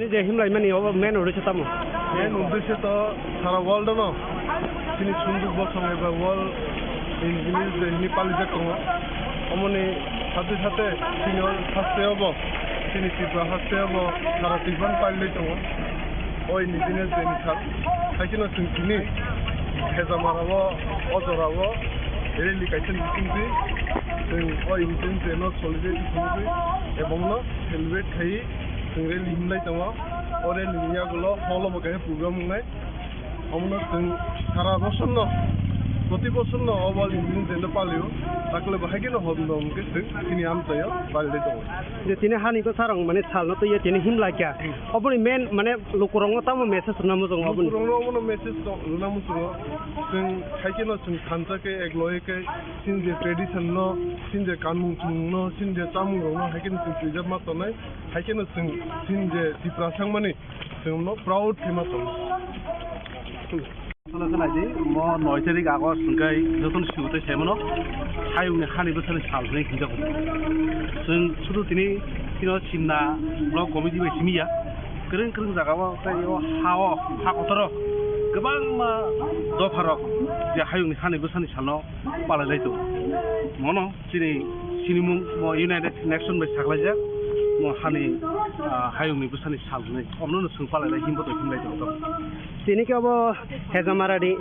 Ini je himlai mani obo main udah cetamu. Main udah to sara world no. Sini sunduk bosong eba world Indigenous je ini paling jago. Omone satu sini haste obo. Sini tiba haste obo sara tiban paling to. Oh Indigenous je ini sar. Haikino sini hezamarawo ozarawo. Eli kaitan sini. Oh Indigenous je no solidarity sini. Ebongno helmet khai. Sengre limlai tama, orang India gula follow makai program ngai, amuna seng sara bosan no, proti bosan no, awal Indian jenda palio, takle bahaya kena hodno mungkin seng kini am saya balik tu. Jadi ini hani ko sarang mana sal no tu ya ini himlai kya, apun main mana lukurong tamu message namu tu apun. Lukurong amuna message tu namu tu, seng hai kena seng kanta ke ekloy ke, sin je tradition no, sin je kanun no, sin je tamu no, hai kena seng preserve mat tu nai. Haikena sin je TRIPURA sang mani sing no proud famous song sala ji mo 9 tarik agos sungkai joton siute semono hayung ne khani bosani salne hinja ko sing sudu tini tino simna blog committee be simiya kereng jaga wa tayo hawo hakotoro gobang ma dofarok je hayung ne khani bosani salno pala jaito mono sinimung mo United Nations be saklaja mo hani hayung ni busani salne omno no sungpala la Himbotok himlai to Sini ke obo hezamara di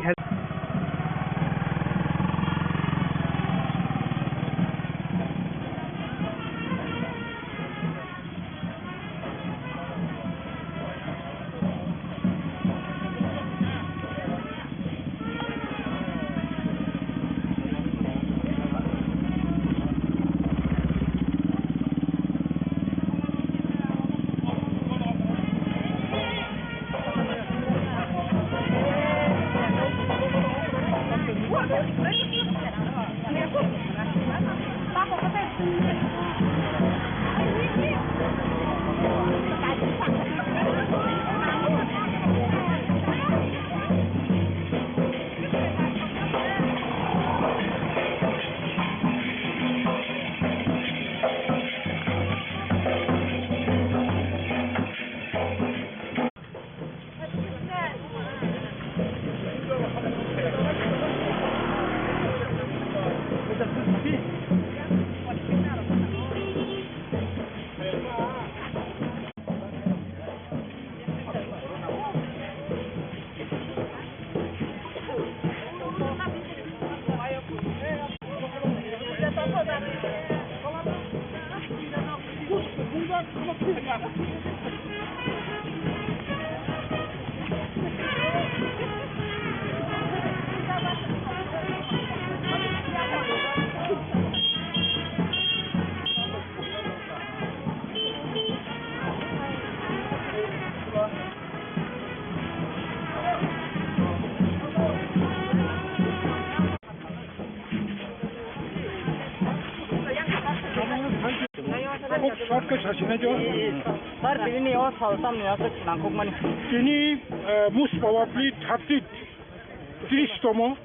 most probably 33rd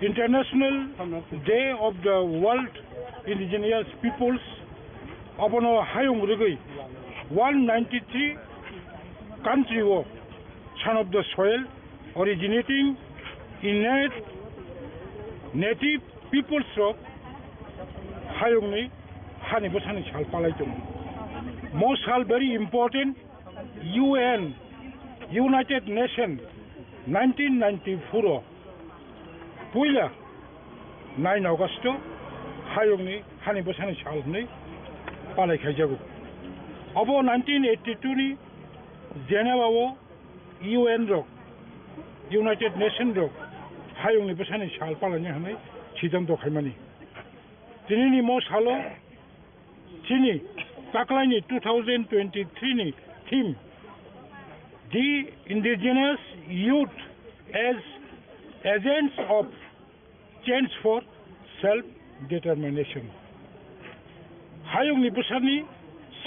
International Day of the World Indigenous Peoples abono hayung rugui 193 country wo son of the soil originating in native peoples of hayung ni hani bosani sal palai tum most hal very important UN United Nations 1994 puila 9 August hayung ni hani bosani sal ni palai khaijagu abo 1982 ni Geneva wo UN rok United Nations rok hayung ni bosani sal palai hanai chidam do khaimani tini mo salo tini taklaini 2023 ni theme the indigenous youth as agents of change for self determination hayung ni busani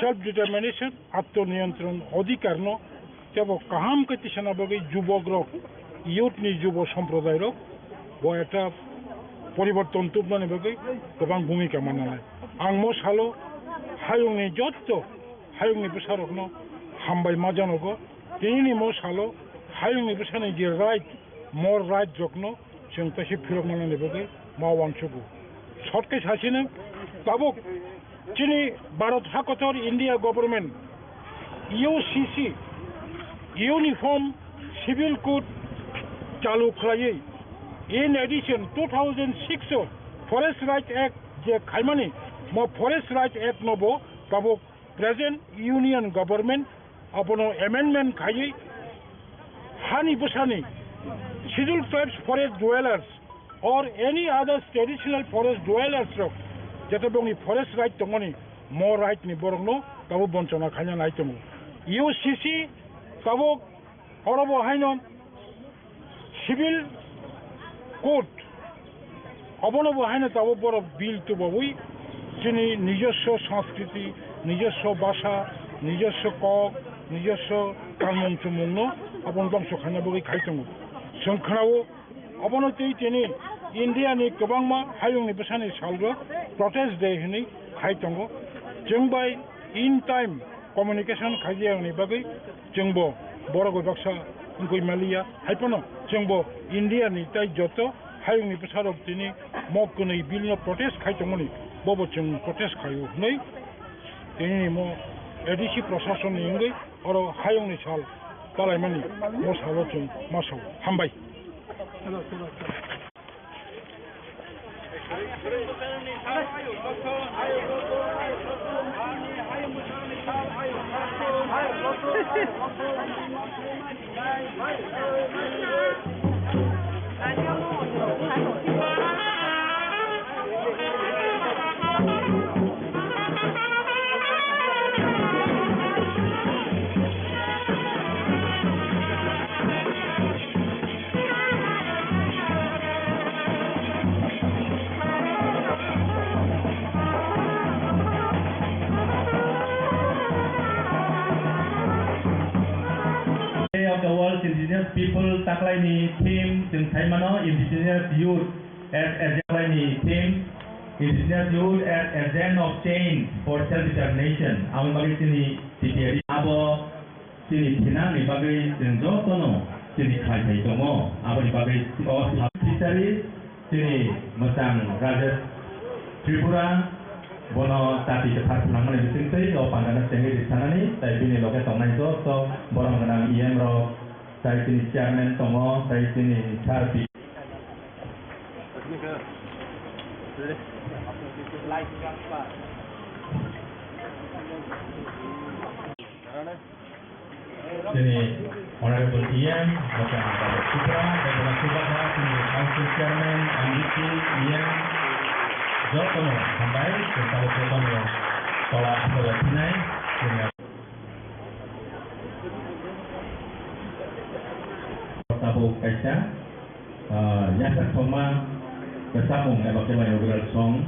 self determination atmoniyantron adhikar no tebo kaham katisana bagi jubok rok youth ni jubo somproday rok bo eta পরিবর্তন তুলনায় বগে গোবাং ভূমিকা মানালে আং মো সালো হায়ংনি যত হায়ংনি প্রসারকনো हामबाय मा जानांगौ दिनैनि मो सालो हायुंनि बेसानि जे राइट मोर राइट जगनो जों तसे फिरक मानने बगे मावांसुगु सटके सासेनो बाबु दिनै भारत हाकतर India government UCC uniform civil code चालू खालायै in addition 2006 forest right act जे खायमानि मो फरेस्ट राइट एक्ट नबो बाबु प्रेजेंट यूनियन गवर्नमेंट अपनो अमेंडमेंट खायै हानि बसानि scheduled tribes forest dwellers or any other traditional forest dwellers jete bongi forest right tongoni more right ni borongno babu bonchona khanya nai tongo UCC babu horobo hainon civil code obonobo haino tabo boro bill to babui jini nijosho sanskriti nijosho bhasha nijosho kok nijosho kanmong chumongno abon bangso khanya bogi khaitongo जों खोनावो अबनति दिनै इन्डियानि गोबांमा हायुंनि बेसानि सालरो protest day होनै खायतंगो जोंबाय in time communication खायजियानि बागै जोंबो बर' बाक्सा इंगै मालिया हायपनो जोंबो इन्डियानि ताइ जत हायुंनि बेसारक दिनै मकनै बिलनो protest खायतंगोनि बबो जों प्रोटेस्ट खायो नै दिनै मो एडिसि प्रशासन इंगै अर हायुंनि साल बालायमानि मोसावो जों मासाव हामबाय of the world's indigenous people taklaini theme jeung thaimano indigenous youth as taklaini theme indigenous youth as agent of change for self determination ang bagi sini TPRI abo sini tinang ni bagi jeung jotono sini khai tongo abo ni bagi officially sini mesang raja Tripura bono tati cepat pulangan di sini so pandangan tinggi di sana nih tapi ini loket tongai so borong kenang iem ro saya sini chairman tongo saya sini charbi sini honorable iem macam pada Supra dan dengan Supra sini council chairman ambisi iem Jokono sampai kita Jokono sekolah Palestina dengan Tabu Kaisa Yasak Soma bersambung dengan Bagaimana Song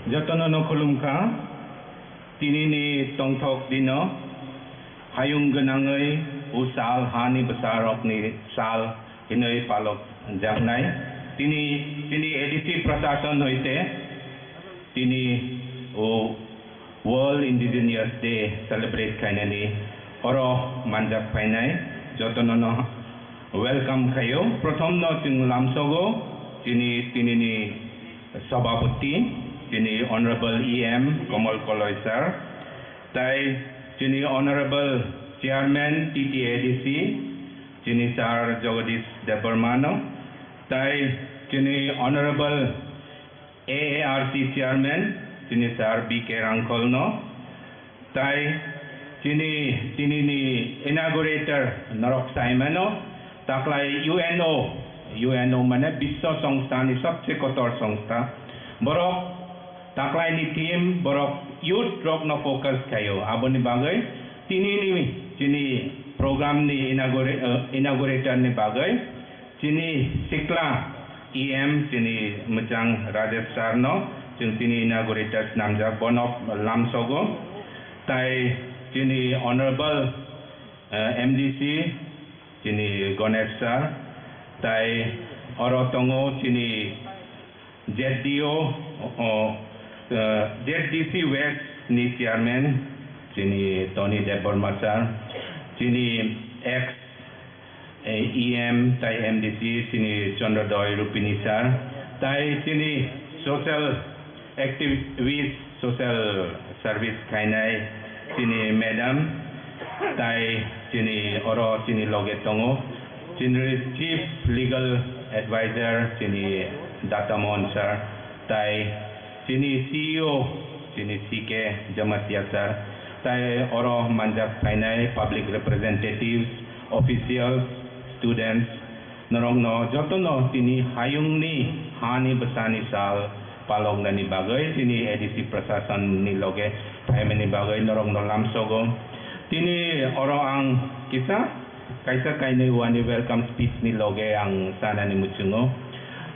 Jotono Khumulwngo tinini tongthok dino hayung genangai usal hani besarok ni sal hinoi palok jaknai tini edisi prasasan hoite tini World Indigenous Day celebrate kainani oro manjak painai jotono welcome kayo prothom no ting lamsogo tinini sabapati Tini Honorable EM Khumulwngo sir, tai tini Honorable Chairman TTADC, tini Sir Jagadish Debarmano, tai tini Honorable AARC Chairman, tini Sir BK Rangkolno, tai tini ni inaugurator Narok Saimano, taklai UNO mana Biswa Songsta ni sabse kotor songsta, borok taklai ni team borok youth rock no focus kayo abon ni bagay tini program ni inaugurator ni bagay tini sikla EM tini Mejang Rajesh Sarno tini inaugurator namjak bonop lamsogo tai tini honorable MDC tini Ganesh sir tai orotongo tini ZDC West ni chairman sini Tony Deborma sir sini ex EM tai MDC sini Chandradoi Rupini sir tai sini social activist social service kainai sini madam tai sini oro sini logetongo sini chief legal advisor sini Datamon sir tai sini CEO sini CK Jamatia sir tai oro manjak painai public representatives officials students norongno jotono tini hayung ni hani besani sal palong nani bagai tini edisi prasasan ni loge paimeni bagai norongno lamsogo tini oro ang kisah kaisa kainai wani welcome speech ni loge ang sana ni muchungo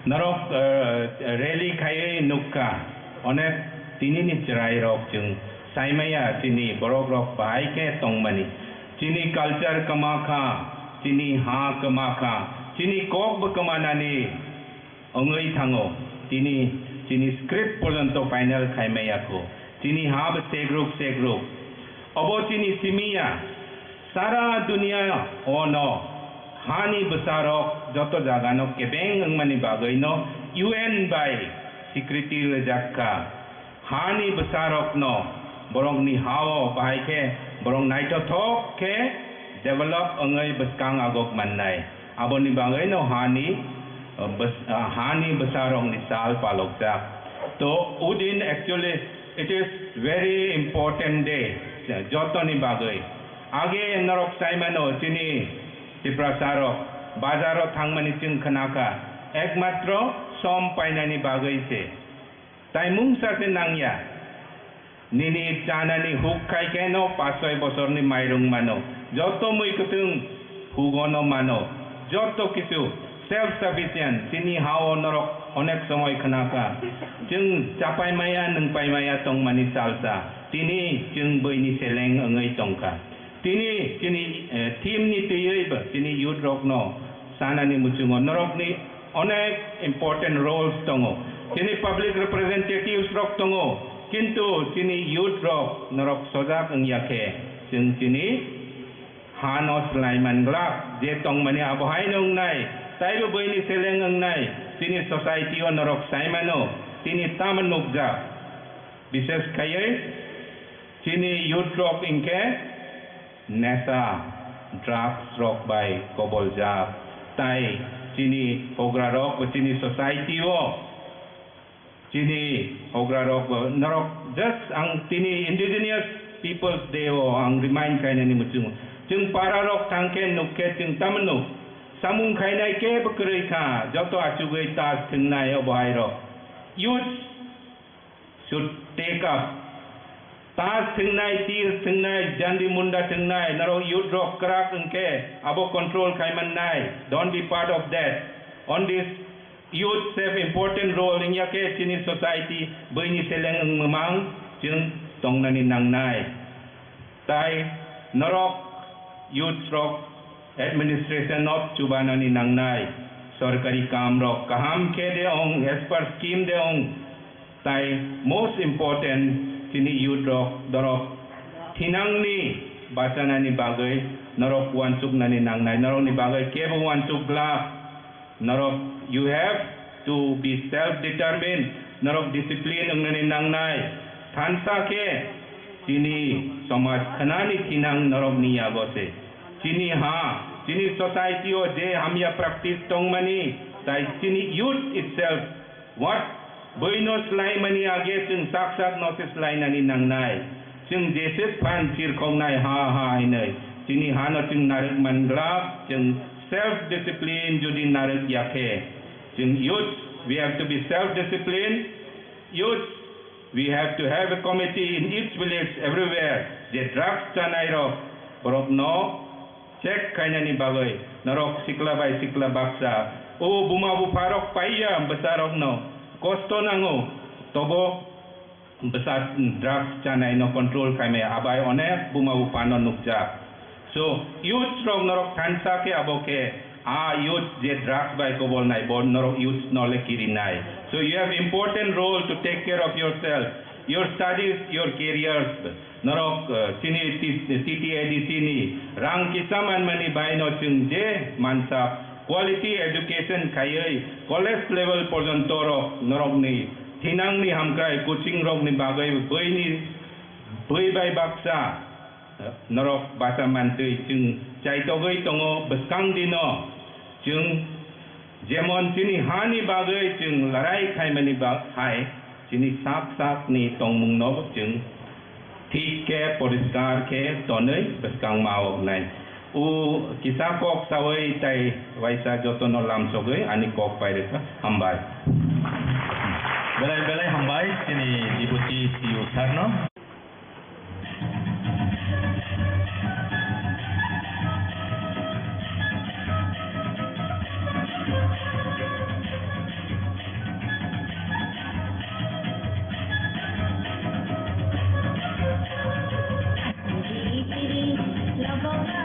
norok rally kai nukka onek tini ni cerai rok jeng saimaya tini borok rok bahai ke tongmani tini culture kemaka tini ha kemaka tini kok bekemana ni ongai thango tini script porjanto final kaimaya ko tini ha segruk obo tini simia sara dunia ono hani besarok joto jagano kebeng angmani bagai no UN by Security Rejakka hani besarok no borong ni hawo bahai ke borong naito thok ke develop angai beskang agok mannai abon ni bagai no hani besarok ni sal palokja to udin actually it is very important day joto ni bagai age narok saimano tini tiprasarok bazaro thangmani ting khanaka ekmatro som painani bagai se tai mungsa se nangya nini chanani huk kai keno 5 bosor ni mairung mano joto mui kutung hugono mano joto kisu self sufficient tini hao norok onek somoy khanaka jeng capai maya neng pai maya tong mani salsa tini jeng boini seleng angai tongka tini team ni tiyoi ba tini youth rock no sana ni muchungo norok ni onek important roles tongo tini public representatives rock tongo kintu tini youth rock norok sojak ang yake tini hanos laiman glak je tong mani abohai nong nai taibo boini seleng ang nai tini society o norok saimano tini taman nukja bises kayai tini youth rock inke nesa drugs rock by kobolja tai sini hogra rock sini society wo sini hogra rock narok just ang tini indigenous people's day wo ang remind kaina ni muchung jeng para rock tangken nukke jeng tamnu samung kainai ke bekrei ka joto achugai tas tengnai obai rock youth should take up tas tengnai tir tengnai jandi munda tengnai naro youth rock kerak engke abo control kaiman nai don't be part of that on this youth have important role in yake sini society bini seleng memang jeng tong nani nang nai tai norok youth rock administration of chubanani nang nai sarkari kam rok kaham ke de ong as per scheme de ong tai most important sini youth rock dorok thinang ni bacana ni bagai norok wansuk nani nang nai norok ni bagai kebo wansuk la norok you have to be self determined norok discipline nani nang nai thansa ke sini samaj khanani thinang norok ni agose sini ha sini society o je hamya practice tong mani tai sini youth itself what boinos lai mani age chung saksak notice lai nani nang nai chung jeses pan fir khong nai ha inai sini hana chung narik mangla chung self discipline judi narik yakhe chung youth we have to be self disciplined youth we have to have a committee in each village everywhere the drugs chanai ro borok no check kainani bagai narok sikla bai sikla baksa o buma bu farok paya besarok no kosto nango tobo besar drugs chanai no control kaime abai one buma bu panon nukja so youth rok narok thansa ke aboke youth je drugs bai kobol nai bon narok youth no le kirinai so you have important role to take care of yourself your studies your careers narok sini CTAD sini rang kisaman mani baino chung je mansa quality education kayai college level porjonto rok narok ni thinang ni hamkai coaching rok ni bagai boi bai baksa narok basa mantui chung chai togai tongo beskang dino chung jemon sini hani bagai chung larai khai mani hai sini sak ni tongmung no chung ठीक के परिष्कार के तोने बसकांग माव नाय उ किसा Coke सवई ताई वैसा जोतनो लाम सोगई अनि कोक पाइरे का हमबाय belai hambai sini diputi siu sarno Khumulwngo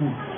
Rock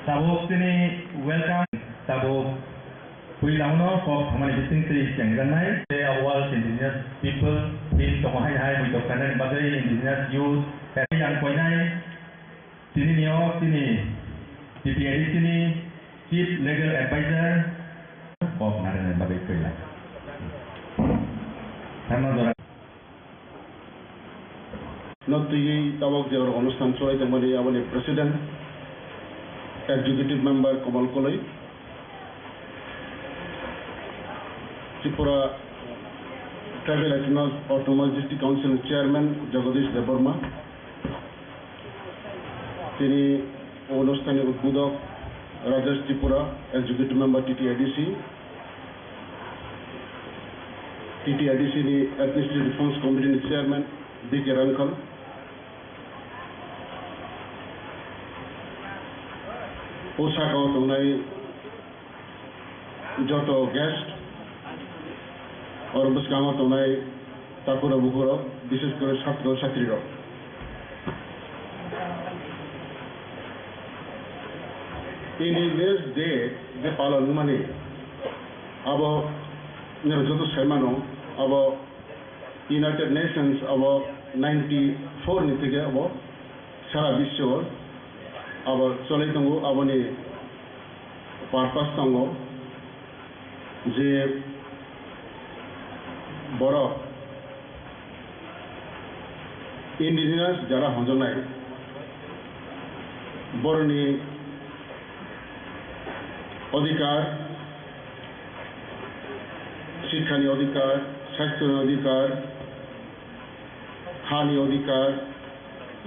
Tabuk sini welcome tabuk Khumulwngo KOKPIN bising seri jangranai they are all indigenous people in Tonghai Hai Himbotok kanan bagai indigenous youth yang poinai sini nio sini DPRD sini chief legal advisor KOK naran bagai kela sama dora Notigi tabok je অনুষ্ঠান চলাইতে মানে আমাদের president executive member Khumulwngo TRIPURA Tribal Autonomous District Council Chairman Jagadish Deborma তিনি অনুষ্ঠানে উদ্বোধক Rajesh Tripura executive member TTIDC ni Administrative Reforms Committee ni Chairman DK Rankal পোশাকও তোমরাই যত guest আর বুঝকামও তোমরাই তারপরে বুকুর বিশেষ করে ছাত্র ছাত্রীরা ইন্ডিজিনিয়াস ডে যে পালন মানে আব যত সেমানো আব ইউনাইটেড নেশনস আব 94 ni থেকে আব সারা বিশ্ব আবার চলে দঙ্গো আবনি পারপাস দঙ্গো যে বড় ইন্ডিজিনাস যারা হজনাই বড়নি অধিকার শিক্ষানি অধিকার স্বাস্থ্যনি অধিকার হানি অধিকার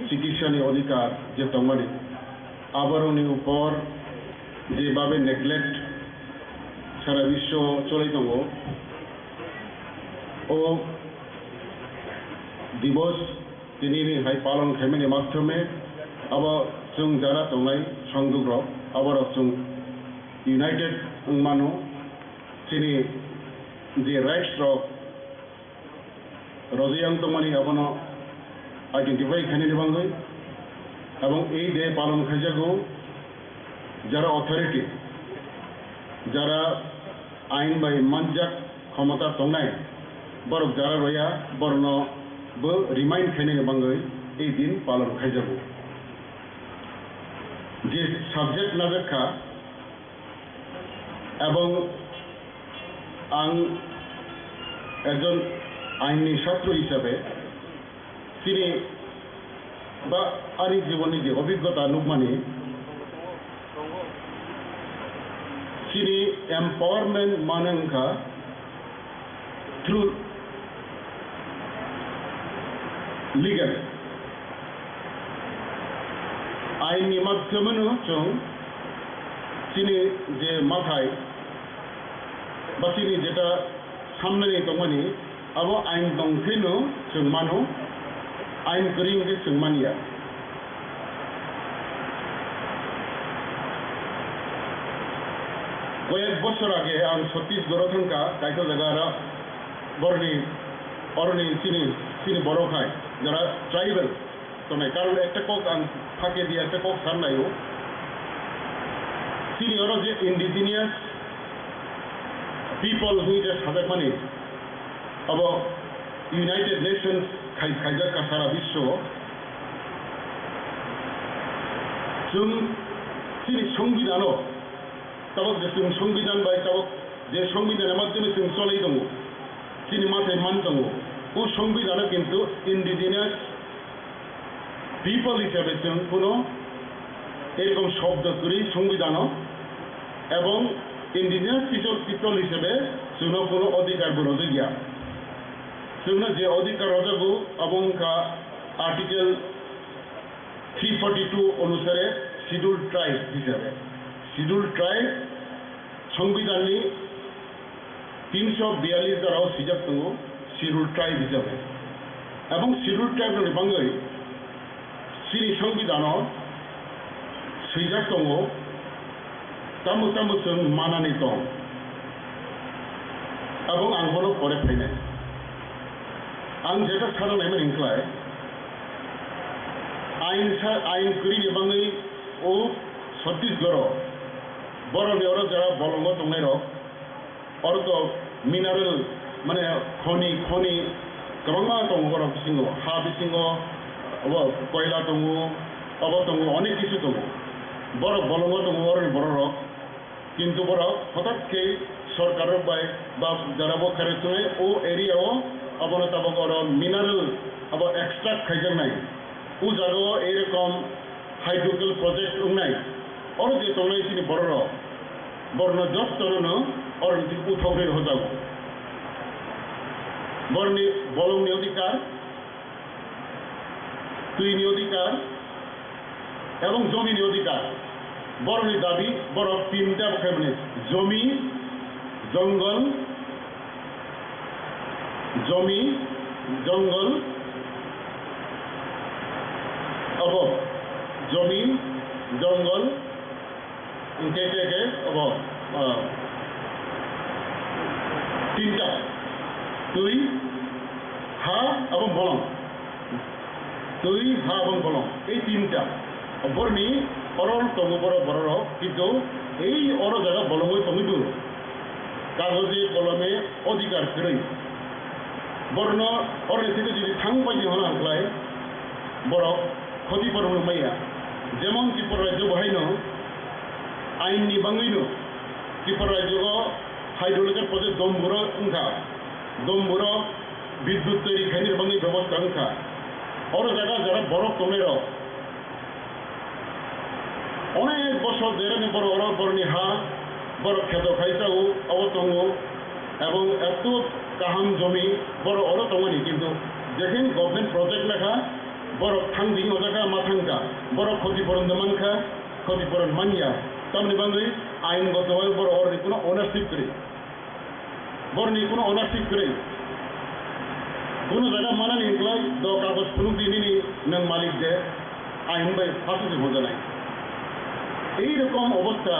চিকিৎসানি অধিকার যে তোমারি আবরণী উপর যেভাবে নেগলেক্ট সারা বিশ্ব চলে দঙ্গ ও দিবস তিনি হাই পালন খাইমেনি মাধ্যমে আবার जों যারা দंनाय সংযোগ আবার जों ইউনাইটেড মানুষ চিনি যে রাইটস রক রজিয়াং তমানি এখনো আইডেন্টিফাই খানি বাঙ্গই এবং এই ডে পালন খাইজাগো যারা অথরিটি যারা আইন বাই মানজাক ক্ষমতা তংনাই বরক যারা রয়া বর্ণ বো রিমাইন্ড খাইনি বাঙ্গই এই দিন পালন খাইজাগো যে সাবজেক্ট নাবেক্ষা এবং আং একজন আইনি ছাত্র হিসাবে তিনি বা আরি জীবনের যে অভিজ্ঞতা নুকমানি তিনি এম্পাওয়ারমেন্ট মানেংখা থ্রু লিগেল আইনি মাধ্যমেনো जों তিনি যে মাথায় বা তিনি যেটা সামনে দংমানি আবো আইন দংথেনো जों মানো আইন করিং যে जों মানিয়া কয়েক বছর আগে আং ছত্তিশগড় থাকা কাইতো জায়গারা বরনি অরনি চিনি বড় খায় যারা ট্রাইবেল তনে কারণ একটা কক আং ফাঁকে দিয়ে একটা কক সামনাইও চিনি ওরা যে ইন্ডিজিনিয়াস পিপল হুই যে সাজা মানে अब ইউনাইটেড নেশনস খাইজাকা সারা বিশ্ব जों চিনি সংবিধানও তাবক যে जों সংবিধান বাই তাবক যে সংবিধানের মাধ্যমে जों চলাই দङ চিনি মাথায় মান দङ ও সংবিধানও কিন্তু ইন্ডিজিনিয়াস পিপল হিসাবে जों কোনো এরকম শব্দ করি সংবিধানও এবং ইন্ডিজিনিয়াস পিপল হিসেবে जोंनाव কোনো অধিকার বরজ গিয়া जोंना যে অধিকার রজাগু অবংকা আর্টিকেল 342 অনুসারে শিডিউল ট্রাইব হিসাবে শিডিউল ট্রাইব সংবিধাননি 342 দ্বারাও সিজাক দङ শিডিউল ট্রাইব হিসাবে এবং শিডিউল ট্রাইবनि বাঙ্গै सिनि संविधानाव सैजाक दङ तामु जों मानानै दं এবং आं हरो परे फैनाय आं जेटा सारानायमोन इंख्लाय आइन करिनि बाङै ओ छत्तीसगढ़ बरनि अर जारा बलंग दंनाय रक अर्थ मिनारेल माने खनि गोबां दङ बर बिसिङो हा बिसिङो अब कयला दङ अब दङ अनेक किछु दङ बर बलंग दङ अरनि बर रक किन्तु बर हठाৎকে सरकार बाय बा जाराबो खारेसुनाय ओ एरियाव अबनो ताबक अर मिनारेल अब एक्सट्रैक्ट खाइजानाय उ जागाव एरकम हाइड्रोकेल प्रोजेक्ट उंनाय और जे तंनाय सिनि बर बरनो जत्तरनो और उठावरे होजागो बरनि बलंगनि अधिकार तुईनि अधिकार एवं जमिनि अधिकार बरनि दाबी बर तीनटा बखायमाने जमी जंगल अब जमीन जंगल इनके अब तीनटा तुई हा एवं बलंग तुई हा एवं बलंग এই তিনটা बरनि अरल दङ बर किन्तु এই अर जायगा बलंगै दङिदु कागजे कलमे अधिकार करै बरन अरनि থেকে যদি थां बायदि हलांलाय बर ক্ষতিপূরণ মাইয়া যেমন ত্রিপুরা রাজ্য বহাইনো আইননি বাঙ্গইনো ত্রিপুরা রাজ্য হাইড্রোলিকের প্রজেক্ট দমবুর উংখা দমবুর বিদ্যুৎ তৈরি খাইনির বাঙ্গি ব্যবস্থা উংখা অর জায়গা যারা বরফ কমের অনেক বছর যেরানি বড় অর বরনি হা বড় খেত খাইছাও অবতঙ্গ এবং এত কাহাম জমি বড় অর তঙ্গনি কিন্তু দেখেন গভর্নমেন্ট প্রজেক্ট লেখা বড় থাংদিং জায়গা মাথাঙ্কা বড় ক্ষতিপূরণ দেমানখা ক্ষতিপূরণ মানিয়া তামনি বাঙ্গি আইনগতভাবে বড় অরনি কোনো ওনারশিপ করে বরনি কোনো ওনারশিপ করে কোনো জায়গা মানানি ইনক্লাই দ কাগজ ফুলুক দিনিনি নং মালিক যে আইন বাই ফাঁসি হয়ে নাই এইরকম অবস্থা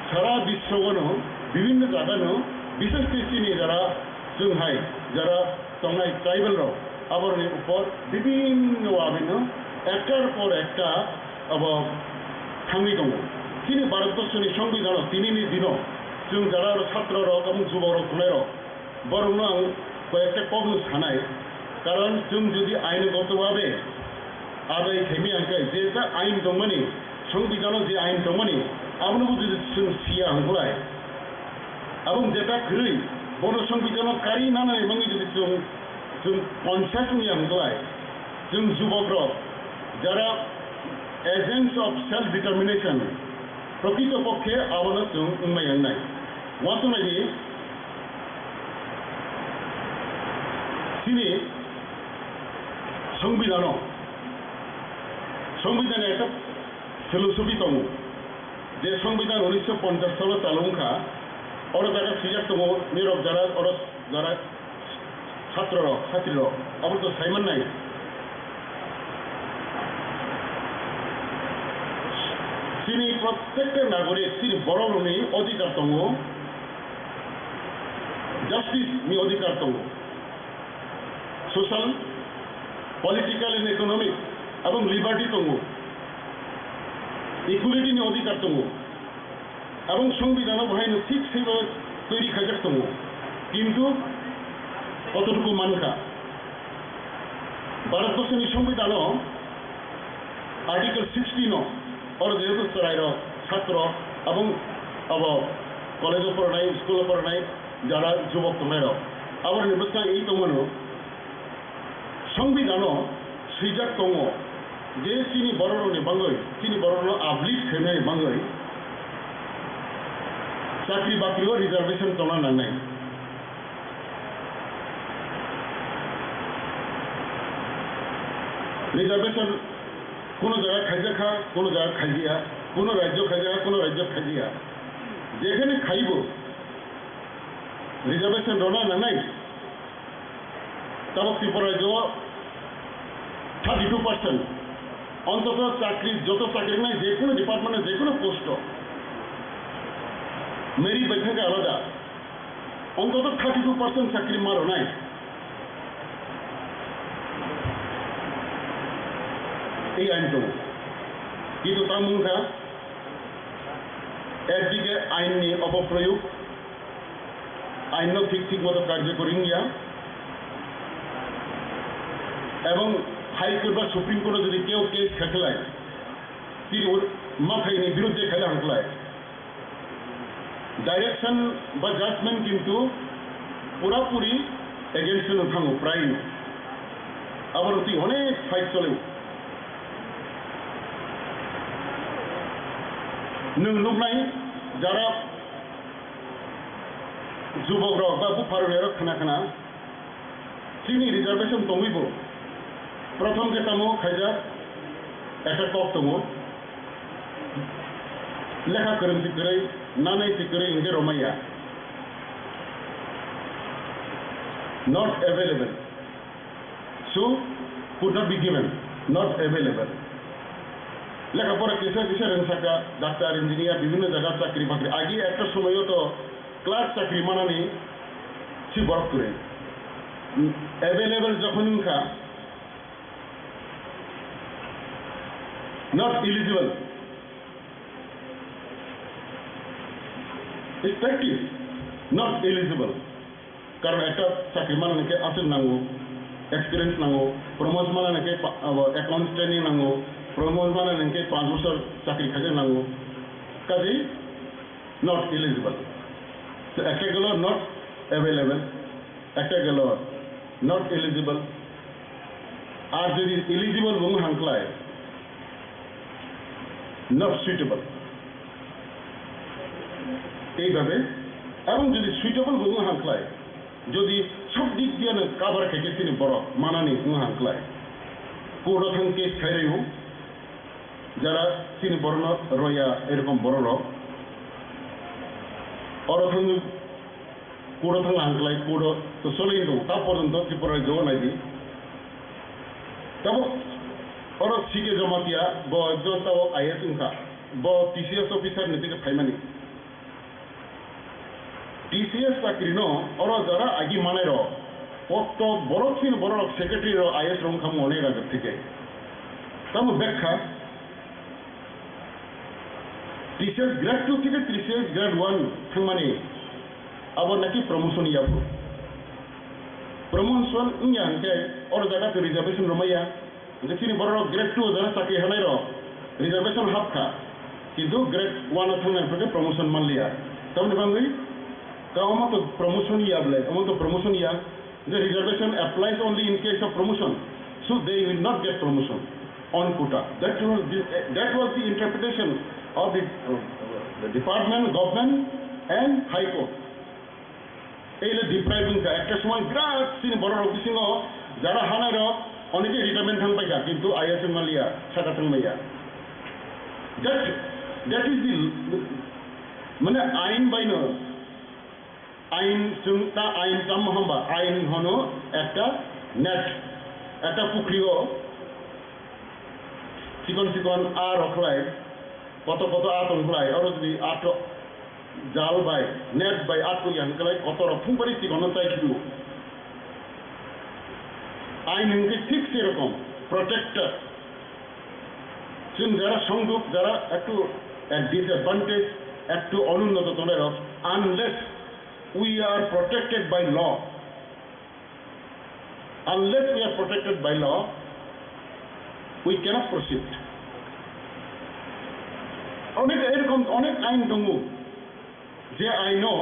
সারা বিশ্বগণ বিভিন্ন জায়গানো বিশেষ করে যারা जोंहाय যারা তংনাই ট্রাইবেল রক আবরণের উপর বিভিন্ন আবিন্ন একটার পর একটা থাঙ্গি দङ তিনি ভারতবর্ষनि সংবিধাन दिनैनि दिनाव जों যারা ছাত্র রক এবং যুব রক হনাय রক বরংनो आं কয়েকটা কবনো সানাय কারণ जों যদি আইনগতভাবে আদায় খেমি আঙ্কাय যেটা আইন দंमोन সংবিধাन যে আইন दंमोन আমরাও যদি जों सिया हांगलाय এবং যেটা গৃহী बर' संविधानाव कारि नानानै माने जुदि जों पन्सायतनि हांगलाय जों जुबक रक যারা एजेंट्स अफ सेल्फ डिटारमिनेशन प्रकृतपक्षे आबानो जों उमायांनाय वासनायनि सिनि संविधान একটা फिलसफी दङ যে সংবিধান 1950 সালে চালুখা और जारा सिजाक दङ निरब जारा और जारा छात्र रक छात्री रक अब तो साइमन नाय सिनि प्रत्येक नागरिक सिनि बर'नि अधिकार दङ जस्टिस नि अधिकार दङ सोशल पलिटिकल एंड इकोनॉमिक এবং लिबार्टी दङ इक्वालिटी नि अधिकार दङ এবং সংবিধানে বহাইনো ঠিক সেইভাবে তৈরি খাইজাক দङ কিন্তু কতটুকু মানখা ভারতবর্ষनि সংবিধাनाव आर्टिकल 16 और যেহেতু চরাইর ছাত্র এবং কলেজে পড়াই স্কুলে পড়াই যারা যুবক তোমরা আবার নির্বাচন এই দङनो সংবিধাनाव সিজাক दङ যে চিনি বড়রনি বাঙ্গই চিনি বড়রনো আবলিট খেনাই বাঙ্গই চাকরি বাকরিও রিজার্ভেশন তোলা নাই রিজার্ভেশন কোনো জায়গায় খাইজাখা কোনো জায়গায় খাইজিয়া কোনো রাজ্য খাইজাখা কোনো রাজ্য খাইজিয়া যেখানে খাইব রিজার্ভেশন রনা নাই তবে ত্রিপুরা রাজ্য 32% অন্তত চাকরি যত চাকরি নাই যে কোনো ডিপার্টমেন্টে যে কোনো পোস্ট मेरी बैठक आलादा अंतत 32% चाकरी मारो नाय এই আইন দङ কিন্তু তামুনখা একদিকে আইননি অপপ্রয়োগ আইন ঠিক মতো কার্যকরী নিয়া এবং হাইকোর্ট বা সুপ্রিম কোর্টে যদি কেউ কেস খেলায় তিনি ওর মাথায়নি বিরুদ্ধে খেলা হাঁকলায় डायरेक्शन बा जजमेंट किन्तु पुरापुरी एगेंस्ट थाङो प्राय आबार अति अनेक फाइट चले नों नुनाय जारा जुबक रक बा बुफारनाय खोना चिनि रिजार्वेशन दङैबो प्रथम केटामो खायजा একটা কক दङ लेखा गोरोंथि गैयै नानै सिकरै इंगे Ramya not available so could not be given not available লেখাপড়া কিসের রেঞ্চাকা ডাক্তার ইঞ্জিনিয়ার বিভিন্ন জায়গার চাকরি বাকরি আগে একটা সময়ও তো ক্লার্ক চাকরি মানানি সে বরফ করে অ্যাভেলেবল যখন Inca not eligible is practice not eligible कारण একটা চাকরি মানানিকে আসল নাঙ্গো এক্সপিরিয়েন্স নাঙ্গো প্রমোশন মানানিকে অ্যাকাউন্ট ট্রেনিং নাঙ্গো প্রমোশন মানানিকে 5 বছর চাকরি খাজে নাঙ্গো কাজে not eligible so একটা গেল not available একটা গেল not eligible আর যদি eligible বং হাঙ্কলায় not suitable এইভাবে এবং যদি সুইটেবল বং হাঙ্কলায় যদি সব দিক দিয়ে কাভার খেকে তিনি বড় মানানি হাঙ্কলায় কোর্ট থাং কেস খাইরেও যারা তিনি বড় রয়া এরকম বড় রক অরথাং কোর্ট থাং হাঙ্কলায় কোর্ট তো চলেই দো তা পর্যন্ত ত্রিপুরা জোর নাই দি তবে और सीके जमा किया बो जो तब आईएएस उनका बो टीसीएस ऑफिसर नीति के फाइमानी TCS চাকরিনো ওরা যারা আগে মানে কত বড় ছিল বড় সেক্রেটারি আইএস রংখাম অনেক আগের থেকে তাম ব্যাখ্যা TCS গ্রেড 2 থেকে TCS গ্রেড 1 থাকমানে আবার নাকি প্রমোশন ইয়াবো প্রমোশন ইয়াংকে ওর জায়গাতে রিজার্ভেশন রমাইয়া যে তিনি বড় গ্রেড 2 যারা চাকরি হানাই রিজার্ভেশন হাফখা কিন্তু গ্রেড 1 থাকনার থেকে প্রমোশন মানলিয়া তাহলে বাংলি আমার তো প্রমোশন ইয়াবলে আমার তো promotion yeah the reservation applies only in case of promotion so they will not get promotion on quota that was the interpretation of the department government and high court এই ডিপ্রাইভিং একটা সময় বিরাট scene বড় অফিসিং যারা হানার অনেকে retirement থাং পাইকা কিন্তু ISM Malia সাকা থাং মাইয়া that is the মানে আইন বাইন আইন তা আইন কাম হাম্বা আইন হনো একটা নেট একটা পুকুরিও চিকন চিকন আর অখলাই কত কত আতঙ্কলাই আর যদি আট জাল বাই নেট বাই আট করি আনকালাই কত রকম পারি চিকন তাই কিন্তু আইন হচ্ছে ঠিক সেরকম প্রটেক্টর যারা সংযোগ যারা একটু ডিসঅ্যাডভান্টেজ একটু অনুন্নত তোমরা unless we are protected by law. Unless we are protected by law, we cannot proceed. অনেক আইন দङ যে আইনও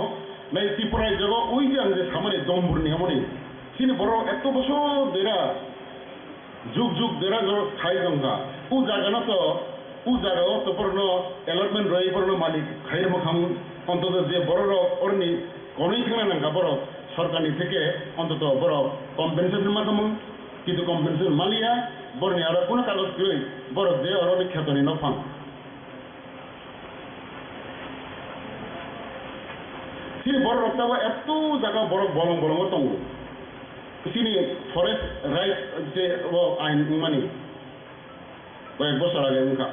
নাই ত্রিপুরায় যাব ওই যে আমি যে সামনে দমবুরনি এমনই তিনি বড় এত বছর দেরা যুগ যুগ দেরা খাই দংগা ও জায়গা তো ও জায়গা তো পূর্ণ অ্যালটমেন্ট রয়ে পূর্ণ মালিক খাইয়ের মুখাম অন্তত যে বড় অরনি কোনোই থাকা নাঙ্গা বড় সরকারি থেকে অন্তত বড় কম্পেনসেশন মাধ্যমে কিন্তু কম্পেনসেশন মালিয়া বড়নি আর কোনো কাগজ পেয়ে বড় যে আর অনেক খ্যাতনি নফান তিনি বড় রক্তাবা এত জায়গা বড় বলং বলং দङ তিনি ফরেস্ট রাইট যে আইন মানে কয়েক বছর আগে উনকা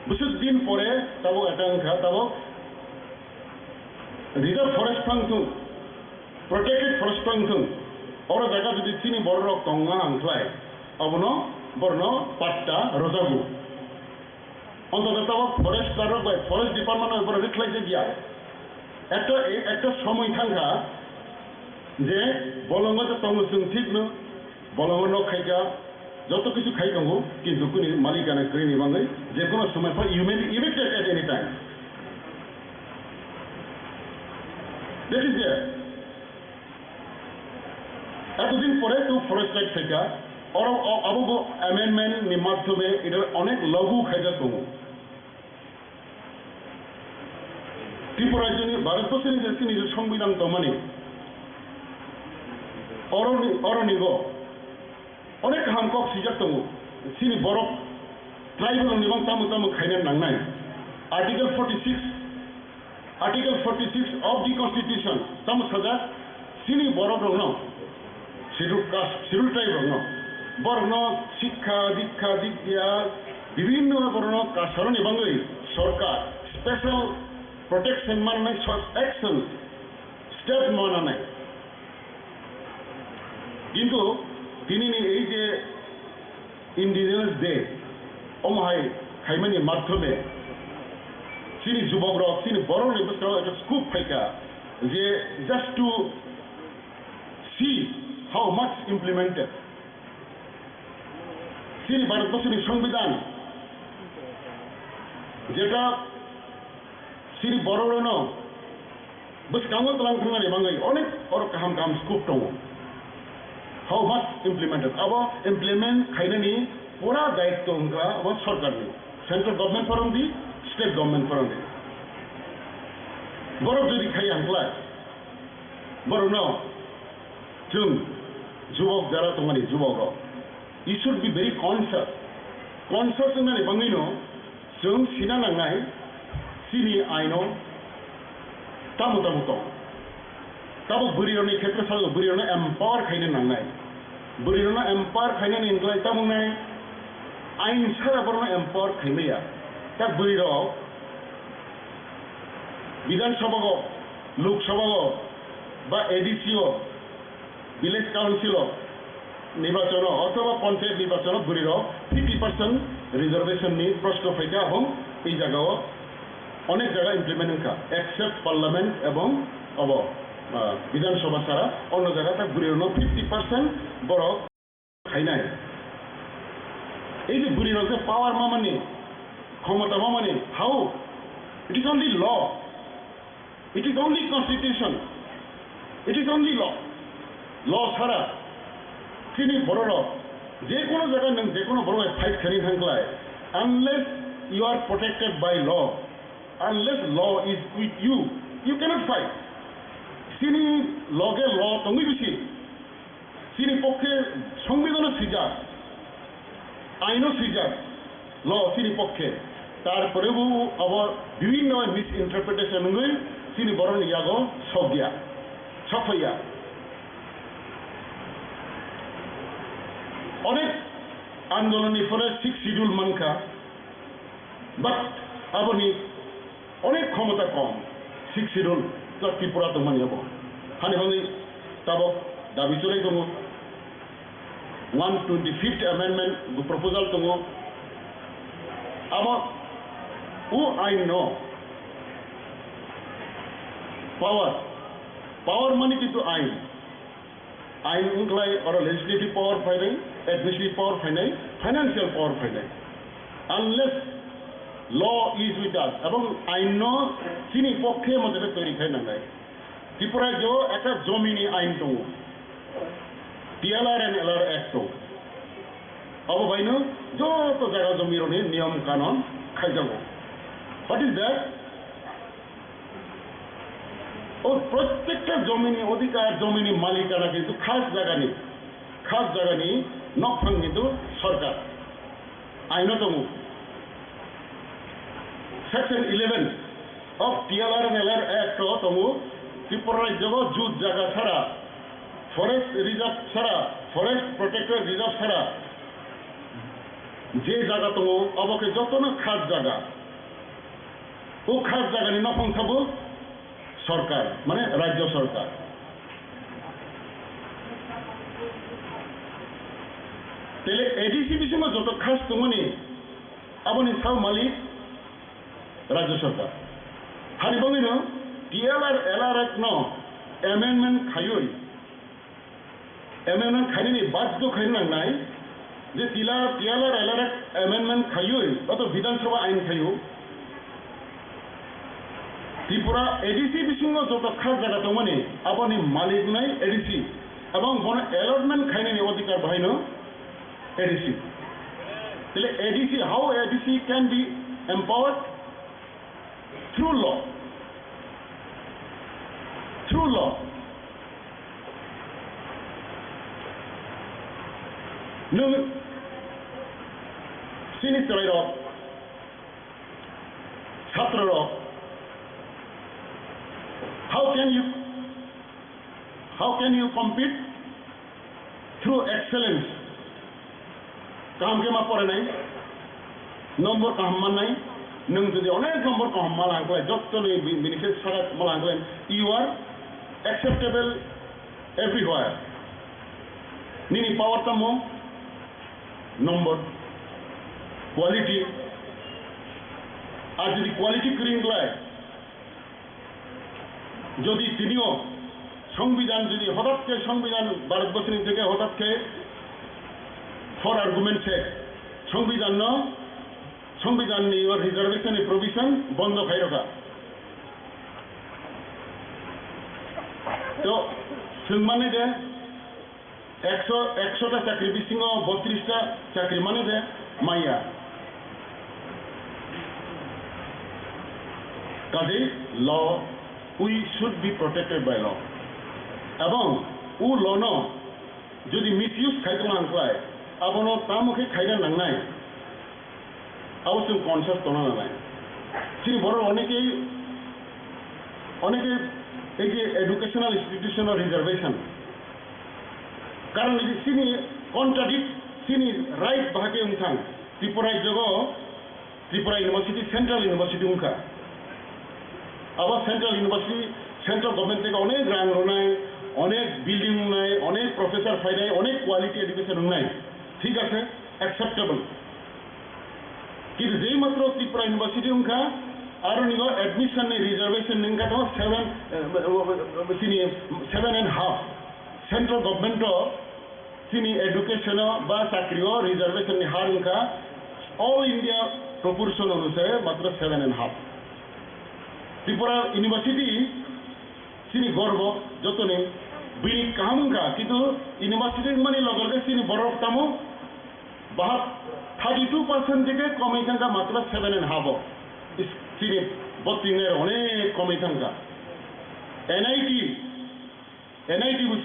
বছর দিন পরে তাবো একটা উনকা তাবো রিজার্ভ ফরেস্ট ফাংথুং প্রটেক্টেড ফরেস্ট ফাংথুং ওর জায়গা যদি চিনি বড় রক টঙ্গা আংখ্লায় অবনো বর্ণ পাট্টা রজাগু অন্তত তাবো ফরেস্ট ফরেস্ট ডিপার্টমেন্ট উপরে রিখলাইছে গিয়া একটা সময় থাকা যে বলঙ্গতে টঙ্গসুং ঠিক ন বলঙ্গ ন খাইকা যত কিছু খাই দङ কিন্তু কোন মালিকানা করিনি বাঙাই যে কোনো সময় পর you may be evicted at any time that is there এতদিন পরে তো ফরেস্ট রাইট থেকে আবগ অ্যামেন্ডমেন্ট নি মাধ্যমে এটার অনেক লঘু খাইজা দङ ত্রিপুরা রাজ্যের ভারতবর্ষের নিজের সংবিধান তো মানে অরণিগ অনেক হামকক সিজার দङ সিনি বরফ ট্রাইবেল নিবাं তামु তাमु খাইनो नांनाय आर्टिकल 46 of the constitution तामु सजा सिनि बरफ रंनो শিডিউল কাস্ট শিডিউল ট্রাইব রংনো বরনো শিক্ষা দীক্ষা দিক বিভিন্ন বরনো কাশরণ এবং সরকার স্পেশাল প্রোটেকশন মাননাই অ্যাকশন স্টেপ মানানাই কিন্তু তিনি এই যে ইন্ডিজিনাস ডে অমহাই খাইমানি মাধ্যমে চিনি যুবকরা চিনি বড় লেভেল একটা স্কুপ ফাইকা যে just to see how much implemented চিনি ভারতবর্ষের সংবিধান যেটা চিনি বড় ন বস কামত লাং থাঙ্গানি বাঙাই অনেক অর কাহাম কাহাম স্কুপ দङ हाउ मच इम्प्लीमेंटेड अब इम्प्लीमेंट खाइनानि पूरा दायित्व होगा अब सरकारनि सेंट्रल गवर्नमेंट फोरम दी स्टेट गवर्नमेंट फोरम दी बरफ जुदि खाइ हांख्ला बरनो जों जुबक जारा दङनि जुबक you should be very Kansas होननानै बाङैनो जों सिना नांनाय सिनि आइनो तामु तामु दं ताबो बुरियावनि खेत्र साल बुरियावनो एम्पावर खाइनो नांनाय बुरियावनो एम्पावर खाइनो निंग्लाय तामुनाय आइन सारा बरनो एम्पावर खाइमैया ता बुरियाव विधानसभायाव লোকসভাও বা এডিসিও ভিলেজ কাউন্সিলও নির্বাচন অথবা পঞ্চায়েত নির্বাচন বুড়ির 50% রিজার্ভেশননি প্রশ্ন ফাইকা এবং এই জায়গাও অনেক জায়গা ইমপ্লিমেন্ট হা এক্সেপ্ট পার্লামেন্ট এবং বিধানসভা ছাড়া অন্য জায়গাতে বুড়ির 50% বড় খাইনাই এই যে বুড়ির যে পাওয়ার মামানি ক্ষমতা মামানি how it is only law it is only constitution it is only law ছাড়া তিনি বড় যে কোনো জায়গায় নং যে কোনো বড় ফাইট খেলি থাকলায় unless you are protected by law unless law is with you you cannot fight তিনি লগে ল তঙ্গি বেশি তিনি পক্ষে সংবিধানও সিজার আইনও সিজার ল তিনি পক্ষে তারপরেও আবার বিভিন্ন মিস ইন্টারপ্রিটেশন তিনি বরং ইয়াগো সগিয়া সফইয়া অনেক আন্দোলনের ফলে 6 শিডিউল মানকা বাট আপনি অনেক ক্ষমতা কম 6 শিডিউল তো ত্রিপুরা তো মানিব হানি ভাঙি তাবক দাবি চলাই দङ 125th amendment proposal दङ ama I know power money কিন্তু আইন উংলাই or legislative power ফাইনাই administrative power ফাইনাই financial power ফাইনাই unless law is with us এবং আইন চিনি পক্ষে মধ্যে তৈরি খাই নাঙ্গাই ত্রিপুরায় যে একটা জমিনি আইন দङ TLR and LR Act दङ अब বাইনো যত জায়গা জমির নিয়ম কানুন খাই যাব what is that ও প্রত্যেকটা জমিনি অধিকার জমিনি মালিকানা কিন্তু খাস জায়গা নি নকফাং কিন্তু সরকার আইনত section 11 of TLR and LR Act তমু ত্রিপুরা রাজ্য জুত জায়গা ছাড়া ফরেস্ট রিজার্ভ ছাড়া ফরেস্ট প্রোটেক্টর রিজার্ভ ছাড়া যে জায়গা তমু অবকে যত না খাস জায়গা ও খাস জায়গা নি নকফাং থাকবো সরকার মানে রাজ্য সরকার তাহলে এডিসি বিষয় যত খাস তুমি আপনি সাউ মালিক রাজ্য সরকার হারি বঙ্গিন TLR LR Act ন অ্যামেন্ডমেন্ট খাইই অ্যামেন্ডমেন্ট খাইনি বাধ্য খাই নাই যে TLR LR Act অ্যামেন্ডমেন্ট খাইই অত বিধানসভা আইন খাইও ত্রিপুরা এডিসি বিষয় যত খাস জায়গা তো মানে আপনি মালিক নাই এডিসি এবং বন অ্যালটমেন্ট খাইনি অধিকার বাহাইনো এডিসি তাহলে ADC how ADC can be empowered through law নং সিনিস্টার ছাত্র how can you compete through excellence काम के मा पड़े नहीं नंबर का हम मान नहीं नंग जो अनेक नंबर का हम माला अंकल जब नहीं बेनिफिट सारा माला uncle you are acceptable everywhere नीनी पावर तमो नंबर क्वालिटी आज यदि क्वालिटी करें गलाय যদি তিনিও সংবিধান যদি হঠাৎ সংবিধান ভারতবর্ষের থেকে হঠাৎ ফর আর্গুমেন্ট সংবিধান রিজার্ভেশন প্রভিশন বন্ধ খাই রাখা তো মানে যে 100টা চাকরি বিশিং 32টা চাকরি মানে যে মাইয়া কাজেই ল we should be protected by law এবং ও লন যদি মিসইউজ খাইতো না আনকলায় আপন তা মুখে খাইনা নাংনাই অবশ্য কনসাস তোনা নাই তিনি বড় অনেকে এই যে এডুকেশনাল ইনস্টিটিউশনাল রিজার্ভেশন কারণ তিনি কন্ট্রাডিক্ট তিনি রাইট ভাগে উনথাং ত্রিপুরা ইউনিভার্সিটি সেন্ট্রাল ইউনিভার্সিটি উনখা আবার সেন্ট্রাল ইউনিভার্সিটি সেন্ট্রাল গভর্নমেন্ট থেকে অনেক রাং রোনায় অনেক বিল্ডিং নাই অনেক প্রফেসর ফাইনাই অনেক কোয়ালিটি এডুকেশন নাই ঠিক আছে অ্যাকসেপ্টেবল কিন্তু যেই মাত্র ত্রিপুরা ইউনিভার্সিটি উনকা আর নিগো এডমিশন নি রিজার্ভেশন নিংকা তো 7.5 সেন্ট্রাল গভর্নমেন্ট সিনি এডুকেশন বা চাকরিও রিজার্ভেশন নি হার উনকা অল ইন্ডিয়া প্রপোর্শন অনুসারে মাত্র 7.5 ত্রিপুরা ইউনিভার্সিটি সিনি গর্ব যতনে বিনি কামকা কিন্তু ইউনিভার্সিটি মানে লগে সিনি বরফ তামো 32% থেকে কমে থাকা মাত্র 7.5 সিনি বত্রিংয়ের অনেক কমে থাকা এনআইটি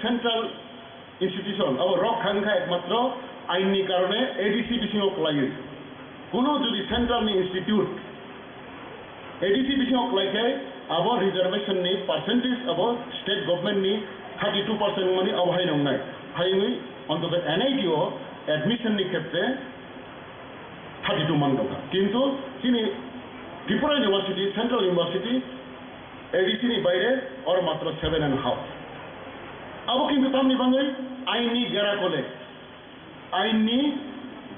সেন্ট্রাল ইনস্টিটিউশন আবার রক খাঙ্কা একমাত্র আইননি কারণে এডিসি বিশিং লাগে কোনো যদি সেন্ট্রাল ইনস্টিটিউট এডিসি বিশিং লাগে আবার রিজার্ভেশন নি পার্সেন্টেজ আবার স্টেট গভর্নমেন্ট নি 32% মানে অবহাই নয় হাইনি অন্তত এনআইটিও এডমিশন নি ক্ষেত্রে 32 মান টাকা কিন্তু তিনি Tripura university central university ADC নি বাইরে ওর মাত্র 7.5 আবো কিন্তু তামনি বাংলাই আইনি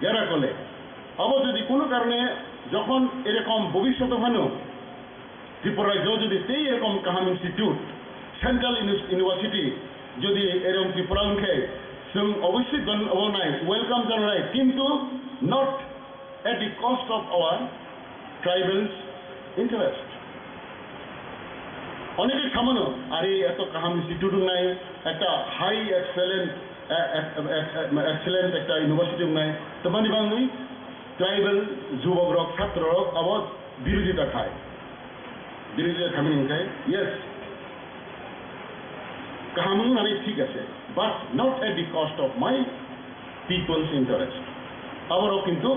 গেরা কলে আবো যদি কোনো কারণে যখন এরকম ভবিষ্যৎ ভানো ত্রিপুরা যদি সেই এরকম কাহাম ইনস্টিটিউট সেন্ট্রাল ইউনিভার্সিটি যদি এরকম ত্রিপুরা উনকে जों অবশ্যই নাই ওয়েলকাম জানাই কিন্তু not at the cost of our tribals interest অনেকে সামানো আরে এত কাহাম ইনস্টিটিউট নাই একটা হাই এক্সেলেন্ট একটা ইউনিভার্সিটি নাই তো মানে বাংলি ট্রাইবেল যুবক রক ছাত্র রক আবার বিরোধিতা খায় খামি খায় ইয়েস কাহামু মানে ঠিক আছে but not at the cost of my people's interest. আবারও কিন্তু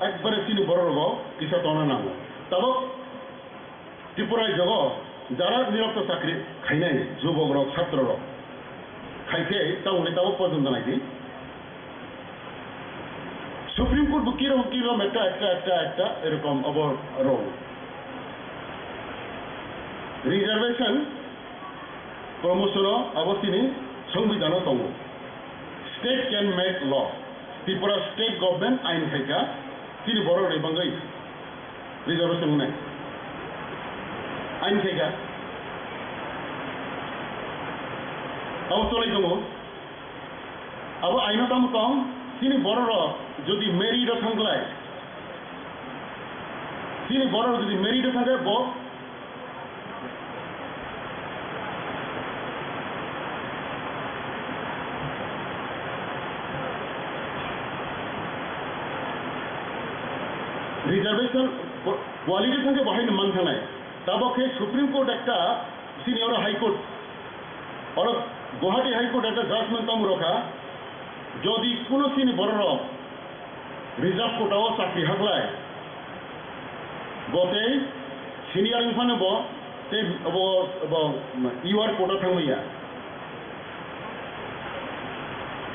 একবারে তিনি বড় রোগ কিছু তনা নাম তবে ত্রিপুরায় জগ যারা নিরক্ত চাকরি খাই নাই যুবক রোগ ছাত্র রোগ খাইছে তাহলে তাও পর্যন্ত নাকি সুপ্রিম কোর্ট কিরকম একটা এরকম অবর রোগ রিজার্ভেশন প্রমোশন অবস্থিনী সংবিধান দङ state can make law Tripura state government আইন খাইকা তিনি বড় রেবাঙ্গাই রিজার্ভেশন নাই আইন খাইকা আবার চলাই দङ আবার আইন দাম কম তিনি বড় যদি মেরিড থাকলায় তিনি বড় যদি মেরিড থাকে রিজার্ভেশন কোয়ালিটির সঙ্গে বহাই মান থানায় তা পক্ষে সুপ্রিম কোর্ট একটা সিনিয়র হাইকোর্ট আর গুয়াহাটি হাইকোর্ট একটা জাজমেন্ট তাম রখা যদি কোনো সিনি বড় রিজার্ভ কোর্টাও চাকরি হাকলায় গতে সিনিয়র ইনফানে ইউআর কোর্টা থাকমাইয়া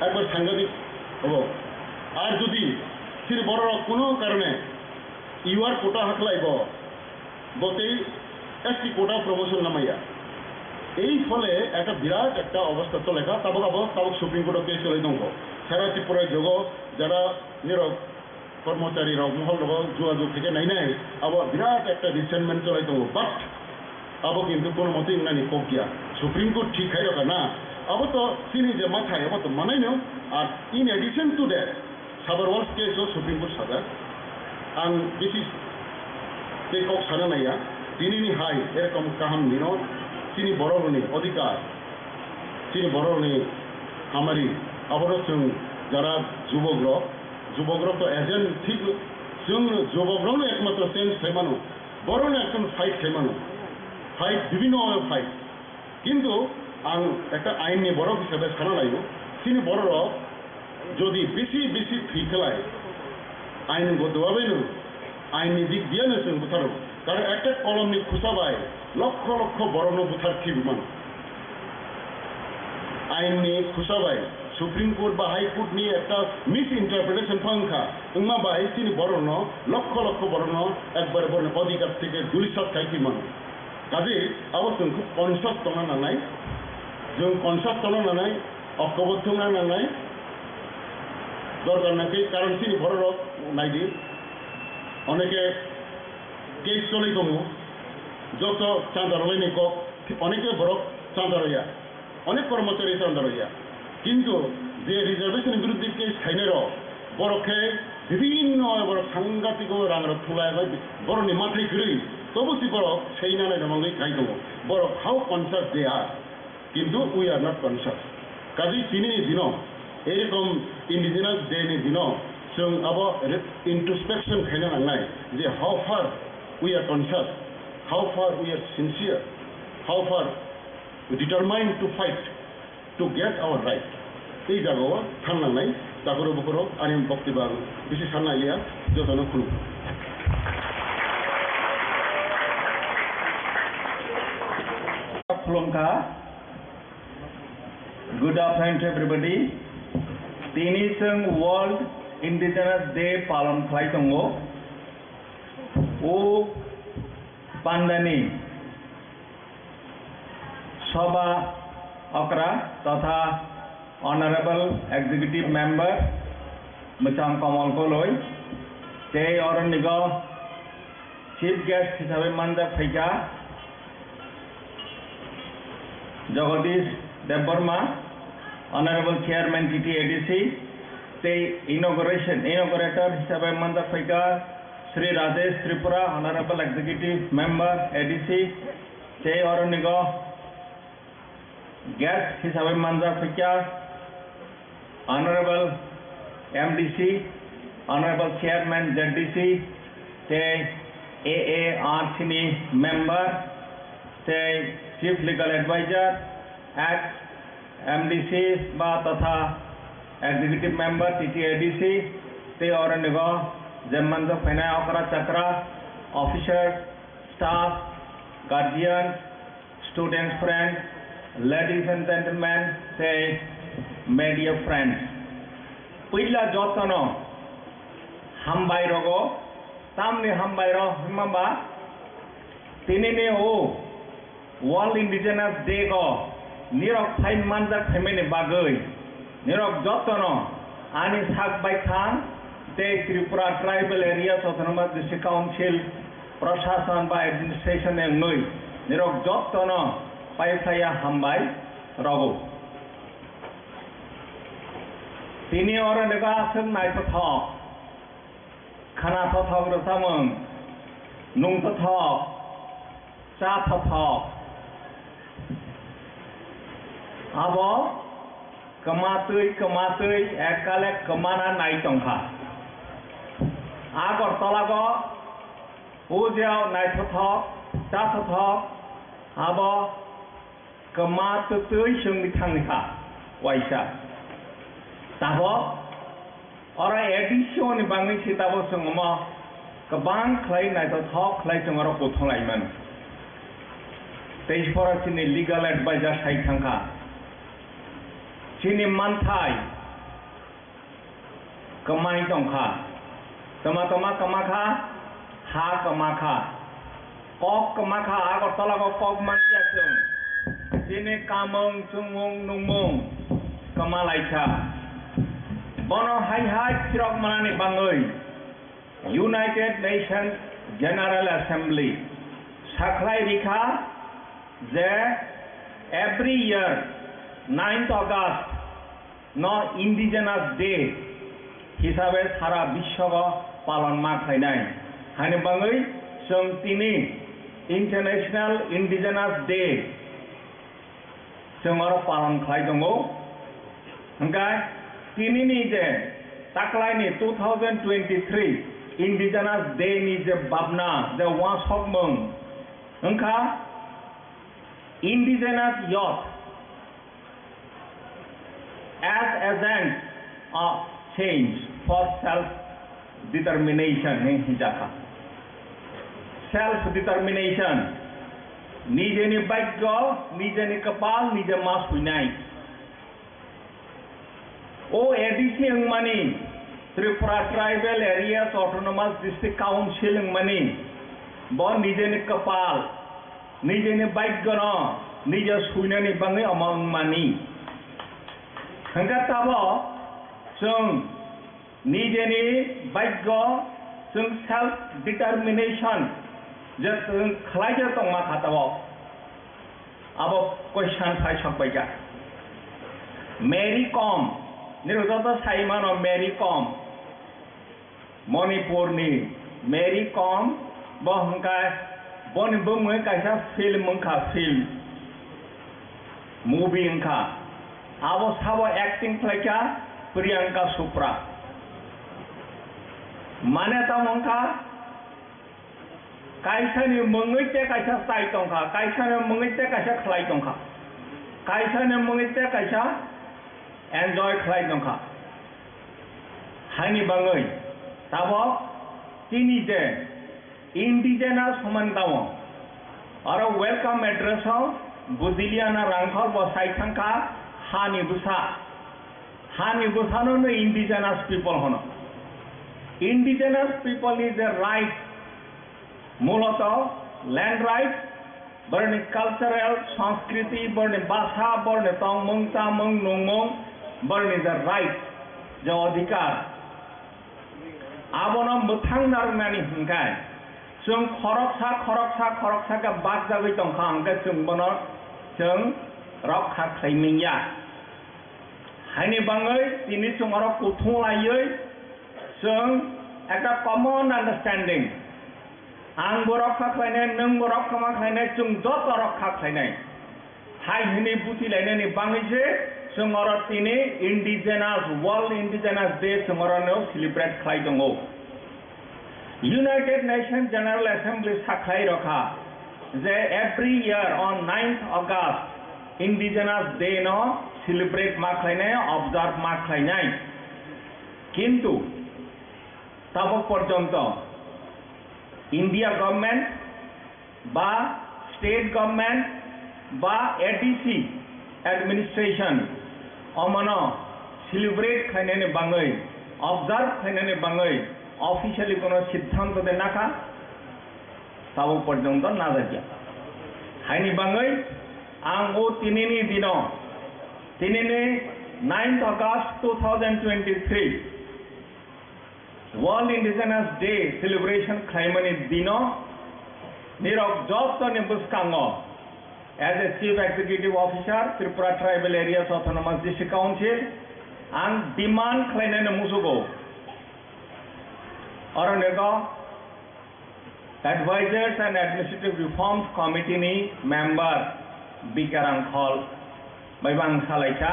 একবার সাংঘাতিক হব আর যদি সিনি বড় কোনো কারণে ইউআর কোটা হাকলাইব গতেই এসটি কোটা প্রমোশন নামাইয়া এই ফলে একটা বিরাট একটা অবস্থা চলেখা তাবক সুপ্রিম কোর্ট কেস চলে দङ সারা ত্রিপুরায় যোগ যারা নিরব কর্মচারী মহল যোগাযোগ থেকে নাই আবার বিরাট একটা রিসেন্টমেন্ট চলাই দङ বাট আবো কিন্তু কোনো মতেই নানি ককিয়া সুপ্রিম কোর্ট ঠিক খাই রাখা না আবো তো তিনি যে মাথায় আবার তো মানাই নো আর in addition to that Sabharwal's কেসও সুপ্রিম কোর্ট সাজা आं बिटिश टेकअप साना नाया दिनैनि हाय एरकम काहाम दिनाव तिनि बर'नि अधिकार तिनि बर'नि खामानि आबादाव जों जारा जुबग्र तो एजेन्ट ठीक जों जुबग्रनो एकमात्र चेन्ज खालामानो बर'नि एकदम फाइट खालामानो फाइट विभिन्न फाइट किन्तु आं एक आईननि बर' हिसाबै साना नायो तिनि बर' যদি বেশি থিকলায় আইনগতভাবেও আইনি দিক দিয়ে जों बुथारो कारण একটা কলমনি খুসাবাই লক্ষ লক্ষ বরণ বুথার থিবিমান আইনি খুসাবাই সুপ্রিম কোর্ট বা হাইকোর্ট নিয়ে একটা মিস ইন্টারপ্রিটেশন ফাংখা ইংমা বাই তিনি বরণ লক্ষ লক্ষ বরণ একবারে বরণ অধিকার থেকে দুলিশাত খাইকিমান kaji abo जों খুব কনসাস তনা নানাই जों কনসাস তনা নানাই অকবর থংনা নানাই দরকার নাকি কারণ তিনি বড় রক নাইদি অনেকে কেস চলে দমু যত চাঁদা রইনি কক অনেকে বড় চাঁদা রইয়া অনেক কর্মচারী চাঁদা রইয়া কিন্তু যে রিজার্ভেশনের বিরুদ্ধে কেস খাইনের বড়কে বিভিন্ন বড় সাংঘাতিক রাঙার থুলায় বড়নি মাথায় ঘুরে তবু সি বড় সেই নানাই রঙে খাই দম বড় হাউ কনসাস দে আর কিন্তু উই আর নট কনসাস কাজী তিনি দিন এরকম ইন্ডিজিনাস ডে नि दिनाव जों अब इंट्रोस्पेक्शन खायनो नांनाय जे how far we are conscious how far we are sincere how far determined to fight to get our right এই জায়গাও থাননাंनाय তাগর বকর আনি বক্তব্য বেশি সান্নাইয়া যতন খুলু Khumulwngo. Good afternoon to everybody. Tini जों World Indigenous Day पालन खालामदोंङो ओ पान्डानि सभा अक्रा तथा Honorable Executive Member Mchang Khumulwngo ते अरनिगो Chief Guest हिसाबै मानजा फैगा Jagadish Debbarma Honorable Chairman TTADC, the inaugurator हिसाबै मानजा फैगा Sri Rajesh Tripura Honorable Executive Member ADC, the अरनिगो Guest हिसाबै मानजा फैगा Honorable MDC, Honorable Chairman ZDC, the AARC Member, the Chief Legal Advisor, MDC বা তথা Executive Member TTADC, ते अरनिगो जेमंजो फैनाय अकरा चक्रा Officers, Staff, Guardians, Students friends, Ladies and Gentlemen, ते Media friends. Pila jotano hambai rogo tamni hambai ro himamba tinini o World Indigenous Day go nirok thai manjak family bagoi nirok jotono ani sak by khan te Tripura Tribal Areas Autonomous District Council Prashasan by Administration en noi nirok jotono paisaya hambai rogo tini ora nega asem nai thok khana thok rosamung nung thok cha thok abo kematui ekale kemana naik tongkha agor tolago ujau naik thok cha thok abo kematui sung ditangnikha waisa tabo ora edition bangi sitabo sungmo kebang khlai naik thok khlai tongaro potholaiman teisfora sini legal advisor sai thangkha Sini mantai kemai tongkha tama kemakha ha kemakha kok kemakha agor tolago kok mantia sung sini kamung sungmung nungmung kemalaika bono hai kirok manani bangoi United Nations General Assembly saklai rikha যে every year 9th August no Indigenous Day হিসাবে সারা বিশ্বক পালন মা খাইনাই হানি বাঙৈ जों তিনি International Indigenous Day जों आरो पालन खालामदोंङो ओंखाय तिनिनि जे ताकलायनि 2023 Indigenous Day नि जे बाबना जे वासकमों ओंखा Indigenous youth as agents of change for self-determination self-determination nijeni bhagyo nijeni kapal nije mas punai o ADC mani Tripura Tribal Areas Autonomous District Council mani bon nijeni kapal निजेनि भाग्य न निजे सुइनानि बाङै अमांमानि हंगा ताबो जों निजेनि भाग्य जों सेल्फ डिटरमिनेशन जे जों खालायजो दं मा खाताबो अब क्वेश्चन फाइ सकबायजा मेरी कॉम निरजत साइमानो मेरी कॉम मणिपुरनि मेरी कॉम बहंका बन बुङो कायसा फिल्म मंखा फिल्म मूवी अंखा आबो साबो एक्टिंग फ्लाइका प्रियंका चोपड़ा माने ता मंखा कायसानि मंगैते कायसा साइ दंखा कायसानि मंगैते कायसा खलाय दंखा कायसानि मंगैते कायसा एन्जॉय खलाय दंखा हानि बाङै ताबो तिनि जे इंडिजिनस समानताव और वेलकम एड्रेस बुदिलियाना रांखर बसाई थांखा हानि बुसानो न इंडिजिनस पीपल होनो indigenous people is a right मूलतः लैंड राइट बरनि कल्चरल संस्कृति बरनि भाषा बरनि तंगमंग तामंग नंगमंग बरनि द राइट जो अधिकार आबोनो मोथां नारनानि हंखाय जों खरकसा का बाग जाबाय दंखा हंखाय जों बनो जों रक्षा खालामैया हायनि बाङै दिनै जों आरो कुथुंलायै जों एक कमन अंडरस्टैंडिंग आंबो रक्षा खालायनाय नोंबो रक्षा खालायनाय जों जत रक्षा खालायनाय हाय हिनि बुजिलायनायनि बाङैसो जों आरो दिनै इंडिजिनास वर्ल्ड इंडिजिनास डे जों आरो सेलिब्रेट खालायदोंगौ United Nations General Assembly साखाय रखा जे every year on 9th August Indigenous Day no celebrate मा खालायनाय observe मा खालायनाय किन्तु तब पर्यन्त इंडिया गवर्नमेंट बा स्टेट गवर्नमेंट बा ADC एडमिनिस्ट्रेशन अमनो सेलिब्रेट खालायनायनि बाङै observe खालायनायनि बाङै ऑफिशियली कोनो सिद्धांत देना का तब पर्यन्त ना जाया हायनि बाङै आं ओ तिनिनि दिनो 9th August 2023 world indigenous day celebration खालामनायनि दिनो निरक जबनि बुसकाङो as a chief executive officer Tripura tribal areas autonomous district council आं डिमांड खालामनायनि मुसुगौ और नेगो advisers and administrative reforms committee नि मेंबर बिकारां खल बैबां सालायसा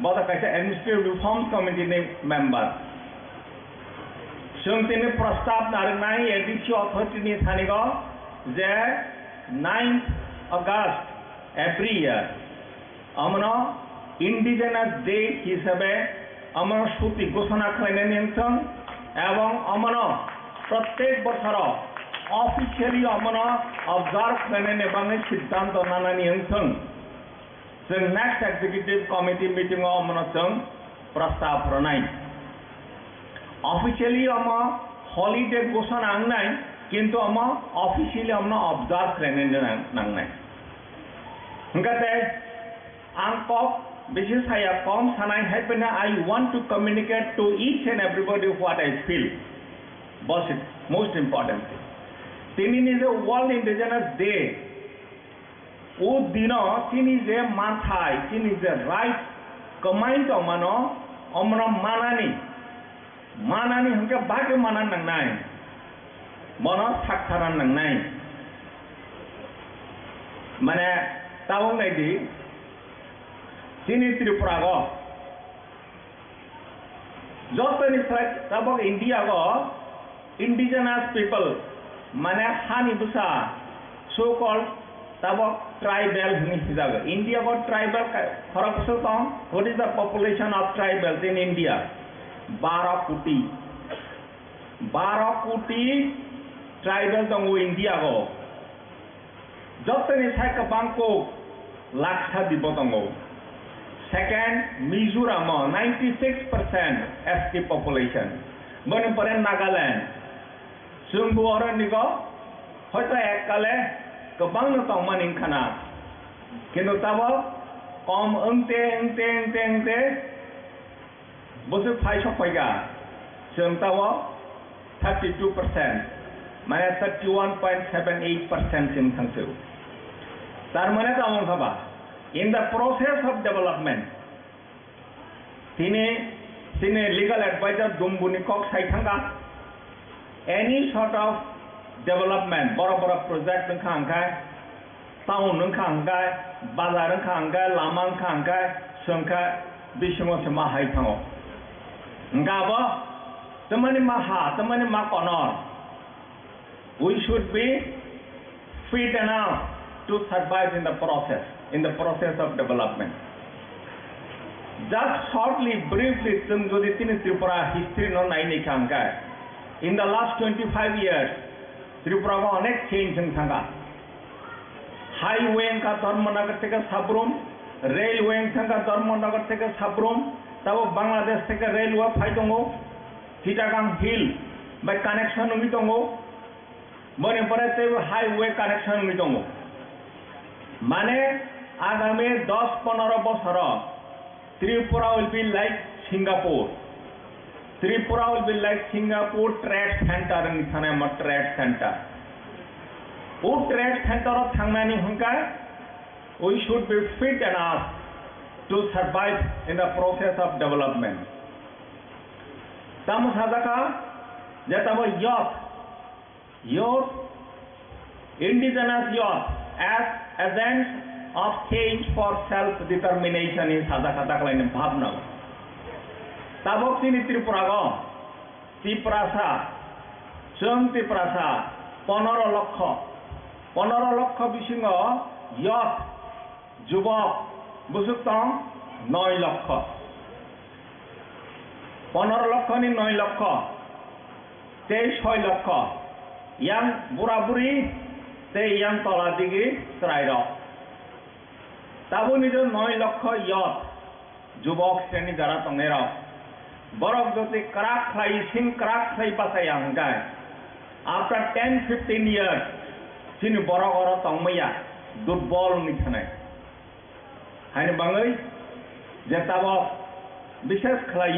बता कैसे एडमिनिस्ट्रेटिव रिफॉर्म्स कमिटी नि मेंबर जों दिनै प्रस्ताव नारनाय एडीसी अथॉरिटी नि थानिगो जे 9th August एवरी ईयर अमनो इंडिजिनस डे हिसाबै अमनो छुट्टी घोषणा खालामनायनि ओंथों एवं अमनो प्रत्येक बछर ऑफिशियली अमनो ऑब्जर्व खालामनायनि बाङै सिद्धांत लानायनि ओंथों जों नेक्स्ट एग्जीक्यूटिव कमिटी मीटिंग अमनो जों प्रस्ताव होनाय ऑफिशियली अमो हॉलिडे घोषणा आंनाय किन्तु अमो ऑफिशियली अमनो ऑब्जर्व खालामनायनि नांनाय हंगाते आं cup This I have come and I want to communicate to each and everybody what I feel. But most important thing. Tini is a World Indigenous Day. O dino tini is a manthai, tini is a right command omano manani. Manani hangka bagi manan nang nai. Mono saksaran nang nai. Mane tawong nai di Sini Tripura go, Jotani tabo India go, indigenous people, mane hani busa, so-called tabo tribal hinisaga. India go tribal, what is the population of tribals in India? 12 कोटी tribal tongo India go. Jotani saika bangko laksa dibotongo. Second, Mizoram, 96% ST population. But in Nagaland, Sungbuora Nigo, Hota Ekale, गोबां दंमोन इंखाना किन्तु ताबो कम ओंते बोसोर फायसफायगा जों ताबो 32% माने 31.78% SIM थांसौ तारमाने तामों खाबा in the process of development Tine legal advisor dumbuni kok saithanga any sort of development bora project nkhangkai town nkhangkai bazar nkhangkai lama nkhangkai songkha bisingo sema haithango ngaba tamani ma konor we should be fit enough to survive in the process of development. Just shortly, briefly, Tripura history no naini kangkai. In the last 25 years, Tripura ko onek change thanga. Highway ka Dharmanagar theke sabrum, railway thanga Dharmanagar theke sabrum, tabo Bangladesh theke railway phaitongo, Chittagong Hill by connection umitongo, Manipura theke highway connection umitongo. Mane agami 10-15 বছর Tripura will be like Singapore. Tripura will be like Singapore Trade Center in Thanama Trade Center. Trade Center of Thangmani Hunkai, we should be fit enough to survive in the process of development. Tamu sadaka, jatabo youth, indigenous youth as agents of change for self-determination in Sadakata Klein Bhavna. Taboksini Tripurago, Tiprasa, Sum Tiprasa, Ponoro Lokho Bishingo, Yot, Jubok, Busutong, Noi Lokho. Ponoro Lokho ni Noi Lokho, Te Shoi Lokho, Yang Buraburi, Te Yang Toladigi, Strido. তাবো নিজের 9 লক্ষ ইয়ত যুবক শ্রেণী যারা তঙেরা বরক যদি crack খাই পাসাই আঙ্গায় after 10-15 years চিনি বড় তংময়া দুর্বল নিথানায় হাইনে বাঙাই যে তাবো বিশেষ খালাই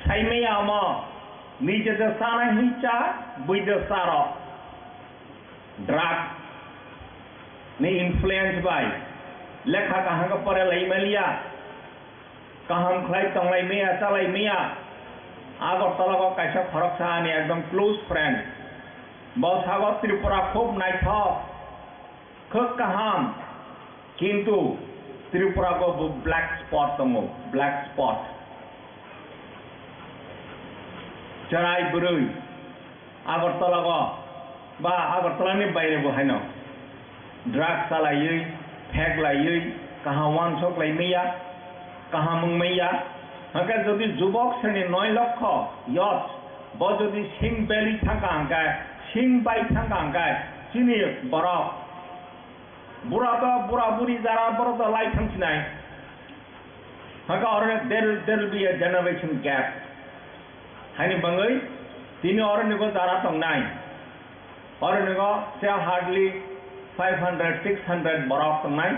সাইমেয়া আমা নিজেদের সানা হিংচা বৈদ্য সার drug ni influence by lekha kahang ka pare lai melia kaham khlai tonglai mea chalai mea agor tala ko kaisa khorok sa ani ekdom close friend bo sagot Tripura khub naithok khok kaham kintu Tripura ko black spot tongo black spot charai burui agor tala ko ba agor tala ni baire bo haino Drug salayui, peg layui, kaha wansok lay miya, kaha mung miya. Hangkai jodi jubok seni 9 লক্ষ yot, bo jodi sing belly thangka angkai, sing bai thangka angkai, sini borok. Bura buri jara borok lai thang sinai. Hangkai orangnya there will be a generation gap. Hani bangai, tini orang nigo jara tong nai. Orang nigo say hardly 500-600 borok tengah,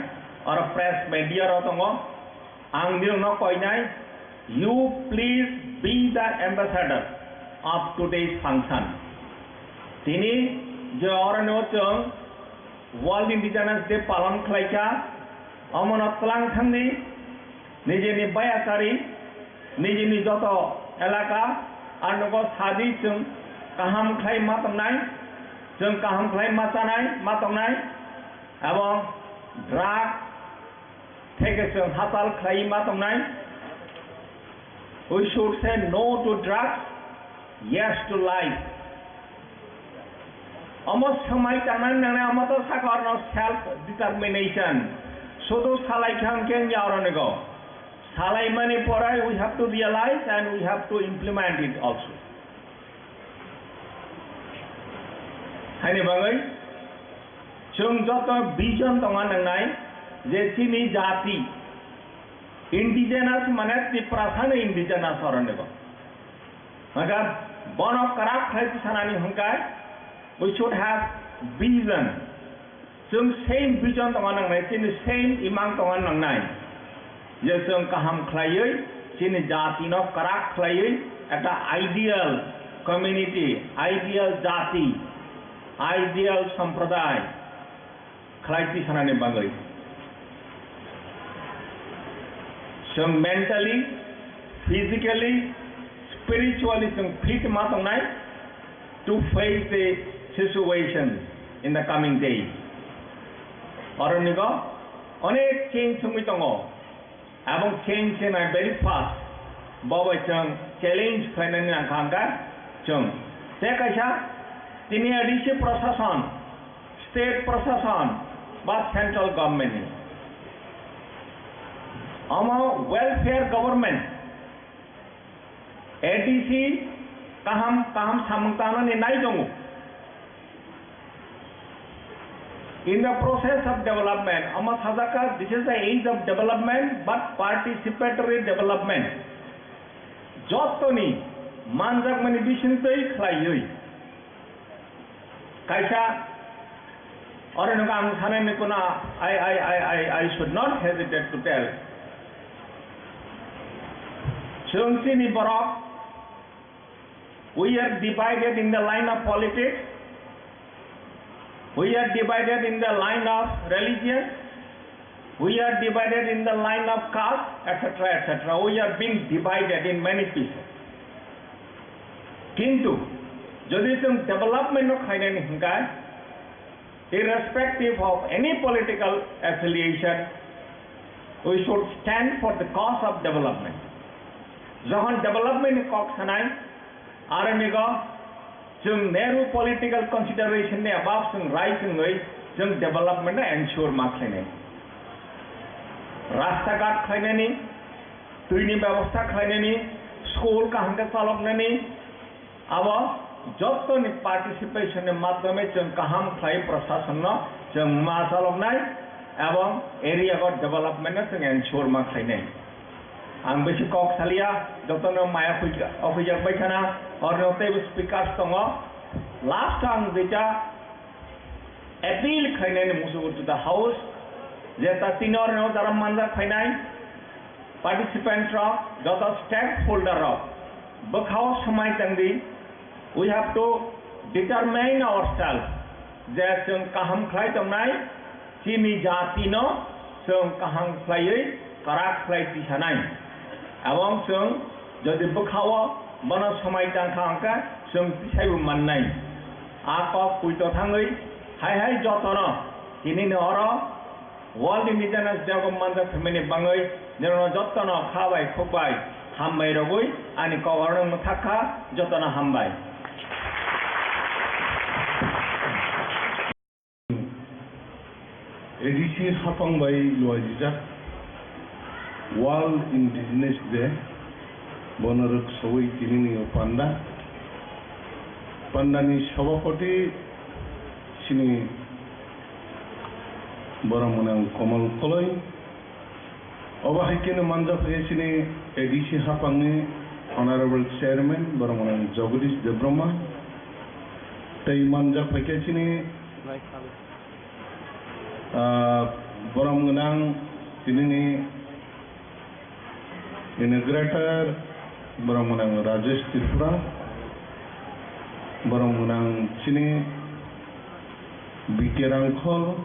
orang press media orang tengah, angdiung nak koi nai, you please be the ambassador of today's function. Tini, je orang ni macam World Indigenous Day palan kelaika, amanat telang thangni, nije ni bayakari, nije ni joto elaka, anu ko sadi cung kaham kelai matam nai. Jeng kaham khlai matongnai এবং drug থেকে जों हाताल khlai matongnai we should say no to drugs yes to life almost samai tangan nang amato sakarno self determination শুধু salai khangken yaronego salai mani porai we have to realize and we have to implement it also. Haine bangai, जों जत vision tongan nangnai, je sini jati, indigenous mane Tripura sana indigenous orang nego. Maka bono karak khai sanani hungkai, we should have vision. जों same vision tong nang nai, sini same imang tong nang nai. Je जों kaham khlaiयै, sini jati no karak khlaiयै, eta ideal community, ideal jati, ideal sampradaya khlaiti sanani bangai. जों mentally, physically, spiritually जों fit ma tong nai to face the situation in the coming days. Oronigo, onek change sumi tongo, abang change na very fast. Bawa jeng challenge finance na kangka, jeng. Saya kaisa, tini adisi prosasan, state prosasan, but central government. Ama welfare government, ADC kaham samungtana ni nai tongo. In the process of development, Amma Sadaka, this is the age of development, but participatory development. Jotoni, manjak mani bishin tei khlaiyui. Kaisa, orenuka ang sanay nikuna, I should not hesitate to tell. Chungsini Borok, we are divided in the line of politics. We are divided in the line of religion. We are divided in the line of caste, etc., etc. We are being divided in many pieces. Kintu, jodi tum development of khainani hingkai, irrespective of any political affiliation, we should stand for the cause of development. Johan development kok sanai, aranigo. जों Nehru political consideration ने above जों right जों जों development ने ensure माखलेने रास्ता घाट खैनेनी तुइनी व्यवस्था खैनेनी school का हंके चालकनेनी अब जब तो नि participation ने माध्यमे जों काम खै प्रशासन न जों मा चालकनाय एवं area का development ने जों ensure माखलेने ang besi kok salia doktor maya ofijak baikana or note speakers tongo last ang deja appeal khainani musu to the house jeta tinor no daram manjar khainai participant ro jota stakeholder ro bakhaw samai tangdi we have to determine ourselves that जों kaham khlai tongnai chini jati no जों kaham khlai karak khlai tisanai Awang जों jadi bekhawa mana samai tangkangka जों pisaibu mannai apa puito thangai hai jotono ini ne oro World Indigenous Development Family bangai nerono jotono khawai khokbai hambai rogoi ani KOKBOROK thakha jotono hambai edisi hapang bai loajija World Indigenous Day, Bonaruk Sawai Tinini Panda, Panda ni Shabapati, Sini Baramunang Komal Koloi, Obahikin Manja Sini Edisi Hapangi, Honorable Chairman, Baramunang Jagadish Debroma, Tai Manja Pakachini, Baramunang Tinini. Integrator Baramunang Rajesh Tripura Baramunang Chini Bikirangkol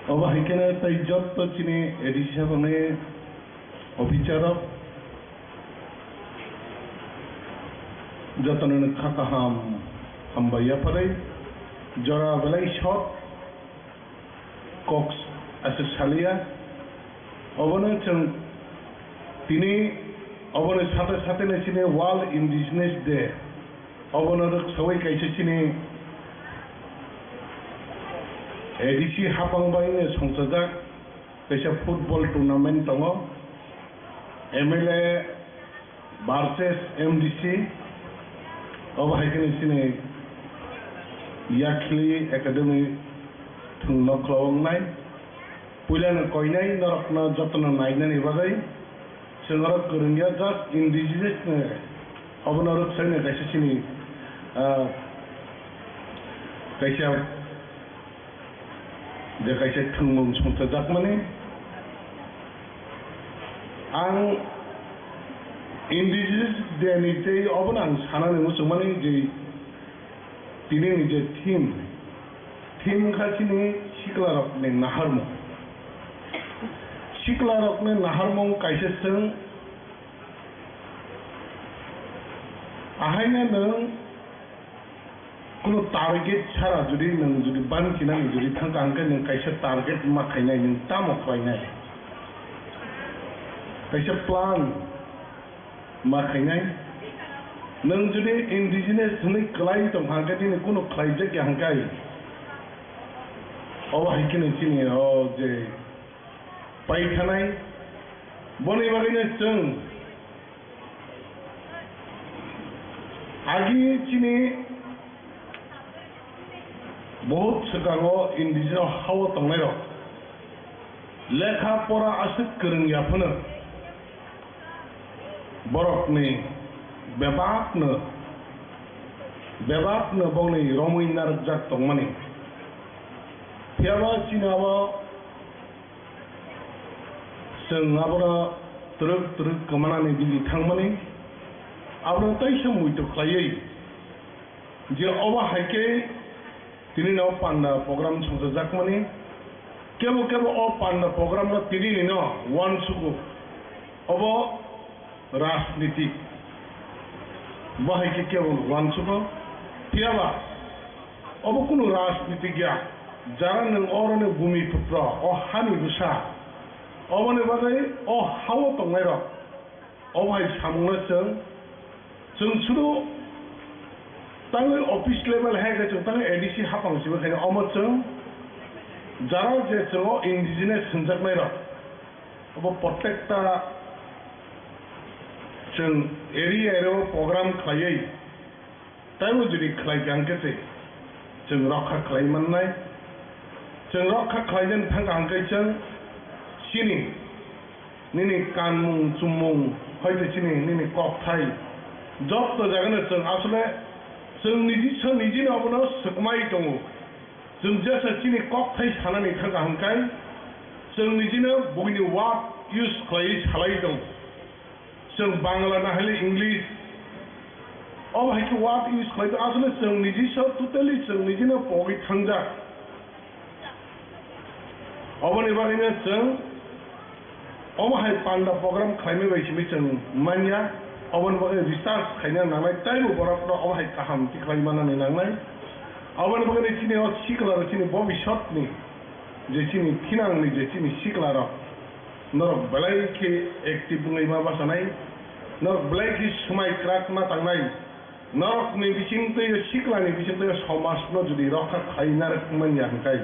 Oba Hikene Tai Jotto Chini Edishabone Obichara Jotonen Kakaham Hambayapare Jora Velai Shot Cox Asalia, Obana Tini, Obana Sata Nechine, World Indigenous Day, Obana Sawai Kaisachine, Edishi Hapang Bain, Songsadak, Pesha football tournament, Tongo, MLA versus MDC, Obahakin Yakli Academy to Noklong Night. Pulan koinai narakna jatna naina ni bagai sengarat kurungia just indigenous अबनो रक्षाने कैसे सिनी कैसे जे कैसे थंगमुं संसजाक माने आं Indigenous Day ते अबनो आं सानानै मोसौ माने जे दिनैनि जे थीम खासिनि सिख्लारकने नाहारमु सिख्लारकने नाहारमु कैसे जों आहायनो नों कुनु टारगेट छाड़ा जुदि नों जुदि बानखिनानै जुदि थांखांखै नों कैसे टारगेट माखायनाय नों तामखायनाय कैसे प्लान माखायनाय नों जुदि इंडिजिनियास होनै क्लाइ दंखांखै दिनै कुनु क्लाइजे गैयाहांखाय अबाहायखिनो दिनै जे पाइखानाय बनै बागैनो जों आगि चिनी बहुत सिगाङाव इंडिजिनाव हावा दंनाय लेखा परा आसो गोरोंयाफोरनो बरकनि बेबाकनो बावनै रमैनार जाक दंमानि फियाबा चिनाबा जों आबरा तरक गोमानानै दिल्ली थांमानि आबरा तैसो मुइतो खायै जे अबा हायके दिनैनाव पान्डा प्रग्राम संजाक मानि केबो अ पान्डा प्रग्राम न दिनैनि न वान सुगु अब राजनीति बाहायके केवल वान सुगु फियाबा अब कुनु राजनीति गया जारा नों अरने भूमिपुत्र अ हानि बुसा अबने बागै अ हाव तंनाय र अबहाय सामुंनो जों सुरु तांगे ऑफिस लेवल है के जों एडीसी हापांसिबो खायनो अमचों जारा जे जों इंडिजिनियस होनजाकनाय र अब प्रत्येकता जों एरियायाव प्रोग्राम खायै ताइबो जुदि खालायगांकेसे जों रखा खालायमन्नाय जों रखा खालायजों थांगांकैजों सिनि निनि कानमुं चुमुं हयतो सिनि निनि ककथाय जब तो जागोन जों आसले जों निजिनो अबनो सकमाय दङ जों जेसे सिनि ककथाय सानानै थांगांकाय जों निजिनो बयनि वार्ड यूज खालायै सालाय दं जों बांला नाहले इंग्लिश अब हायके वार्ड यूज खालाय आसले जों निजिसो टोटली जों निजिनो बगै थांजा अबनि बागैनो जों अबहाय पान्डा प्रोग्राम खालामनाय बायदिनो जों मानिया अबन बागै रिसार्च खालामना नांनाय टाइम बरफनो अबहाय गाहामथि खालामनानै नांनाय अबन बागै चिनि सिक्लार चिनि भबिष्यतनि जे चिनि थिनांनि जे चिनि सिक्लार नरक बलायके एक्टिभ बुङै मा बासानाय नरक बलायके समाय क्राकना थांनाय नरकनि बिथिंतै सिक्लानि बिथिंतै समाजनो जुदि रखा खालामना मानिया हंखाय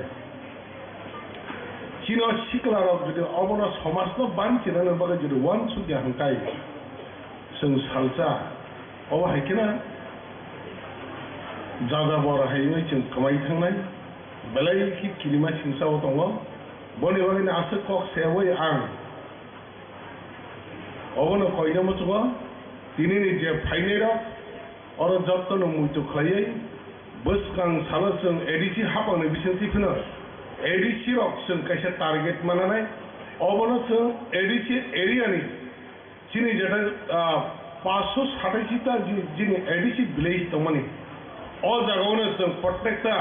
चिनो सिक्लार जुदि अबनो समाजनो बानथिनानै बागै जुदि वान सुदिया हंखाय जों सालजा अब हायकेना जाजा बर हायै जों कमाय थांनाय बेलायखि किलिमा सिंसाव दङ बनि बागैनो आसो कक सेवै आं अबनो कयनो मचुबा दिनैनि जे फाइनेर अर जत्तनो मुइतो खायै बसकां सालो जों एडीसी हापांनो बिसंथिफोनो एडीसी रक जों कैसे टारगेट मानानै अबनो जों एडीसी एरियानि चिनि जेटा 527टा जिनि एडीसी विलेज दंमानि अ जागावनो जों प्रत्येकटा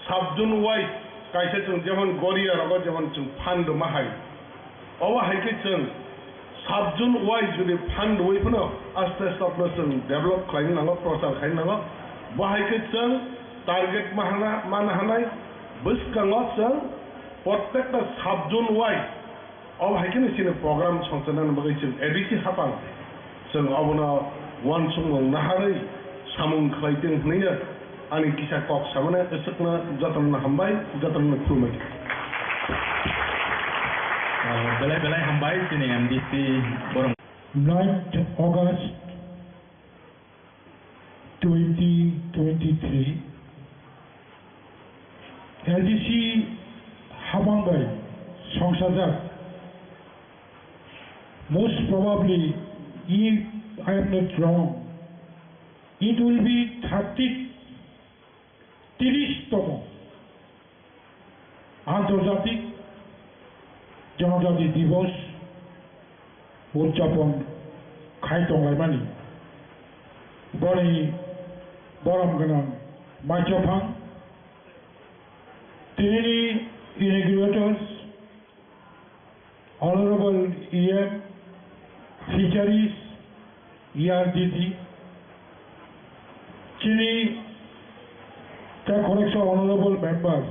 साबजुन वाइज कैसे जों जेमन गरिया रग जेमन जों फान्ड माहाय अब हायके जों साबजुन वाइज जुदि फान्ड वैफोनो आस्ते आस्ते जों डेभलप खालामनांगौ प्रचार खालामनांगौ बाहायके जों टारगेट मानो हानाय बसकाङाव जों प्रत्येकटा साबजुन वाइज अब हायकेनो चिनि प्रोग्राम संचालन बागै जों एडीसी हापां जों अबनो वान सुंगं नाहारै सामुं खालायदों होनैनो आंनि किसा कक सामाने एसेखनो जतन हामबाय जतन खुलुमबाय बेलाय हामबाय दिनै एमडीसी बरं 9th August 2023 LGC हाबांबाय संसाजाक most probably if I am not wrong it will be 30তম আন্তর্জাতিক জনজাতি দিবস উদযাপন খাইতংলাইমানি বনি বরম গোনাं माइचफां तिनि inaugurators Honorable EM Fisheries ERDT Chini Correction Honorable Members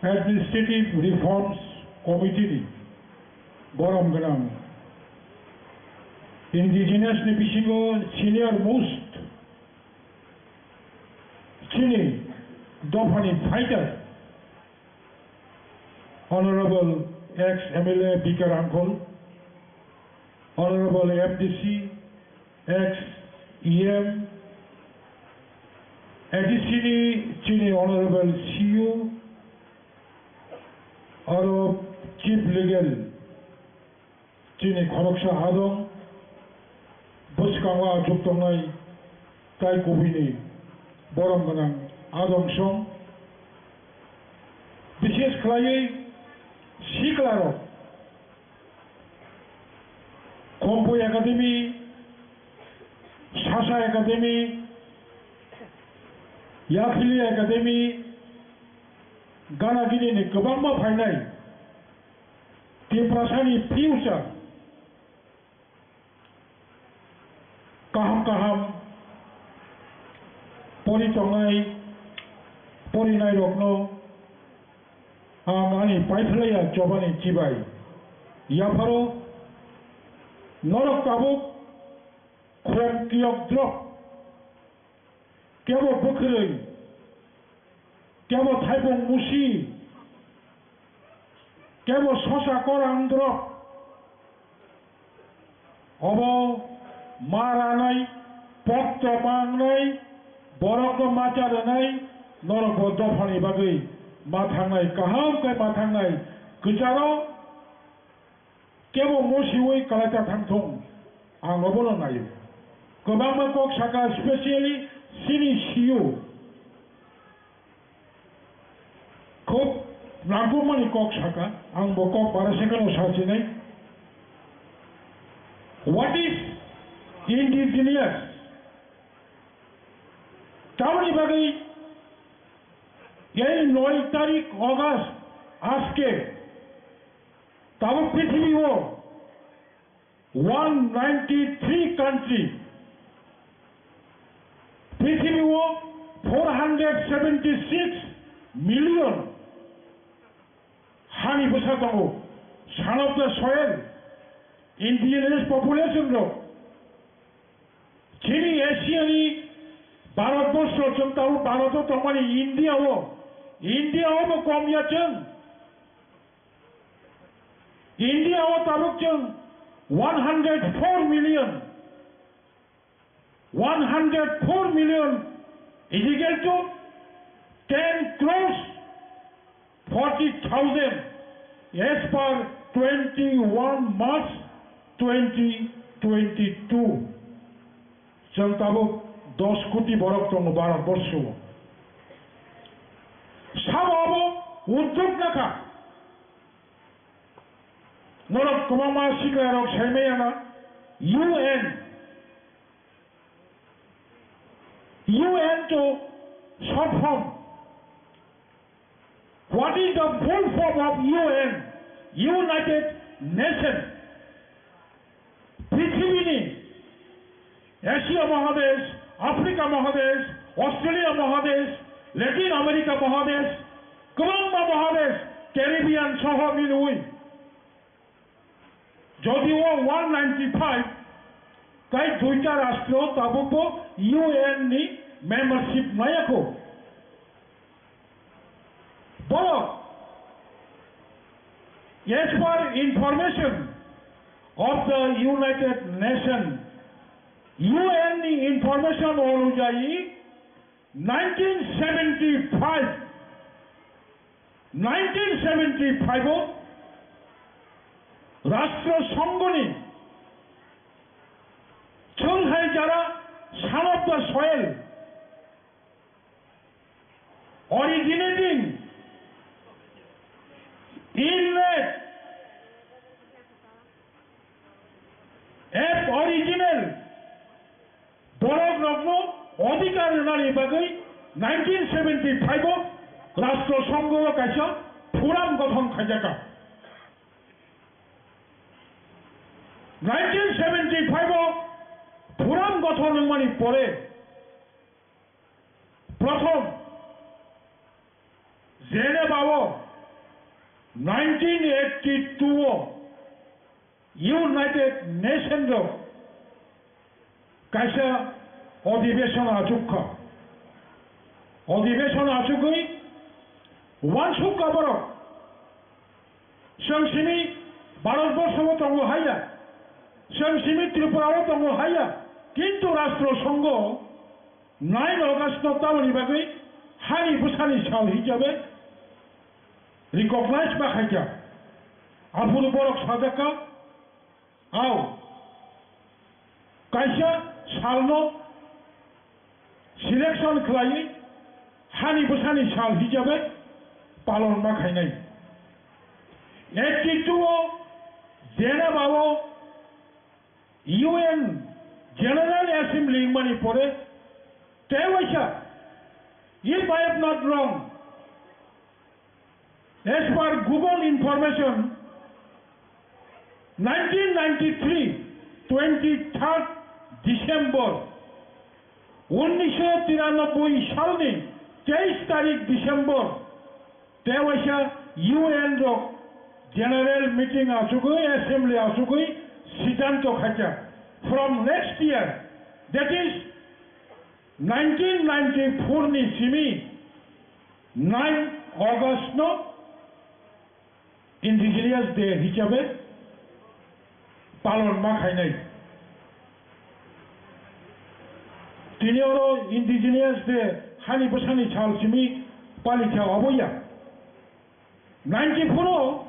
Administrative Reforms Committee Borom Ganam Indigenous Nipishingo Senior Most Chini Dofani Fighter Honorable ex-MLA Bikar Uncle Honorable MDC ex-EM Additionally Chini Honorable CU Aro Chief Legal Chini Khoroksha Adong Buskangwa Juktongai Tai Kubini Borom Ganang Adong Song বিশেষ খালাই শিকলার কম্পই academy শাসা academy याफिली academy गानागिरिनि गोबां फायनाय त्रिपुरानि future गाहाम परितंनाय परिनाय रत्न आंनि पाइफलाया जबानि जिबाय याफारो नरक Tabuk खम कियक truck केवल बोखरै केवल थाइबं मुसि केवल ससा करां द्रक अब मारानाय पत्र बांनाय बरक माचारनाय नरक दफानि बागै माथांनाय गाहामकै माथांनाय गोजाराव केवल मुसिवै कालायता थांथं आं अबल नायो गोबां कक साका स्पेसियली सिनि सिउ खूब नांगौमानि कक साका आंबो कक बारासेकानाव सासेनाय What is indigenous? तावनि बागै এই 9 তারিখ অগাস্ট আজকে তাও পৃথিবীও 193 কান্ট্রি পৃথিবীও 476 মিলিয়ন হানি বসা দङ son of the soil indigenous population dङ যিনি এশিয়ানি ভারতবর্ষ जों তাও ভারতও দङमानि इन्डियाआवबो कमियाचों इन्डियाआव ताबुक जों 104 million is equal to 10 crores 40,000 as per 21 March 2022 जों ताबुक 10 कोटी बरक दङ भारतबर्षआव साबाबो उद्योग नाखा नरक कमामा सिग्लारक साइमायाना UN to short form. What is the full form of UN? United Nations. पृथ्वीनि एशिया महादेश आफ्रिका महादेश ऑस्ट्रेलिया महादेश लैटिन अमेरिका महादेश गोबां महादेश कैरिबियान सह मिलुयै যদিও 195 তাই দুইটা রাষ্ট্র তাবুকো ইউএন নি মেম্বারশিপ নায়াকো বড় as per information of the United Nations UN নি information অনুযায়ী 1975 রাষ্ট্রসংঘনি সংহাই যারা son of the soil, originating inlet এক অরিজিনাল বরগ্রগ্ন অধিকার নারী বাগৈ 1975 রাষ্ট্রসংঘ কাছে ফোরাম গঠন খাইজাকা 1975 ফোরাম গঠন মানে পরে প্রথম জেনেভাও 1982 ইউনাইটেড নেশনস কাইসা অধিবেশন আচুক্কা অধিবেশন আচুকই ওয়ানসুক কাবরক সংসিমি ভারতবর্ষও তঙ্গ হাইয়া সংসিমি ত্রিপুরাও তঙ্গ হাইয়া কিন্তু রাষ্ট্রসংঘ 9 অগস্ট তামনি বাগৈ হানি বুসানি সাল হিসাবে রিকগনাইজ বাখাইকা আফুল বরক সাজাকা আও কাইসা সালনো সিলেকশন খালাই হানি বুসানি সাল হিসাবে পালন মাখাইনাই 82 জেনেভাও ইউএন জেনারেল অ্যাসেম্বলি মানে পরে তেওয়াইসা if I am not wrong, as per Google information, 1993, 23rd December, 1993 সালনি 23 তারিখ ডিসেম্বর তেওয়াইসা ইউএন র জেনারেল মিটিং আসুগই অ্যাসেম্বলি আসুগই সিদ্ধান্ত খাইছা from next year, that is 1994 ni simi 9 August no Indigenous Day hisabe palon ma khainai tini oro Indigenous Day hani bosani chal simi palikha oboya 94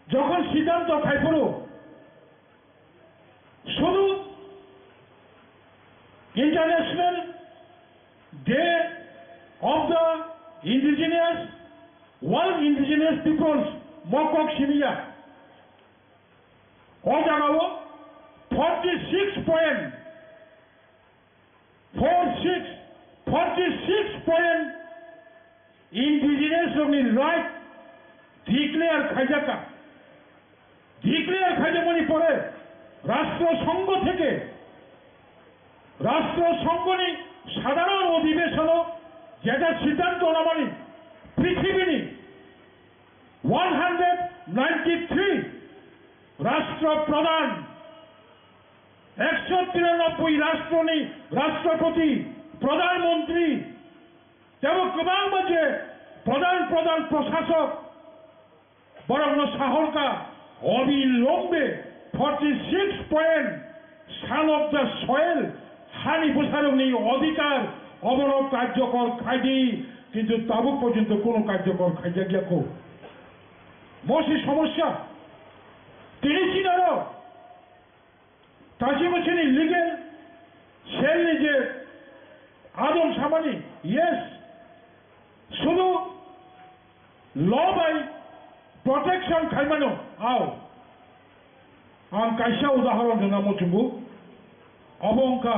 যখন সিদ্ধান্ত খাইপড়ো শুধু International Day of the Indigenous, World Indigenous Peoples, Mokok Shimiya. Ojagawo 46 point Indigenous right declare খাইজাকা declare খাইজামনি পরে রাষ্ট্রসংঘ থেকে রাষ্ট্রসংঘনি সাধারণ অধিবেশন যেটা সিদ্ধান্ত নামানি পৃথিবীনি 193 রাষ্ট্রপ্রধান 193 রাষ্ট্রনি রাষ্ট্রপতি প্রধানমন্ত্রী এবং গোবাং মাঝে প্রধান প্রশাসক বরং সাহরকা অবিলম্বে 46 point son of the soil হানি প্রসারণী অধিকার অবরোধ কার্যকর খাইদি কিন্তু তাবুক পর্যন্ত কোনো কার্যকর খাইজা গিয়া কো মসি সমস্যা তিনি ছিলেন তাজি বছরই লিগেল সেল নিজে আদম সামানি ইয়েস শুধু ল বাই প্রটেকশন খাইমানো আও আম কাইসা উদাহরণ জানা মচুম্বু অবঙ্কা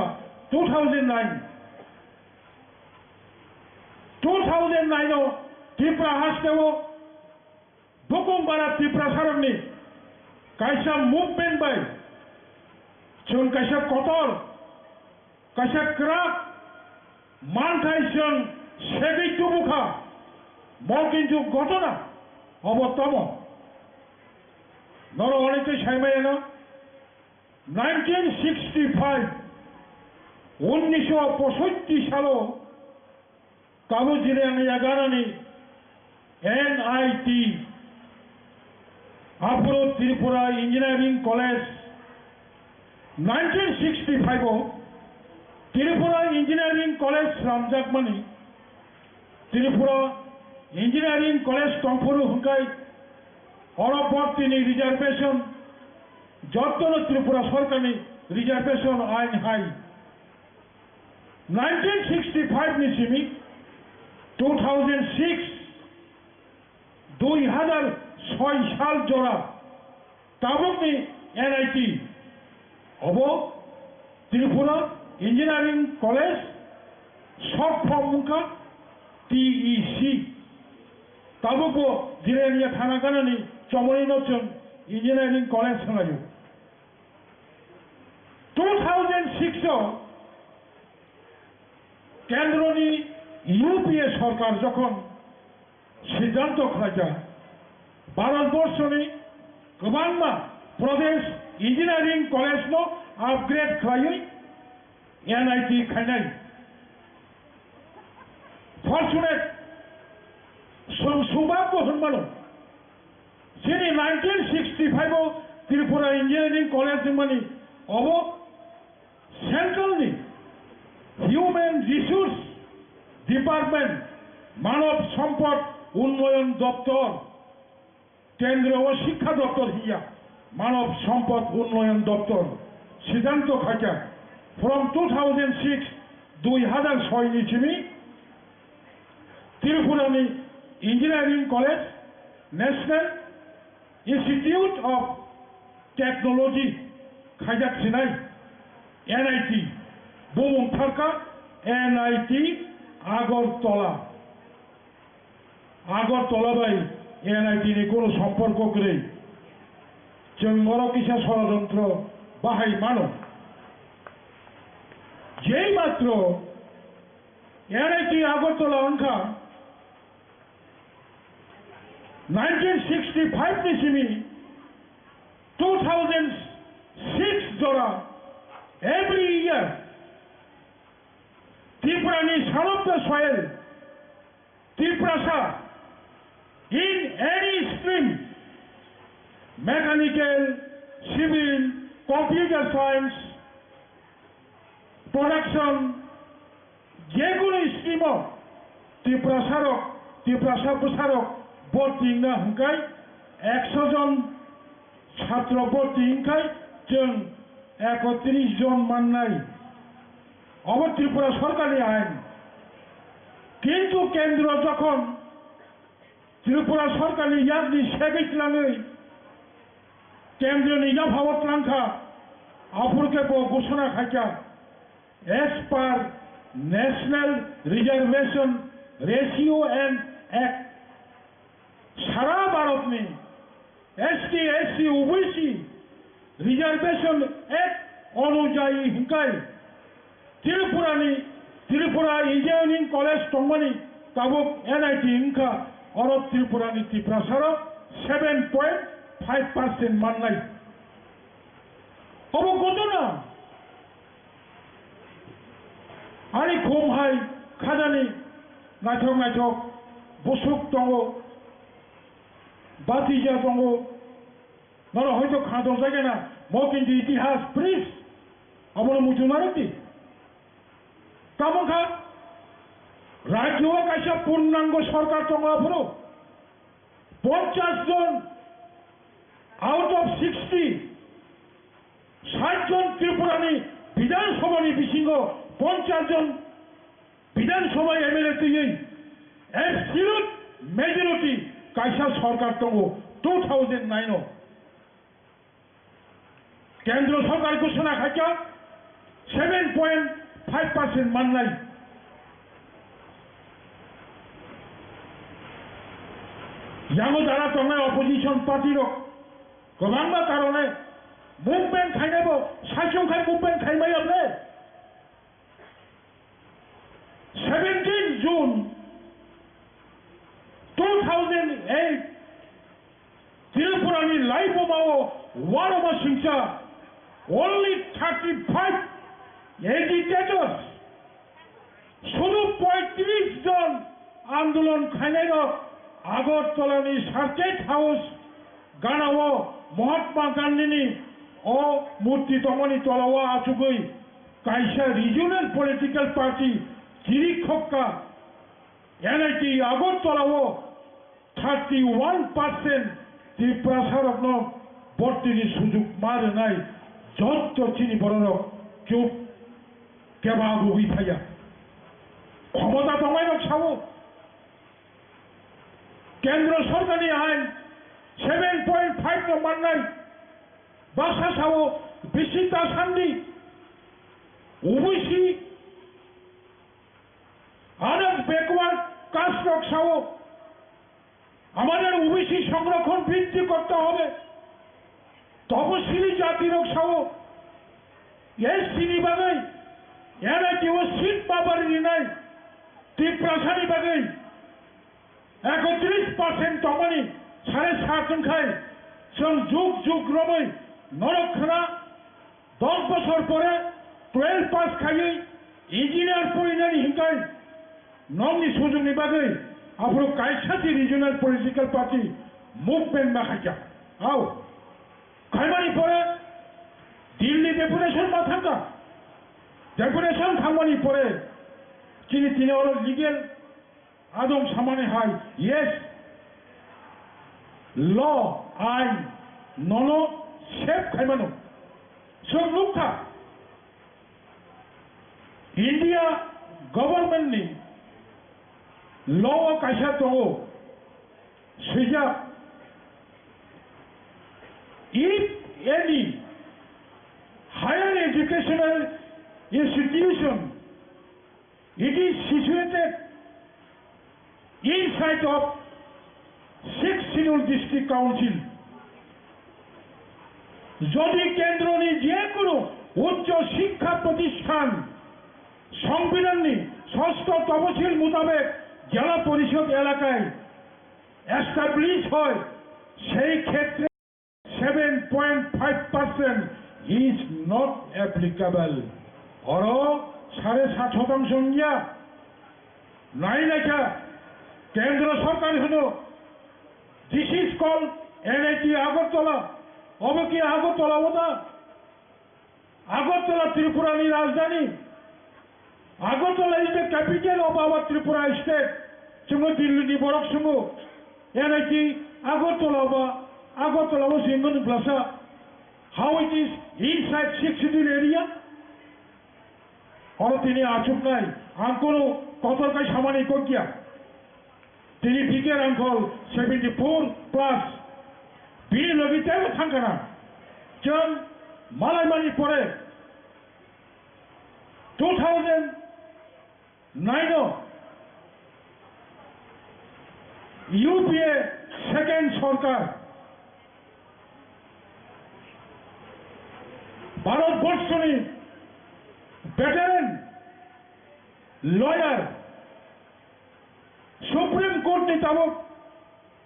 2009 ত্রিপুরা হাসতেও বুকুমবারা ত্রিপুরা সারণনি কাইসা মুভমেন্ট বাই जों कायसा कतर कायसा क्राक मानथाइजों सेगै तुबुखा मकिन्थु घटना अबतम नर अनेके साइमायाना 1965 1965 सालो काबुजिरे यागानानि NIT Upper Tripura Engineering College 1965 Tripura Engineering College Ramjakmani Tripura Engineering College Tongpuru Hunkai Orapatini Reservation Jottono Tripura Sorkani reservation আইন হাই 1965 ni simi 2006 2006 সাল জোড়া তাবকনি NIT of Tripura engineering college short form মুখা টিইসি তাবকো জিরেনিয়া থানা গানানি চমনি নচন ইঞ্জিনিয়ারিং কলেজ সালাজু 2006 কেন্দ্রনি ইউপিএ সরকার যখন সিদ্ধান্ত খাইজা ভারতবর্ষনি গোबांमा प्रदेश इंजिनियरिंग कॉलेज नो अपग्रेड खाई एनआईटी खाई फॉर्चुनेट सौभाग्य हनमानो सिनी 1965 त्रिपुरा इंजिनियरिंग कॉलेज मानी अब सेंट्रल नि ह्यूमन रिसोर्स डिपार्टमेंट मानव सम्पद उन्नयन दफ्तर केंद्र और शिक्षा दफ्तर हिया मानव सम्पद उन्नयन दफ्तर सिद्धांत खाचा फ्रम 2006 2006 नि सिमी त्रिपुरानि engineering college national institute of technology खाजा सिनाई एनआईटी बुमुं थारका एनआईटी आगरतला बाई एनआईटी नि कोनो सम्पर्क गैयै जों मरकिसा षड़यंत्र बाहाय मानो जेई मात्र एनआईटी आगरतला अंका 1965 नि सिमी 2006 जोड़ा every year Tripurani son of the soil Tripura in any stream mechanical, civil, computer science, production যেগুলো স্ট্রিম ত্রিপুরা প্রসারক ভর্তি না হুঁকাই 100 জন ছাত্র ভর্তি হিংখাই जों 31 জন মাননাই অব ত্রিপুরা সরকারি আইন কিন্তু কেন্দ্র যখন ত্রিপুরা সরকারি ইয়াদনি সেবিতলাঙै কেন্দ্র নিजा ভাবতলাংখা আফুরকে ঘোষণা খাইকা as per national reservation ratio and act सारा भारत में ST SC OBC reservation act अनुजाई हिंकाई त्रिपुरा इंजिनियरिंग कॉलेज टंगमानी ताबुक एनआईटी हिंका और त्रिपुरानी त्रिपुरा 7.5% माननाय अब घटना आनी खमहाय खाजानि नायथक बसुक दङ बातिजा दङ नर हयतो खादर जायगाना मकिन्दी इतिहास प्रिस अबनो मुजुनारति तामखा राज्य कायसा पूर्णांग सरकार दङ आफोरो 50 जन आउट ऑफ 60 जन त्रिपुरानि विधानसभानि बिसिङाव 50 जन विधानसभा एमएलए तैयै एब्सोल्यूट मेजरिटी कायसा सरकार दङ 2009 केंद्र सरकार घोषणा खाइका 7.5% माननाय यानो जारा दंनाय अपोजिशन पार्टी गोबांबा कारणे मुभमेंट खाइनायबो साइसंखाय मुभमेंट खाइमाय आपले 17 June 2008 त्रिपुरानि लाइबोमाव वारमा सिंचा only 35 agitators शुधु 35 जन आंदोलन खाइनायनो आगरतलानि सार्किट हाउस गानाव महात्मा गांधीनि अ मूर्ति दंमनि तलाव आसुगै कायसा रिजनल पलिटिकल पार्टी जिरिखक्का एनआईटी आगरतलाव 31% त्रिपुरा सारकनो भर्तिनि सुजुग मारिनाय যত চিনি বড়রক চুপ কেবা গুগি ফাইয়া ক্ষমতা দমাইরক সাবো কেন্দ্র সরকারি আইন 7.5 নো মান্নাই বাসা সাবো বিশিতা শান্তি ওবিসি আদার ব্যাকওয়ার্ড কাস্ট রক সাবো আমাদের ওবিসি সংরক্ষণ বৃদ্ধি করতে হবে তপশিলি জাতি রক সাবো এসসি বাগাই এরা কেউ সিট পাবারি নাই ত্রিপুরাসানি বাগাই 31% তমানি 7.5 সংখ্যায় যুগ যুগ রমই নরক্ষণা 10 বছর পরে 12 পাস খাইয়ে ইঞ্জিনিয়ার পরিণামী হিংকায় নমনি সুযোগনি বাগৈ আপনার কাইসাতি রিজনাল পলিটিক্যাল পার্টি মুভমেন্ট মাখাইয়া আও খাইমানি পরে দিল্লি ডেপুটেশন মা থাকা ডেপুটেশন থামানি পরে তিনি হল লিগেল আদম সামানে হাই ইয়েস ল আইন নন সেফ খাইমানো সব লুকথা ইন্ডিয়া গভর্নমেন্টনি ল কাইসা দङ सुइजा if any higher educational institution it is situated inside of 6 scheduled district council যদি কেন্দ্রনি যে কোনো উচ্চ শিক্ষা প্রতিষ্ঠান সংবিধাননি ষষ্ঠ তফসিল মোতাবেক জেলা পরিষদ এলাকায় এস্টাবলিশ হয় সেই ক্ষেত্রে 7.5% is not applicable और 7.5% ইয়া নাই লেখা কেন্দ্র সরকার হলো this is call NIT Agartala অবকি আগরতলা ওদা আগরতলা ত্রিপুরানি রাজধানী Agartala is the capital of our Tripura state সঙ্গে দিল্লি বরক সঙ্গে এনআইটি আগরতলা বা Agartala was Indian Plaza. How it is inside 6 scheduled area? और তিনি আচুক নাই আঙ্কল কতকাই সামানি কোকিয়া তিনি ফিকের আঙ্কল 74 প্লাস বিনি লগিতেও থাকা না জন মালাইমানি পরে 2009 ইউপিএ সেকেন্ড সরকার ভারতবর্ষনি ভেটারেন লয়ার সুপ্রিম কোর্ট নিতাবক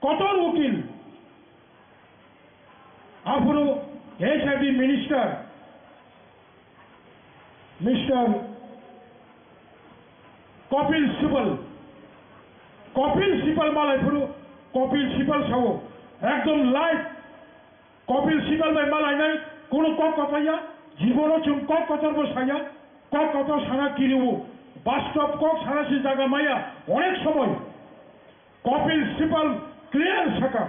কতর উকিল আফরো এসআইডি মিনিস্টার মিস্টার কপিল সিপাল মালাই ফুরু কপিল সিপাল সাও একদম লাইভ কপিল সিপাল বাই মালাই নাই কোনো কক কথাইয়া জীবনও চুম কক কথার বসাইয়া কক কথা সারা কিরিব বাস্তব কক সারাশি জায়গা মাইয়া অনেক সময় কপিল সিপাল ক্লিয়ার থাকা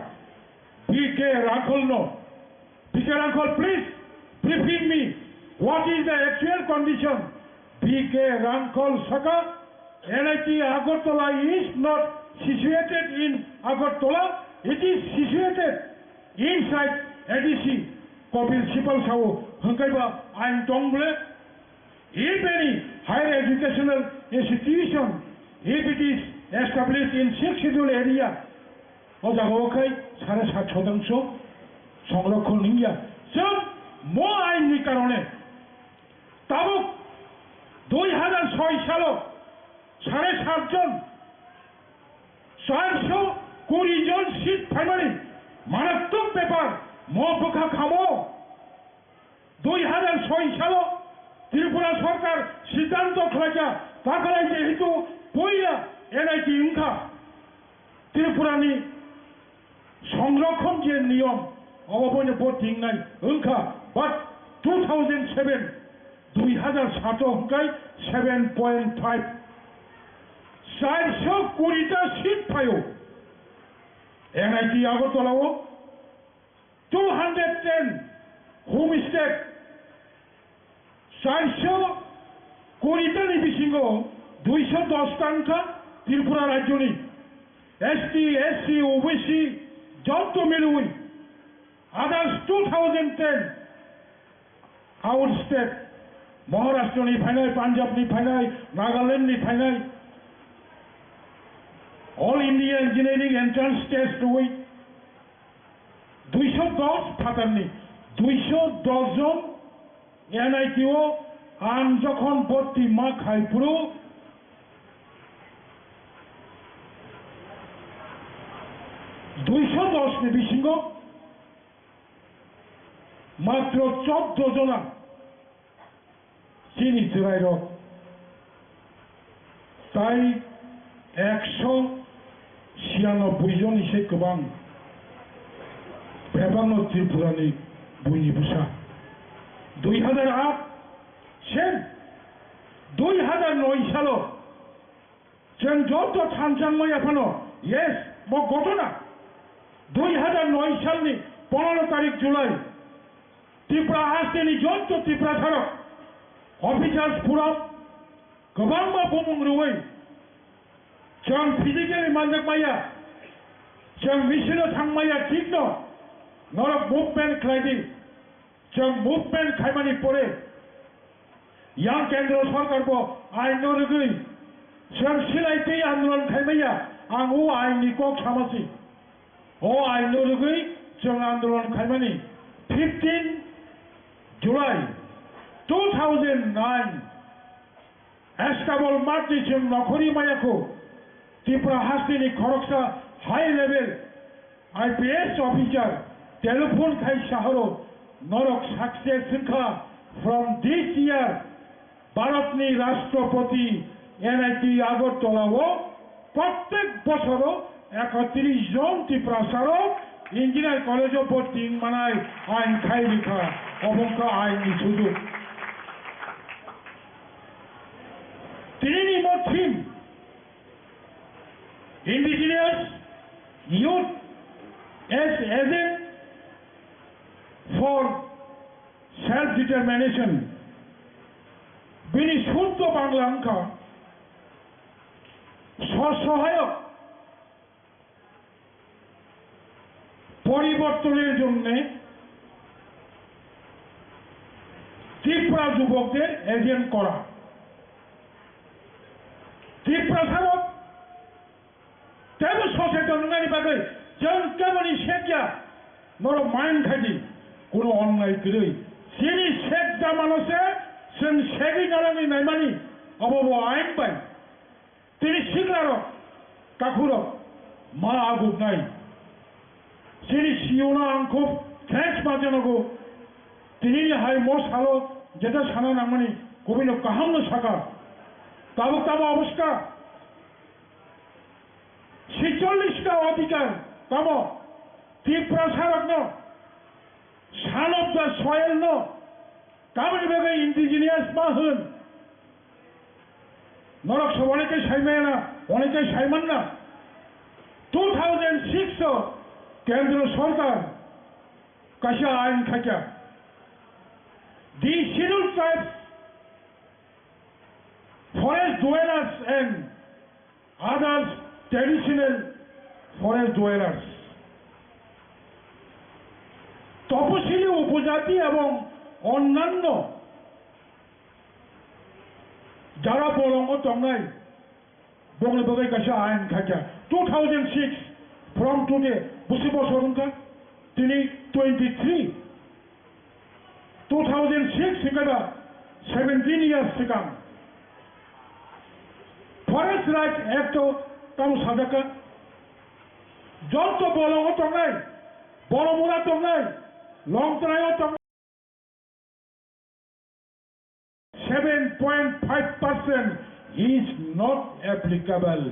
বিকে রাখল ন BK Rakhal please briefing me what is the actual condition BK Rakhal থাকা NIT Agartala is not situated in Agartala, it is situated inside ADC. Kopil Sipal Sao, Hankaiba, I am Tongle. If any higher educational institution, if it is established in 6 scheduled area, Ojagokai, Sarasat Chodangsho, Songrokon India. So, more I Nikarone. Tabuk, 2006 সালে 7.5 জন 420 জন seat finally মারাত্মক ব্যাপার মহাপোখা খামো 2006 সালে ত্রিপুরা সরকার সিদ্ধান্ত খেলেছে তারপরে যেহেতু পয়লা NIT Inca ত্রিপুরানি সংরক্ষণ যে নিয়ম অবপনে বোর্ডিং নাই ইনকা বাট 2007 হংকায় 7.5 420টা সিট পাইও এনআইটি আগরতলাও 210 হোম স্টেট 420টাनि बिसिङाव 210টাनखा त्रिपुरा राज्यनि ST, SC, OBC যত মিলুই others 2010 out state महाराष्ट्रनि फाइनाय पान्जाबनि फाइनाय नागालेण्डनि फाइनाय All India Engineering Entrance Test हुई 210 फाटारनि 210 জন NITO आं যখন ভর্তি মা খাইপুরু 210 नि बिसिङाव मात्र 14 जना চিনি চুরাইরক তাই 196 জন এসে গোबां बेबांनो त्रिपुरानि बयनिबोसा 2008 सेम 2009 सालाव जों যত थानसांमै एफानो येस मो घटना 2009 सालनि 15 तारिख जुलाई त्रिपुरा हास्टेनि যত त्रिपुरा सारक ऑफिसर्स फोराव गोबां मा बुंरुयै जों फिजिकेलि मानजाकमाया जों मिसिनो थांमाया ठीक न नरक मुभमेंट खालायदि जों मुभमेंट खायमानि परे yang केंद्र सरकारबो आइन नरगै जों सिलायथै आन्दोलन खायमाया आं ओ आइननि कक सामासि ओ आइन नरगै जों आन्दोलन खायमानि 15 जुलाई 2009 एस्टाबल मार्टी जों नखरि मायाखौ त्रिपुरा हास्टेनि खरकसा high level IPS officer telephone खाई शहरों नरक सक्सेस संख्या फ्रॉम दिस ईयर भारतनी राष्ट्रपति NIT আগরতলাও प्रत्येक বছরও 31 জন त्रिपुरा सारक इंजिनियर कलेजों भर्ती मानाय आइन खाई लिखा अबंका आइननि सुजुग तिनि theme Indigenous youth as agent for self-determination. बिनि शुद्ध बांला अंका स्वसहायक परिवर्तনের জন্য ত্রিপুরা যুবকদের এজেন্ট করা ত্রিপুরা সারক তেমন সচেতন নারী বাদে जों केवल शेखिया नर माइन खादि कोनो अन्याय गैयै सिनि शेख जामानसे जों शेखि नालांनि नायमानि अबाव आइन बाय तिनि सिग्लार काखुर मा आगुबनाय सिनि सियोना आंखौ थैंक्स माजनगो तिनि हाय मो सालो जेटा साना नांमानि गबिनो काहामनो साका ताबुक ताबा अवस्था 46টা অধিকার तब त्रिपुरा सारक न सान अफ द सयल न गाबोन बेगे इंडिजिनियास मा होन नरक सब अनेके सायमाया अनेके सायमान ना 2006 केंद्र सरकार काशा आइन खाया the schedule tribes forest dwellers and others traditional forest dwellers तपशिली उपजाति एवं अन्यान्य যারা বলঙ্গ তংনাই বংলে বগাই কাছে আইন খাইয়া 2006 from today বুঝি বছরঙ্কা তিনি 23 2006 সিঙ্গাবা 17 years caecum forest right act তাম সাদাকা যত বলঙ্গ তংনাই বড়মুরা তংনাই লংতরায় তংনাই 7.5% is not applicable.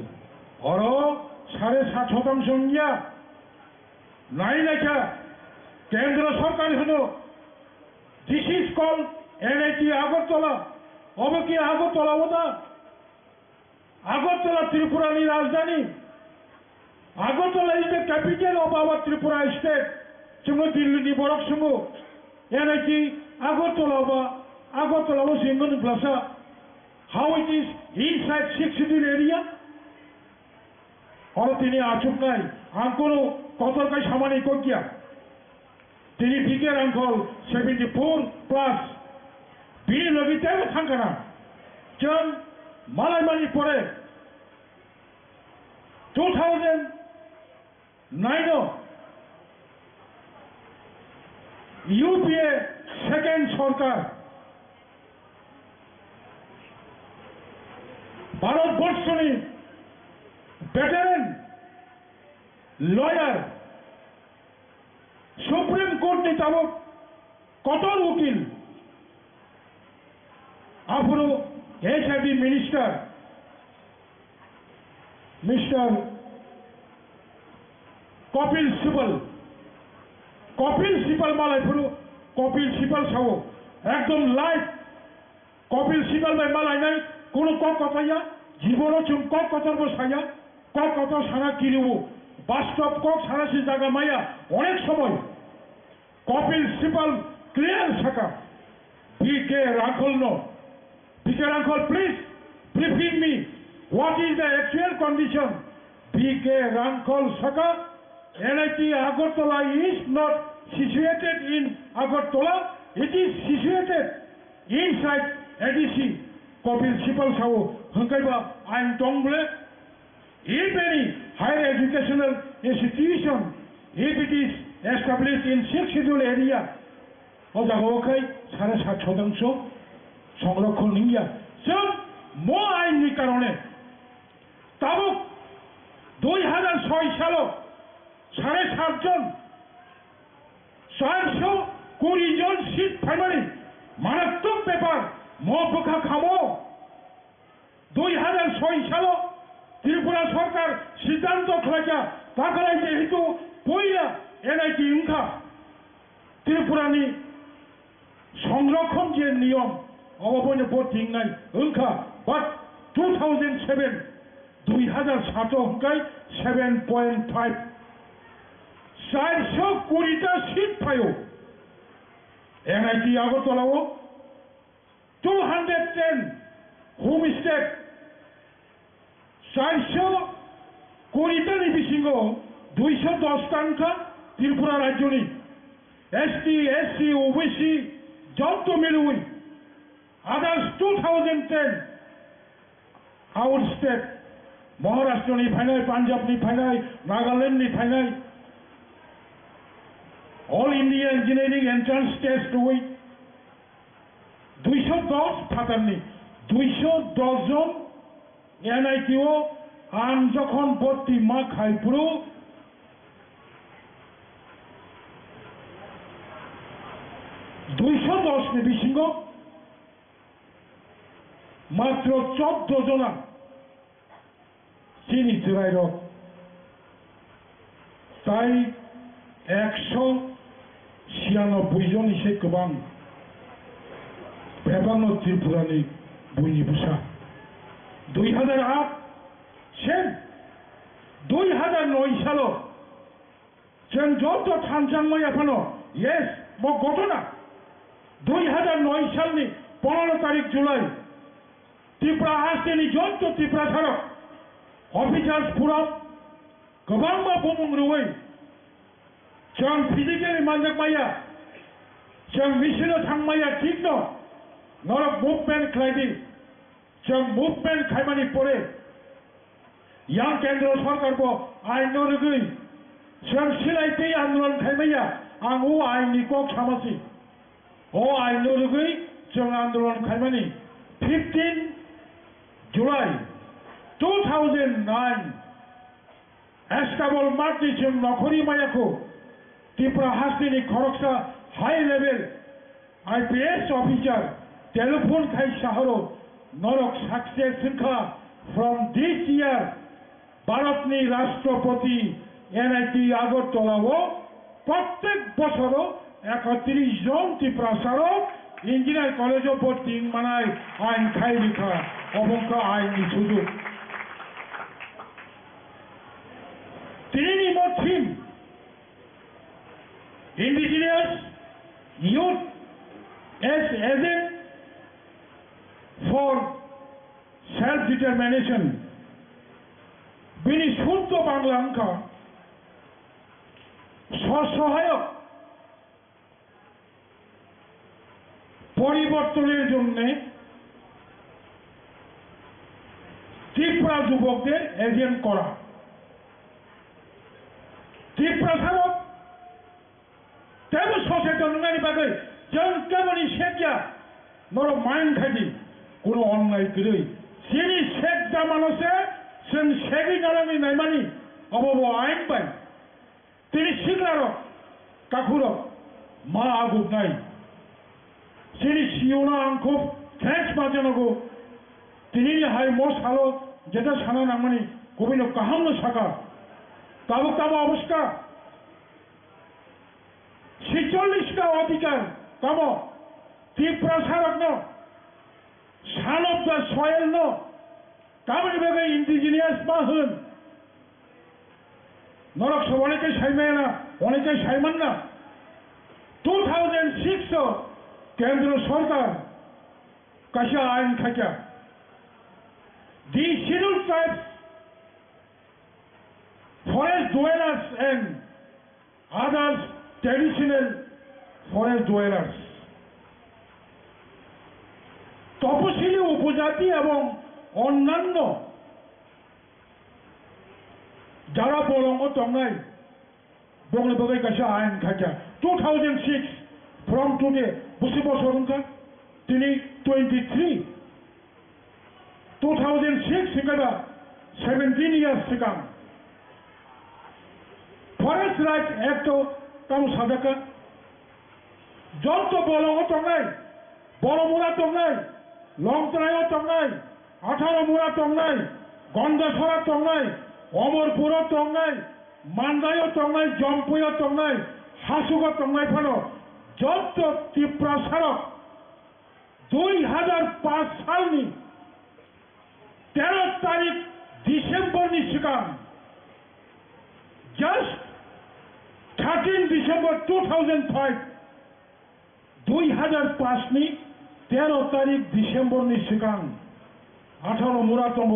और 7.5% नहीं लेखा केंद्र सरकार hello this is called NIT Agartala अब कि আগরতলা होता আগরতলা त्रिपुरा की राजधानी Agartala is the capital of our Tripura state चुंगो Delhi Barak सुंगो NIT Agartala Agartala was Ingon Plaza, how it is inside 6 city area? Or Tini Achuknai, Uncle Kotorkai Shamani Kokia. Tini bigger uncle 74 plus. Bini Logiteva Tankana. John Malamani Pore. 2009 UPA second সরকার ভারতবর্ষের veteran lawyer supreme court নিতাবক কতর উকিল আফরো HIV minister mister Kapil সিপাল মালাই পুরো কপিল সিপাল ছাও একদম live Kapil সিপাল by মালাই নাই কোন কথাইয়া জীবনও চুম কথার বসাইয়া কথা সারা কিরিব বাস্তব সারাসি জায়গা মাইয়া অনেক সময় কপিল সিপাল ক্লিয়ার থাকা বিকে Rakhal please briefing me what is the actual condition BK Rankol Saka NIT Agartala is not situated in Agartala, it is situated inside ADC Kopil Sipal Sao Hankaiba and Tongle. If any higher educational institution, if it is established in 6 scheduled area, Ojagokai Sarasat Chodangsho Songrokon India. So more আইনি কারণে তাবক 2006 সালে 7.5 জন 420 জন seat finally মারাত্মক ব্যাপার মপখা খামো 2006 সালে ত্রিপুরা সরকার সিদ্ধান্ত খাইয়া তাকালাই যেহেতু পয়লা NIT ইনকা ত্রিপুরানি সংরক্ষণ যে নিয়ম অববনে ভোটিং নাই ইনকা বাট 2007 হংকাই 7.5 420টা সিট পাইও NIT আগরতলাও 210 হোম স্টেট 420টা নিবিসিঙ্গ 210 টাকা ত্রিপুরা রাজ্যনি ST SC OBC যত মিলুই others 2010 out state Maharashtra ni phainai Punjab ni phainai Nagaland ni phainai all India engineering entrance test oi 210 phatarni 210 jon NIT o an jokhon bhorti ma khai puro ni bisingo মাত্র 14 জনা চিনি চিরাইর তাই 196 জন এসে গোবাং বেবানো ত্রিপুরানি বইনি বুসা 2008 সেন 2009 সাল যেন যত থানচাংমাই এখনো ইয়েস মো ঘটনা 2009 সালনি 15 তারিখ জুলাই ত্রিপুরা হাসতেনি যত ত্রিপুরা সড়ক অফিসার্স ফোরাম গোবাংমা বুমুং রুই जों फिजिकेलि मानजाक माया जों मिसिनो थांमाया ठीक न नरक मुभमेन्ट खालायदि जों मुभमेन्ट खायमानि परे यां केन्द्र सरकारबो आइन नरगै जों सिलायथै आन्दोलन खायमाया आं ओ आइननि कक सामासि ओ आइन नरगै जों आन्दोलन खायमानि 15 जुलाई 2009 एस्टाबल मार्टि जों नखरि मायाखौ त्रिपुरा हास्तिनि खरकसा high level IPS officer telephone खाई शहरों नरक सक्सेस संख्या फ्रॉम दिस ईयर भारतनी राष्ट्रपति NIT আগরতলা ও প্রত্যেক বছরও 31 জন ত্রিপুরা সারক ইঞ্জিনিয়ার কলেজ ভর্তি মানায় আইন খাই লিখা অবঙ্ক আইনি সুযোগ তিনি মথিন Indigenous youth as agent for self-determination. Bini Shuddo Bangla Angka স্বসহায়ক পরিবর্তনের জন্য ত্রিপুরা যুবকদের এজেন্ট করা ত্রিপুরা সারক তেমন সচেতন নারী বাগে যেন তেমনই শেখা নর মাইন্ড থাকি কোনো অন্যায় করে যিনি শেখ জামানসে সেন শেখই নারানি নাইমানি অবব আইন পাই তিনি শিখলারক কাকুরক মা আগুক নাই যিনি শিওনা আংখুব থ্যাংকস মাজানগো তিনি হাই মোস হালো যেটা সানা নামানি কবিন কাহান্ন শাখা তাবুক তাবো অবস্থা 46টা অধিকার কাম ত্রিপুরা সারক ন সান অফ দ্য সয়েল ন কামনি বেগে ইন্ডিজিনিয়াস মা হন নরক সব অনেকে সাইমায় না অনেকে সাইমান না 2006 কেন্দ্র সরকার কাশা আইন খাইকা the schedule tribes forest dwellers and others traditional forest dwellers তপশিলি উপজাতি এবং অন্যান্য যারা বলঙ্গ তঙ্গাই বঙ্গবঙ্গের কাছে আইন খাইকা 2006 from today বুঝি বছর তিনি 23 2006 সিগারা 17 years সিগাম ফরেস্ট রাইট অ্যাক্ট কাম সাজাকা যত বলঙ্গ তঙ্গাই বড়মুড়া তঙ্গাই লংতরাইও তঙ্গাই 18 মুড়া তঙ্গাই গন্ধাছড়া তঙ্গাই অমরপুর তঙ্গাই মান্দাইও তঙ্গাই জম্পুইও তঙ্গাই হাসুগা তঙ্গাই ফানো যত ত্রিপুরা সারক 2005 সালনি 13 তারিখ ডিসেম্বরনি সিগাম জাস্ট 13 ডিসেম্বর 2005 2005 नि 13 तारीख डिसेम्बर नि सिगां 18 मुरा दङ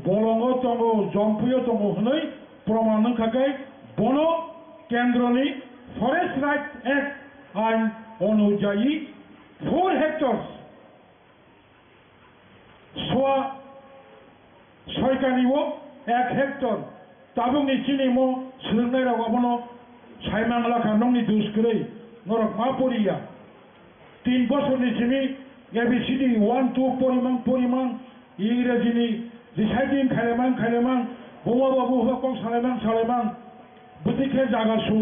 बलंग दङ जम्पुयो दङ होनै प्रमाण खाकै बन केन्द्रनि फरेस्ट राइट एक्ट आइन अनुयायी 4 हेक्टर्स सोआ सयकानिओ 1 हेक्टर ताबुंनि चिनिमो सोलोंनाय रावाबनो साइमांला खानंनि दुसकरै नरक मापरिया 3 বছরनि सिमी एबीसीडी 1 2 परिमां इंग्रेजीनि रिसाइटिं खालेमां बवा बाबू हकं सालायमां बुतिखे जागासु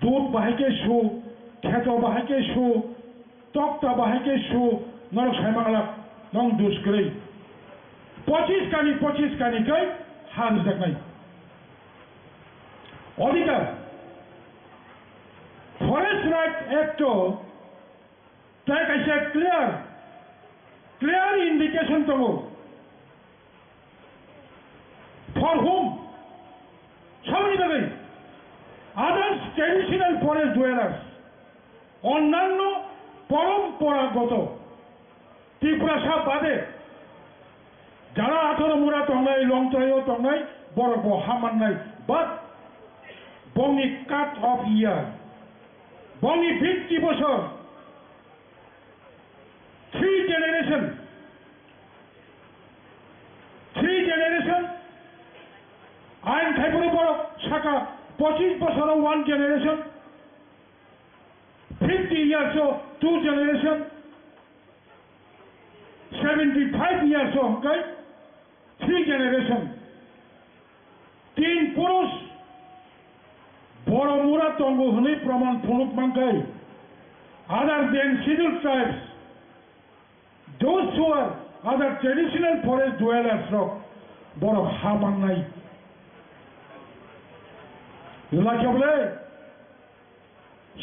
दूध बाहायके सु खेत बाहायके सु तक्ता बाहायके सु नरक साइमांला नं दुसकरै 25 कानि कै हार जागनाय अधिकार forest right act like I said, clear indication to go. For whom? Somebody again. Others traditional forest dwellers. অন্যান্য পরম্পরাগত ত্রিপুরা সাপ বাদে যারা 18 মুরা তঙ্গাই লংতরাইও তঙ্গাই বড় হামান নাই বাট বঙ্গি কাট অফ ইয়ার বঙ্গি 50 বছর 3 generation আইন খাইপুরে বড় শাখা 25 বছর 1 generation 50 years 2 generation 75 years okay 3 generation 3 পুরুষ বড় মুরা তঙ্গ হলে প্রমাণ ফুলুক মাঙ্কাই other than scheduled tribes those who are other traditional forest dwellers rock boro haman nai yulakable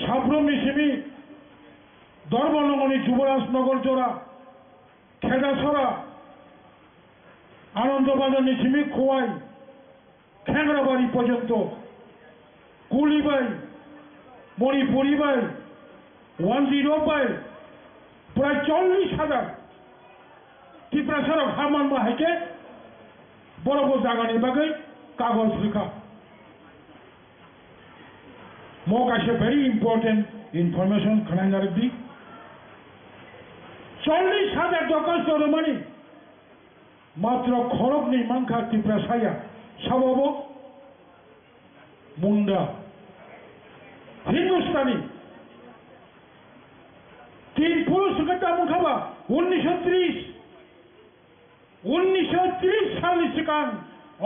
sabrum nisimi dorbolongoni juboraj nogor jora khedasora anandobazar nisimi khowai khengrabari porjonto kulibai moripuri bai 10 bai প্রায় 40,000 ত্রিপুরা সড়ক হামান মাহাইকে বড় বড় জায়গানি বাকি কাগজ লেখা মোক আছে very important information খানাঙ্গার দিক 40,000 দরখাস্ত রমানি মাত্র খরব নেই মাংখা ত্রিপুরা সাইয়া সবাব মুন্ডা হিন্দুস্তানি 3 পুরুষ মুখাবা 1930 সাল সিকান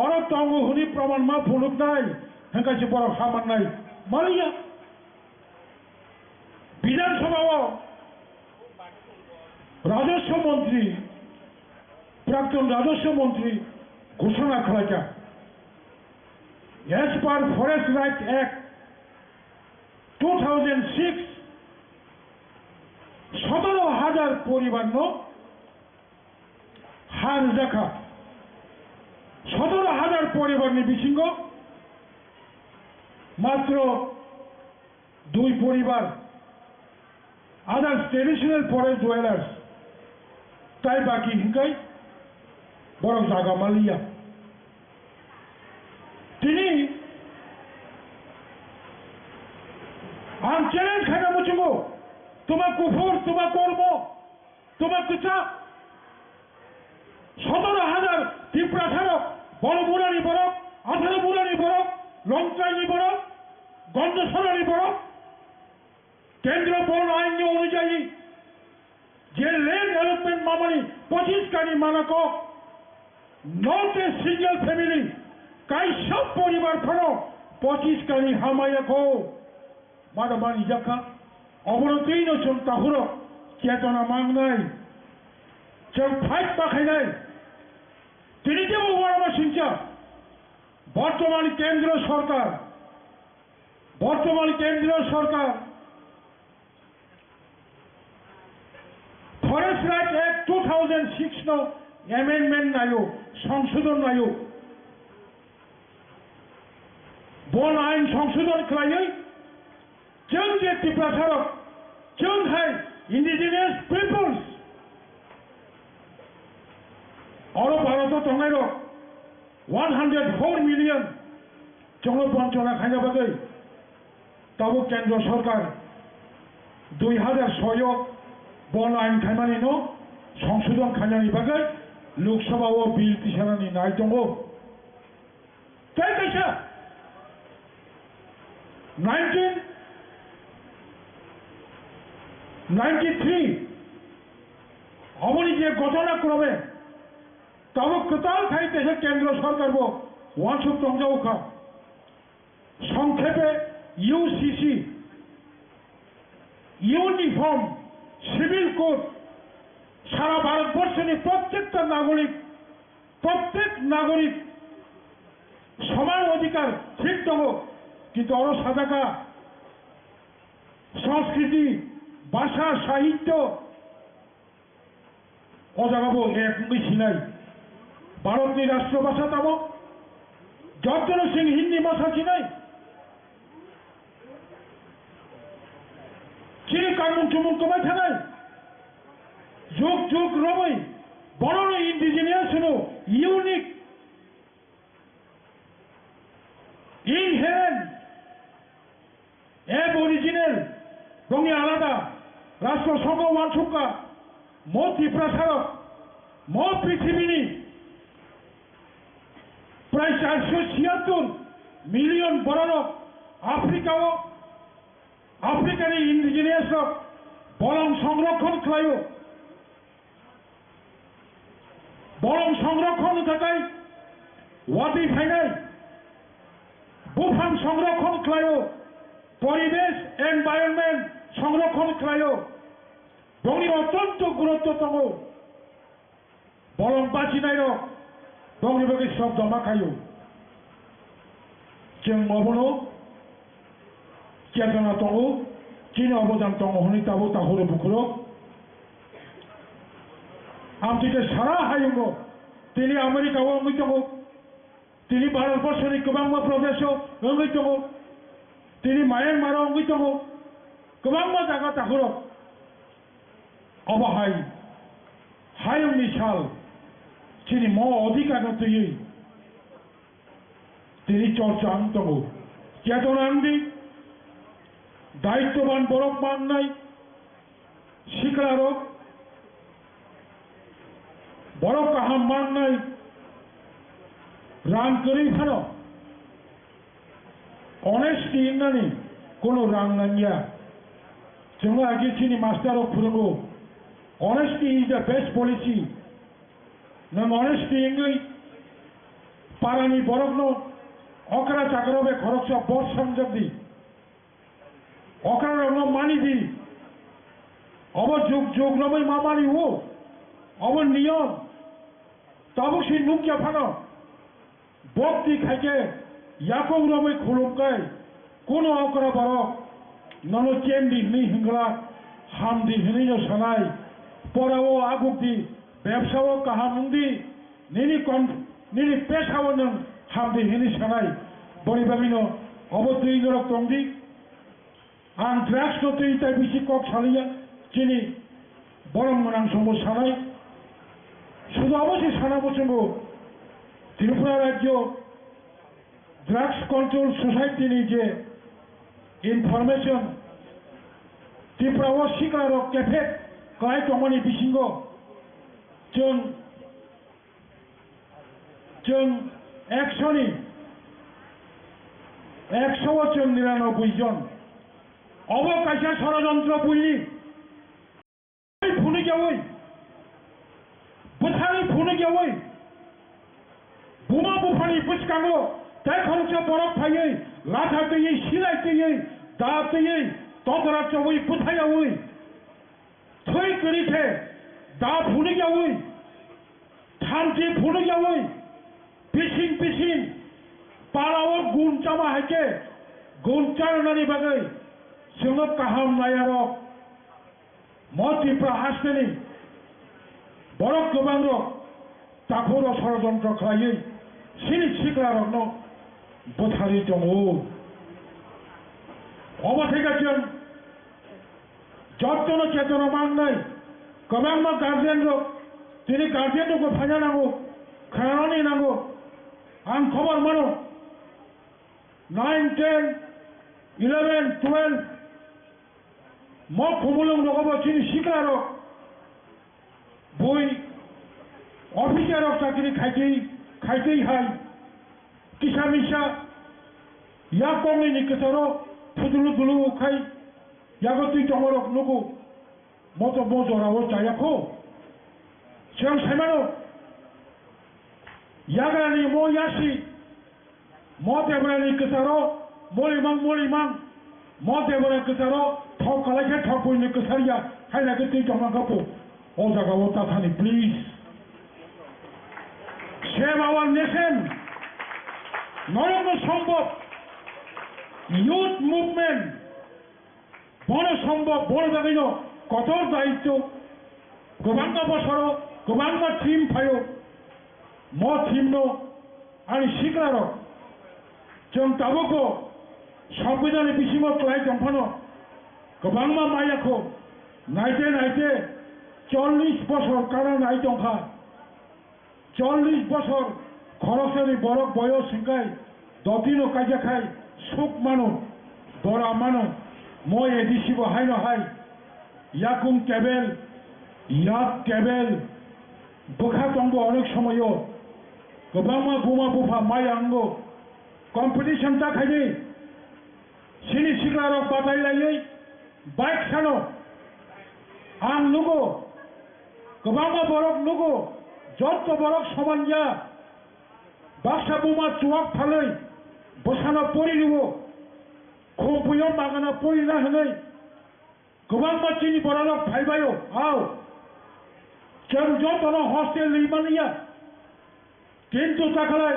অরত অঙ্গহুনি প্রমাণ মা ফুলুক নাই হেঁকাছে বড় খামান নাই মালিয়া বিধানসভাও রাজস্ব মন্ত্রী প্রাক্তন রাজস্ব মন্ত্রী ঘোষণা করেছে as per Forest Rights Act 2006 17,000 পরিবার হার দেখা 17,000 পরিবার বিশৃঙ্গ মাত্র 2 পরিবার আদার্স ট্রেডিশনাল ফরেস্ট ডুয়েলার্স তাই বাকি হিংকাই বরং জাগা মালিয়া তিনি আম চ্যালেঞ্জ খানা মুচুঙ্গো তোমার কুফুর তোমার কর্ম তোমার কুচা 17,000 ত্রিপুরা ছাড়ক বড় বুড়ানি বরক 18 বুড়ানি বরক লঙ্কানি বরক গন্ধসরানি বরক কেন্দ্র বন আইন অনুযায়ী যে ল্যান্ড ডেভেলপমেন্ট মামানি 25 কানি মানক নট এ সিঙ্গেল ফ্যামিলি কাই সব পরিবার ফলো 25 কানি হামায়াকো মাদামানি জাকা অবনতিই নচন তাহুর চেতনা মাংনাই চল ফাইট পাখাইনাই তিনি যে ওয়ারমা সিংচা বর্তমান কেন্দ্র সরকার ফরেস্ট রাইট অ্যাক্ট 2006 નો એમેન્ડમેન્ટ આવ્યો সংশোধন આવ્યો বন আইন সংশোধন করাই जों जे त्रिपुरा सड़क जों है इंडिजिनियस पिपल्स और भारत तंगाइरो 104 मिलियन जों पंचना खाइना बागै तब केंद्र सरकार 2006 बन आइन खाइमानि नो संशोधन खाइनानि बागै लोकसभा ओ बिल पिसानानि नाय दङ ताइ कैसा 1993 अमनि जे घटनाक्रमे तब कताल खाइते केंद्र सरकार वो वांसुक तंजाउखा संक्षेपे यूसीसी यूनिफॉर्म सिविल कोड सारा भारतवर्ष प्रत्येक नागरिक समान अधिकार ठीक दो किन्तु और सादाका संस्कृति भाषा साहित्य अजागाबो एक मिसिनाय भारतनि राष्ट्रभाषा तब जर्जन सिंह हिंदी भाषा चिनाय चिनी कानून चुमुन कमाय थानाय जुग जुग रमै बरनो इंडिजिनियास नो यूनिक इनहेरेंट एबोरिजिनल दंनि आलादा राष्ट्र संघ वानसुका मो त्रिपुरा सड़क मो पृथिवीनि प्राय 476 मिलियन बरनो आफ्रिकानि इंडिजिनियास बरं संरक्षण खालायो बरं संरक्षण थाखाय वादी फाइनाय बुफां संरक्षण खालायो परिवेश एनवायरनमेंट संरक्षण खालायो दंनि अत्यंत गुरुत्व दङ बरं बाचिनाय दंनि बागै शब्द माखायो जों मावनो चेतना दङ चिनि अबदान दङ हनै ताबो ताहुरो बुखुरो आमथिके सारा हायुङो दिनै आमेरिकायाव ओङै दङ दिनै भारतवर्षनि गोबांबा प्रदेशआव ओङै दङ दिनै म्यानमाराव ओङै दङ गोबांबा जायगा ताहुरो अबाहाय हायुंनि साल chini mo odhikar no tuyi tini chorcha ang tongo cheton angdi daittoban borok mannai শিকলারক বড় কাহাম মান্নাই রাং করি ভালো অনেস্টি ইন্নানি কোনো রাং নাইয়া जोङो आगिसिनि मास्टार खुरुंगो honesty is the best policy नों honesty इंगै पारानि बरकनो अकरा चाकरबे खरकसा बस संजगदि अकरा रंगो मानिदि अब जुग जुग नमै मामानि हो अब नियम ताबुसि नुक्या फानो बक्ति खाइके याकौ रमै खुलुमकाय कोनो अकरा बरक ननो चेंदी नि हिंगला हामदि हिनिनो सनाय पराओ आगुक्ति व्यवसाओ काहामुंदी निनि पेशाओ नों हामदि हिनि सनाय बरिबागिनो अब दुई नरक तंगदि आं ड्राग्स नो तुई ताइ बिसि कक सालिया चिनी बरम गोनां समो सानाय शुधु अवश्य साना बचंगो त्रिपुरा राज्य ड्राग्स कंट्रोल सोसाइटी नि जे इनफरमेशन त्रिपुरा वो शिकलारो कैफे काय तमनि बिसिंगो जों 199 जन अवकाशा षड़यंत्र बुझली फुने गया बुथारी फुने गया बुमा बुफानी बुचकांगो तय खरचा बरफ थायै लाथा तयै सिलाय तयै दा तयै तदरा चवै बुथायावै थै करिथे दा फुने गया थामथि फुने गया पिसिं पालाव गुन चामा हाइके गुन चारनानि बागै जोङो काहाम नायारक मतिफ्रा हासनेनि बरक गोबां रक ताखौर षड़यंत्र खालायै सिनि सिख्लारकनो बुथारि दङ अबथायगा जों जत्तनो चेतनो मांनाय गोबां गार्जेन रक दिनै गार्जेनखौ फायनांगौ खानानै नांगौ आं खबर मोनो 9, 10, 11, 12 म खुमुलुंगो चिनि सिख्लारक बय अफिसारक चाकरि खाइदै हाय किसा मिसा या कंगनि केसारो फुदुलु दुलु खाय यागो तुई टमरक नुगु मतो मजरावो जायाखौ जों सायमानो यागानि मो यासि म देबरानि केसारो मलिमां म देबरा केसारो थक खालायखे थक बयनि केसारिया हायनाखौ तुई टमाखौ ओ जागाव ताथानि प्लिज सेव आवर नेशन नरम सम्भव यूथ मुभमेंट बड़ सम्भव बड़ जागैनो कठोर दायित्व गोबां बसरो गोबां थीम फायो म थीम नो आनि सिख्लारो जों दाबोको संविधान बिसिङाव क्लाय दंफानो गोबां मायाखौ नायते 40 बছর कारा नाय दंखा 40 बছর खरसरी बरक बयस सिंकाय दतिनो कायजाखाय सुख मानो बरा मानो म एदिसिबो हायनो हाय याकुम केबेल याक केबेल बुखा दंबो अनेक समयो गोबां बुमा बुफा मायांगो कम्पिटिशन ताखायनि सिनि सिख्लारक बादायलायै बाइक सानो आं नुगो गोबां बरक नुगो जत्त बरक समान जा बाक्सा बुमा चुवाक फालै बसाना परि नुगो खुमपुयाव मागाना परिना होनै गोबां मानसिनि बरक फायबायो आव जों जत्तनो हस्टेल लैमानिया किन्तु दाखालै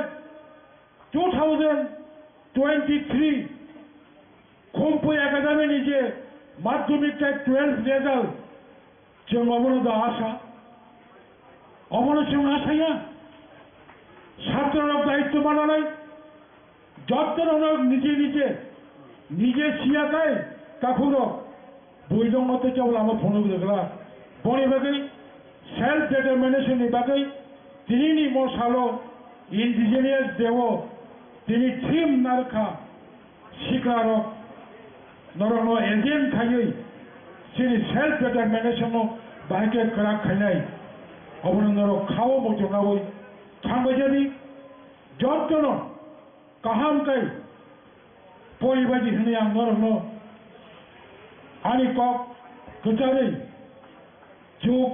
2023 खुमपुय एकाडेमिनि जे माध्यमिक 12 रेजाल्ट जों अबनो दा आशा अबनो जों आशाया छात्ररक दायित्व मानानै जत्तनो निजे सियाखाय काकुरो बुइदंगते चाव लामा फोनो गला बनि बागै सेल्फ डिटरमिनेशन नि बागै তিনি মশালো ইন্ডিজিনিয়াস দেব তিনি থিম নারখা শিকারক নরনো এজেন্ট খাইयै সিনি সেলফ ডিটারমিনেশন বাইকে করা খাইনাই অবনন্দর খাও মজনাবই থাঙ্গজানি যত্ন কাহামকাই পরিবাজি হনে आं नरनो आनि कक गोजारै जुग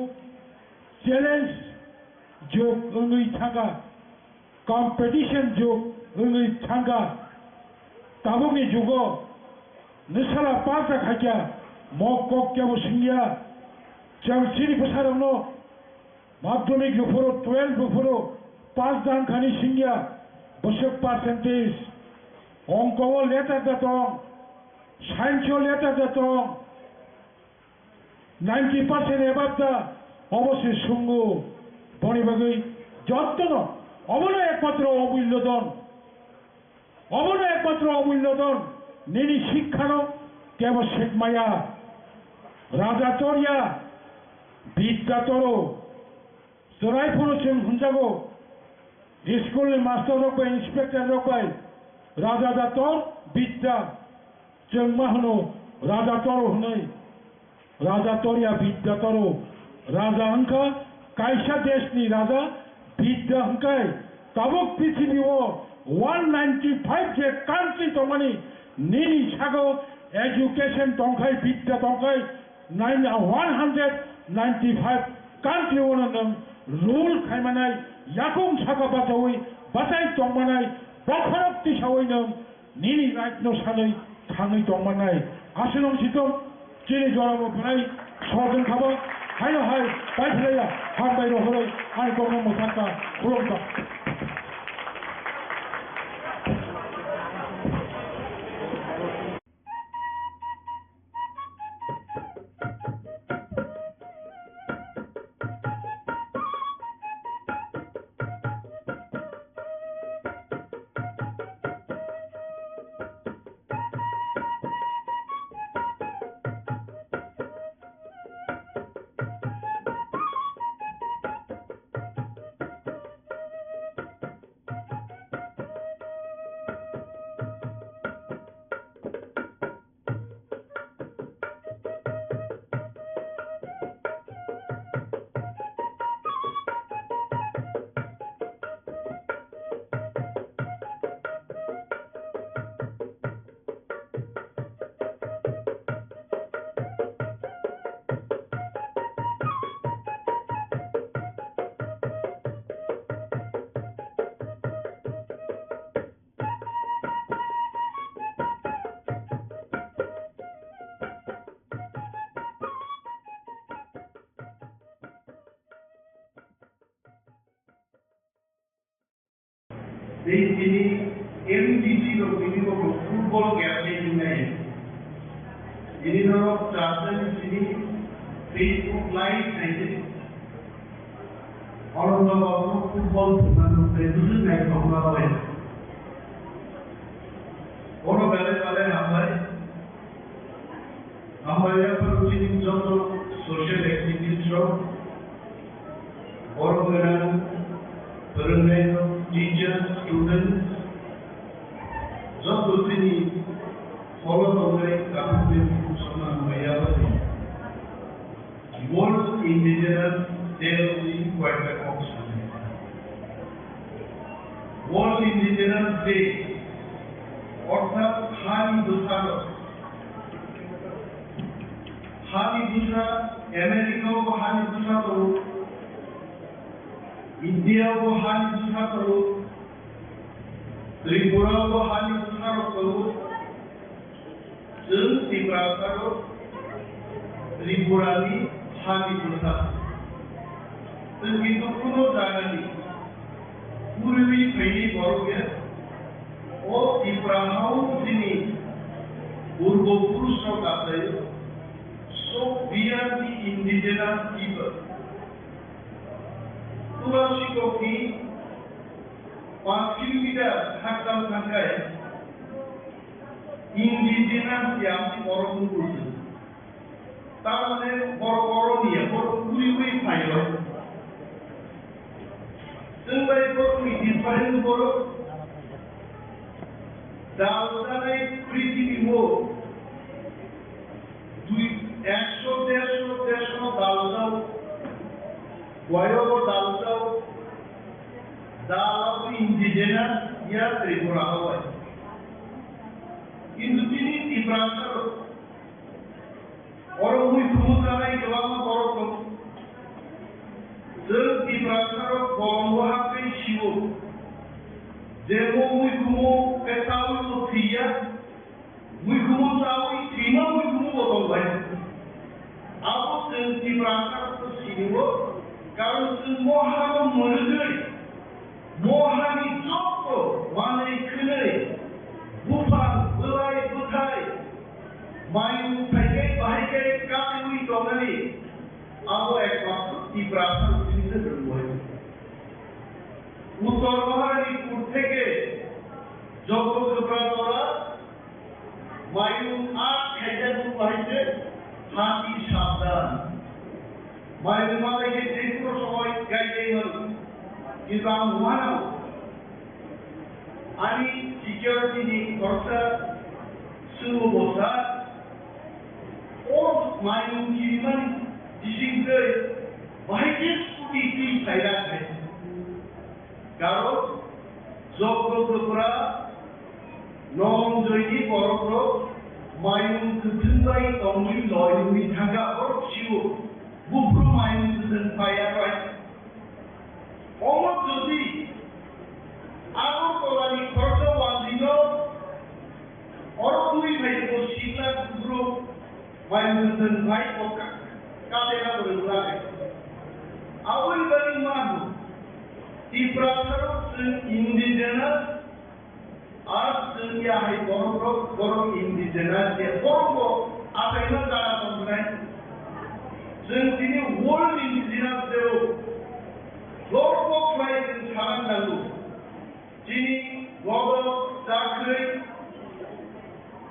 चैलेंज जुग ओंगै थांगा कम्पिटिशन जुग ओंगै थांगा ताबुकनि जुगो नोसाला पासा खाइया मक कक केबो सिंगिया जों सिनि फसारनो माध्यमिक गुफुरो 12 गुफुरो 5 दान खानि सिंगिया बसक पार्सेंटेज अंकव लेटर दं साइंस लेटर दं 90% एबाब दा अवश्य सुंगु बनि बागै जत्न अबनो एकमात्र अमूल्य दन निनि शिक्षानो केवल शेखमाया राजा तोरिया विद्या तोरो जरायफोर जों हुंजागो स्कूल मास्टर रखबाय इंस्पेक्टर रखबाय राजा दातर विद्या जों मा होनो राजा तोरो होनै राजा तोरिया विद्या तोरो राजा हंका कायसा देशनि राजा विद्या हंकाय ताबुक पृथ्वीयाव 195 जे कान्ट्री दंमानि निनि सागो एजुकेशन दंखाय विद्या दंखाय 195 कान्ट्री नों रुल खायमानाय याकुं सागा बाजावै बाजाय दंमानाय बखरक दिसावै नों निनि रायनो सानै थाङै दंमानाय आसनं सिदम जिनि जराबो फराय सजों खाबा हाय हाय बायथलाया हामबाय रहरै आरो गगम मोसाका खुलुमता ini MDC lo ini ko football game này ini nó translate ini Facebook live này orang orang football tournament itu này không có rồi orang bela हमारे पर उचित जो social activities रो orang orang berenggan teachers, students, जब दूसरी follow होंगे काफी सुना हुआ World Indigenous Day quite a option. World Indigenous Day অর্থাৎ হানি দুসরা আমেরিকাও হানি দুসরা তো India को हानि दूसरा करो, त्रिपुरा को हानि दूसरा करो, जल त्रिपुरा करो, त्रिपुरा की हानि दूसरा। तो किंतु पुरो जागनी, पूर्वी कहीं बोलोगे, ओ त्रिपुरा हाउ जिनी पूर्व पुरुषों का है, so we are the indigenous people. Tugasiko ki 5 kilometer hakal tangkai indigenous yang borong kurus. Tahu borong ni borong kuri kuri payo. जोंबाय बर'नि डिफारेन्ट बर' दावजानाय पृथिबीखौ 100-150 दावजाव गयाव दावजाव दालाव इंडिजिनास या त्रिपुरा हवाय किन्तु दिनै त्रिपुरासार अर मैखोम जानाय गोबां बर' दं जों त्रिपुरासार गंग हाबे शिव जेबो मैखोम पेटाव थैया मैखोम जावै थैमा मैखोम बदलबाय आबो जों त्रिपुरासार सिनिबो कारण जों महाबो मोनगै महानि जब्बो माने खोनै बुफां बोराय बुथाय मायु थाइगै बाहायगै गासैबो दंनानै आबो एकमात्र त्रिपुरासार सिनिसो दंबाय उत्तर बाहारनि থেকে যত গোবরা মায়ু আট খাইজার বাহিতে হাতি সাবধান মায়ু মালাইকে দেখো সময় গাইতেই কিন্তু আমি মানাও আমি সিকিউরিটি খরচা শুরু বসা ও মায়ু জীবন দিশিংকে বাহিতে স্কুটি ফায়দা খাই কারণ জগদপুরা নম জয়ী বরফ মায়ুম গোথोंबाय दंनि लयनि थांगा अरसिउ बुब्रु मायुम गोथों पायाबाय अमर যদি আগরতলাनि खरचा वानदिनो अरबुइ भाइखौ सिगला बुब्रु मायुम गोथों भाइ पका कालेगा बोरलाय आवै बारि मानु त्रिपुरासार Indigenous as जोंनिया हाय बर' Indigenous या बर'खौ आखाइनो जाना दंनाय जों दिनै वर्ल्ड Indigenous देव बर'खौ फ्रायजों खालामनांगौ दिनै बर' जाखै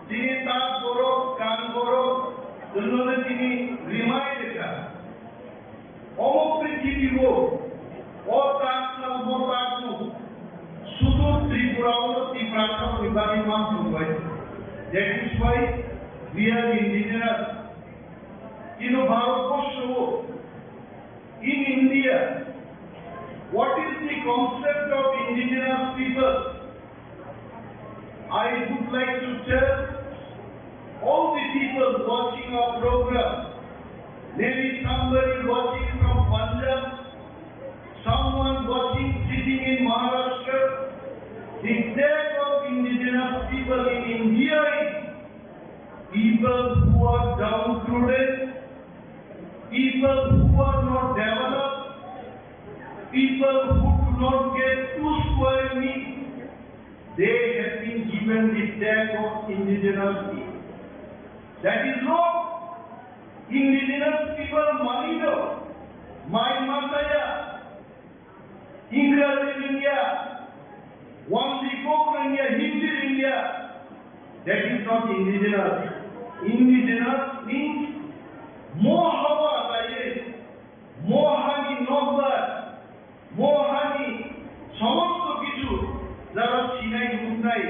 दिनै ता बर' गान बर' जोंनो दिनै रिमाइ लेखा अम पृथिबीखौ শুধু ত্রিপুরাও ত্রিপুরাসার বিভাগের নাম শুনবাই that is why we are indigenous কিন্তু Bharatvarsha in India what is the concept of indigenous people I would like to tell all the people watching our program maybe somebody watching from Panda someone watching sitting in Maharashtra, the death of indigenous people in India is people who are downtrodden, people who are not developed, people who do not get 2 square meals. They have been given the tag of indigenous people. That is wrong. Indigenous people, Manido, my Masaya, English India, Wandikok India, Hindi India, that is not indigenous. Indigenous means Mohawa Saye, Mohani Nogbar, Mohani, Samasto Kichu, Zara Sinai Munai,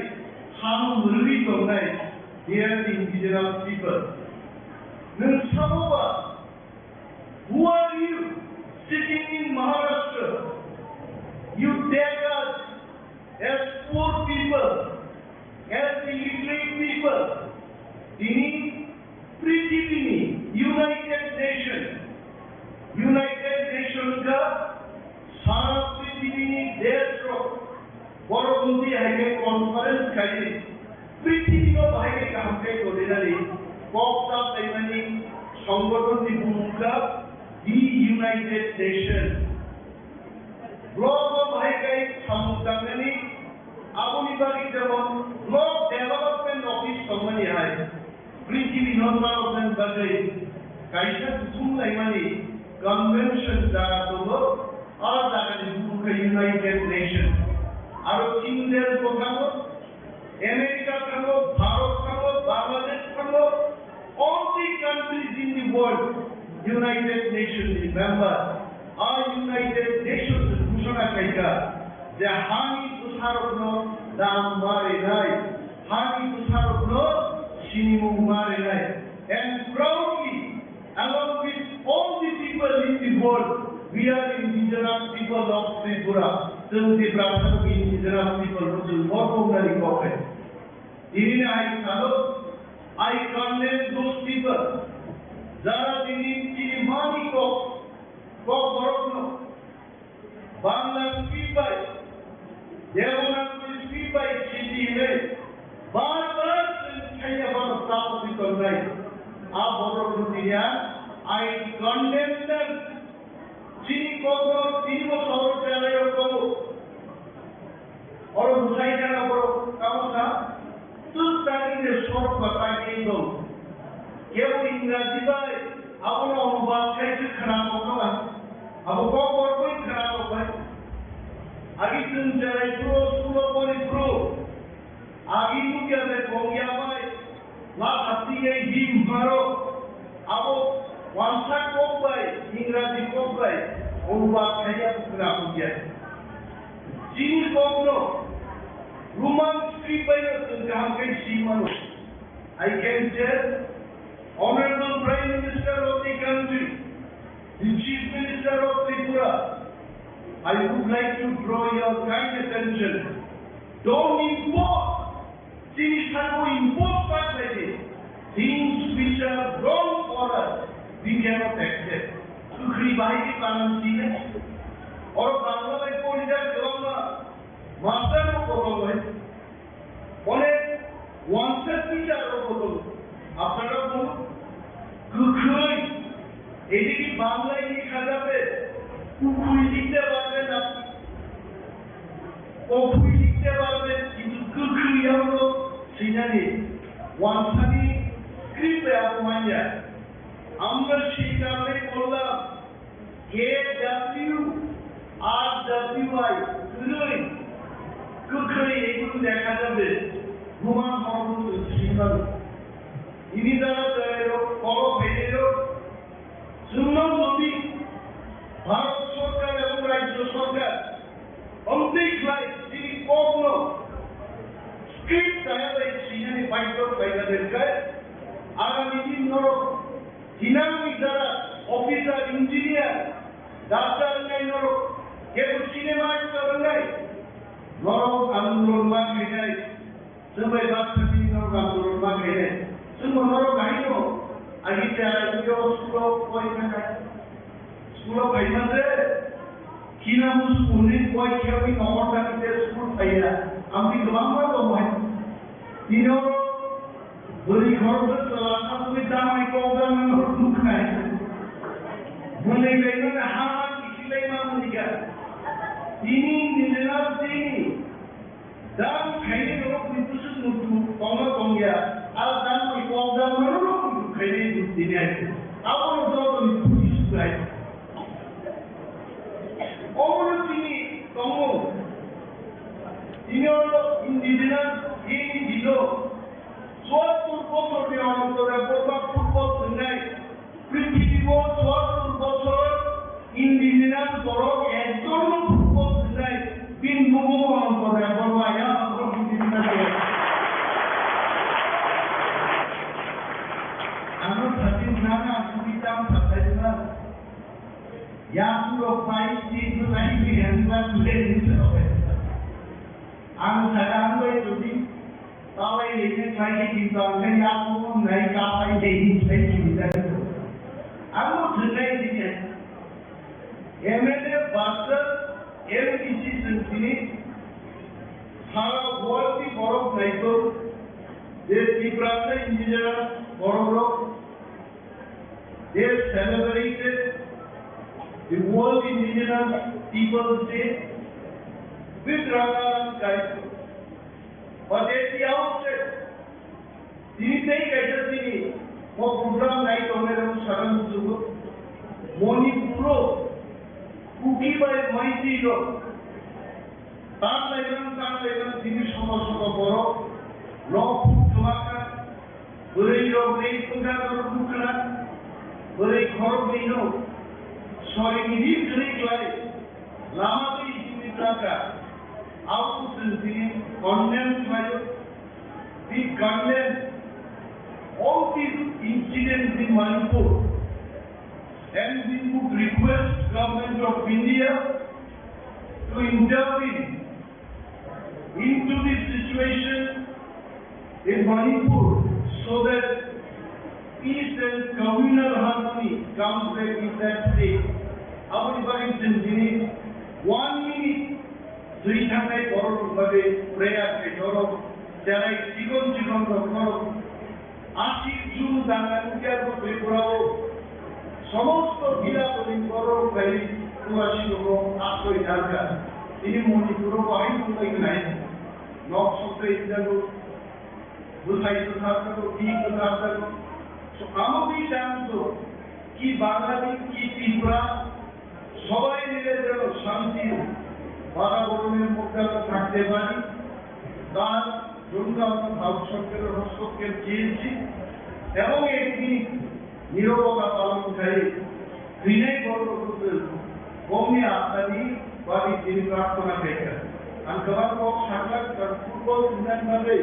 Hanu Murvi Tonai, they are the indigenous people. Then Samoa, who are you sitting in Maharashtra? You take us as poor people, as illiterate people. Ini Prithivini, United Nations ka Sara Prithivini Deshro Borobundi Haike Conference kari Prithivino Haike Kamke Kodinari Kokta Taimani Songboton Dibumuka the United Nations Block of Haikai Samutangani, Abunibari Devon, Block Development Office Company High, Prithvi Nonma of them Badai, Kaisa Sumlaimani, Convention Zaratobo, or the United Nations. Aro Indel Kokamo, America Kamo, Bharat Kamo, Bangladesh Kamo, all the countries in the world, United Nations member, are United Nations. घोषणा खायका जे हानि बुसारकनो दाम बारायनाय हानि बुसारकनो सिनिमु बारायनाय and proudly along with all the people in the world we are indigenous people of Tripura जों the brother of indigenous people जों बरगमनारि क'क्राझार दिनै I सानो I condemn those people যারা दिनै मानि क'कबरकनो बांला स्क्रिप्ट देवनागरी स्क्रिप्ट चिठिले बार-बार खाया बार प्राप्त करनाय आ बर'निया I condemn them যিনি কখনো 3 বছর জেলায় গেল और बुझाई जाना बड़ो कामसा तुम ताकि ने शॉर्ट बता के दो केवल इंग्रजी बाय अपना अनुवाद कैसे खराब होगा अब को और कोई खराब होगा आगे तुम जरा प्रो स्कूल पर प्रो आगे तू क्या है कोंगिया बाय ला हत्ती है हिम मारो अब वांसा को बाय इंग्रजी को बाय अनुवाद कैसे खराब हो गया जिन को Roman script by the I can tell, Honorable Prime Minister of the country, the Chief Minister of Tripura, I would like to draw your kind attention. Don't impose, things which are wrong for us, we cannot accept. To revive the balance or Bangladesh political master को बोलो है बोले वांसर teacher को बोलो आपका बोलो कुकुई यदि कि बांग्ला ही खाजा पे कुकुई लिखते बारे ना कुकुई लिखते बारे किंतु कुकुई हम लोग सिनारी वांसरी स्क्रिप्ट है आप मानिए हमने शिकार में बोला KWRWI कुकुई कुकुई एक देखा जाए घुमा मारू शिकार इन्हीं तरह करेलो कॉलो भेजेलो सुनो नबी भारत सरकार एवं राज्य सरकार कम्प्लीट लाइफ जिनी कोगलो स्क्रिप्ट आया सीजन फाइटर फाइटर का आगामी दिन नरो दिनांक द्वारा ऑफिसर इंजीनियर डॉक्टर ने नरो ये कुछ सिनेमा कर रहे नरो आंदोलन में गए सब बात करती नरो आंदोलन में गए सब नरो गाड़ी को आगे चला जो स्कूल कोई ना स्कूल भाई मंदे किना स्कूल ने कोई क्या भी नंबर तक के स्कूल आया हम भी गवामा तो है तीनों बड़ी घर पर चला सब भी दाम को उधर में दुख है बोले गए ना हाँ किसी ले मालूम नहीं क्या तीन इंजीनियर तीन दाम खाने लोग विद्युत मुट्ठू कौन कौन गया आज दाम कोई कौन दाम में लोग खाने दिन है अब वो तो पुलिस है और तीनी कौन तीनों इंडिजिनस ये जिलो स्वास्थ्य पोषण में आने तो रेपोर्ट फुटबॉल सुनाई पृथ्वी को स्वास्थ्य पोषण इंडिजिनस बड़ों एक दोनों फुटबॉल सुनाई बिन बुबो आने तो रेपोर्ट आया तो इंडिजिनस है आनो सच्ची नाना सुविधा सच्चा या पूरा फाइट चीज नहीं भी हैंडला ले नहीं सकते आनो सगान को तो भी तावे लेने चाहिए कि तो अगर या पूरा नहीं का फाइट नहीं चाहिए आनो जुलाई दिए एमएलए बास्टर एमपीसी संस्थानी सारा वर्ल्ड की बॉर्डर नहीं तो ये त्रिपुरा से indigenous border they celebrated the World Indigenous Peoples Day with Rangaram Kaiso. But at the outset, didn't take Ajasini for program night on the Saran Sugu, Moni Puro, Kuki by Mighty Dog, Tan Finish Homo, Law Tumaka, Urido Great Kukana, Very cordial, sorry, we need to Lama Taka, out of the condemned trial, we condemn all these incidents in Manipur, and we would request Government of India to intervene into this situation in Manipur so that peace and communal harmony comes back in that state. Our Bari 1 minute, 3 times prayer, যারা জীবন জীবন Ashiq June দাঙ্গানুকের ত্রিপুরাও সমস্ত বিরাপদিন গৌরবকারী প্রবাসী লোক আশ্রয় দরকার তিনি মণিপুরও বাহিনী নাই knock সত্য ইত্যাদি বুঝাইতে থাকতো ঠিক থাকতো আমাকে জানতো কি বাঙালি কি ত্রিপুরা সবাই মিলে যেন শান্তি বাতাবরণের মধ্যে থাকতে পারি তার জন্য আমরা ভারত সরকারের হস্তক্ষেপ চেয়েছি এবং একটি নীরবতা পালনকারী বিনয় গর্বপুত্র কমে আপনারই বাড়ি তিনি প্রার্থনা দেখেন আর গবারপক সাক্ষাৎ ফুটবল টুর্নামেন্টে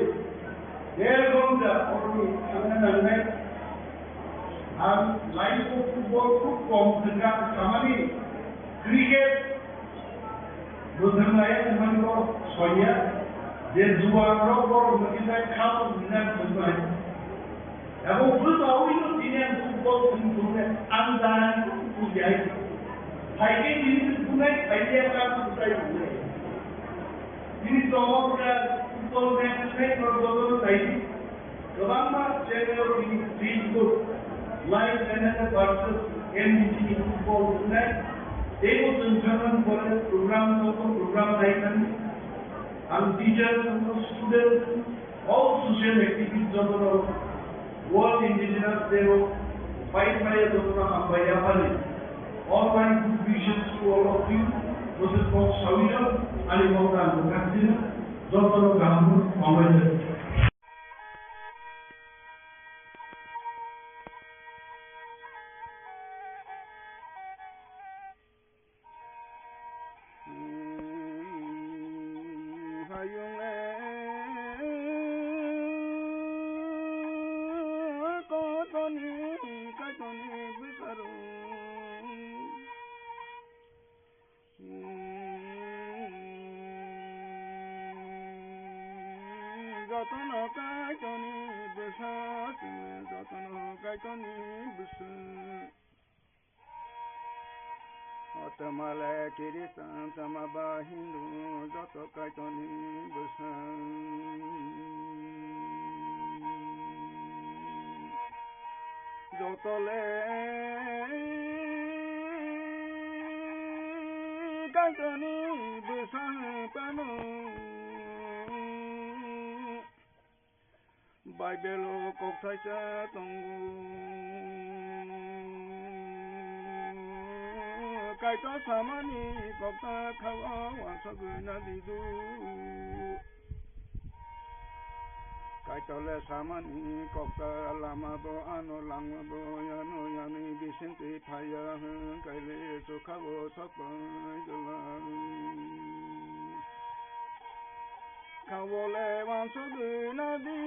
1.5 ঘন্টা আপনি সামনে নামবেন আর লাইভ ফুটবল খুব কম থাকা সামানি ক্রিকেট বুঝলাম এমন সইয়া যে যুবকরা বড় মহিলায় খাওয়া দিনের সময় এবং ফুটবল দিনের ফুটবল শুনে আন্দাজ বুঝাই ফাইটে জিনিস শুনে ফাইটে একটা বুঝাই তিনি চমৎকার ফুটবল ম্যাচে প্রদর্শন চাইছি প্রধানমা চ্যানেল তিনি Facebook live channel versus MBC football শুনে এই সংশোধন করে প্রোগ্রাম দেখেন and teachers and students, all social activities of the World Indigenous Day of 5 May of the all my good wishes to all of you, this is for Savisha, and in all the Lucasina, Dr. Gamu, Amaya. Otamala kiri sama bahindu joto kaitoni busan jotole kaitoni busan panu Bible koktaisa tongu Kaito samani kokta kawa wasaguna didu Kaito le samani kokta lama do ano langwa do yano yani bisinti thaya kaile sukhawo sakpan jalan Kawo le wasaguna di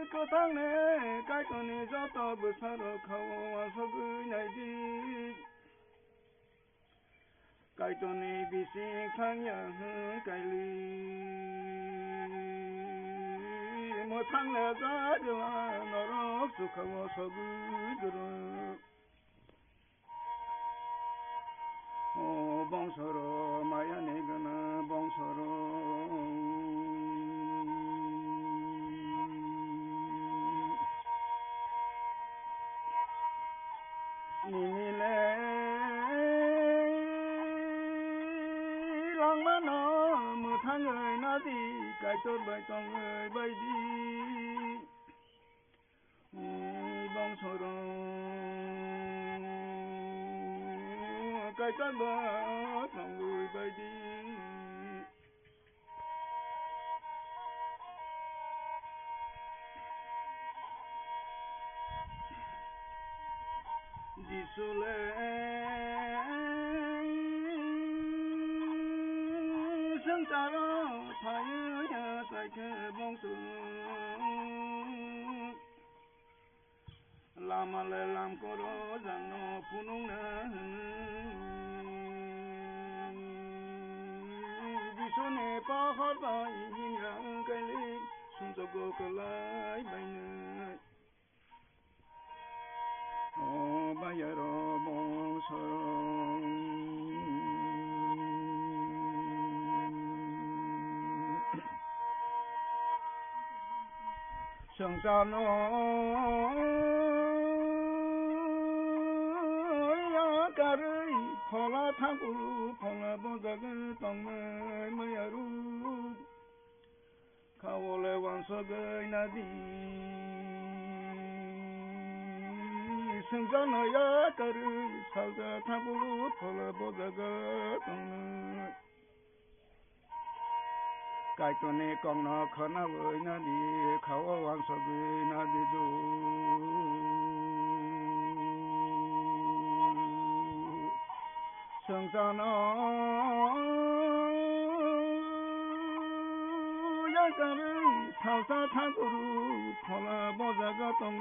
Kotane kaitoni joto besaro kawo asogunai di Kaitoni bising thangya kaili mo thangla jajwa norok sukhawo sogudro O bongsoro maya negana bongsoro Nimile langmano muthangoi nadi kaitor baitongoi baidi bongsoro kaitor baitongoi baidi Disule ta đó thay nhớ tại cái bóng sương Lama le lam ko ro jan no punung na Visone pa har ba yin yang kai le sun zo go ko lai bai ne o ba ya ro mo so Song sa no ya karei phola thangulu phola bodag tong mai aru khawole wanso gai na di song sa no ya karei salga thangulu phola bodag tong cái chỗ này con nó khó na với na đi khâu quan sát với na đi du sương sa nó ya cái thao sa thang guru phola boza ga tông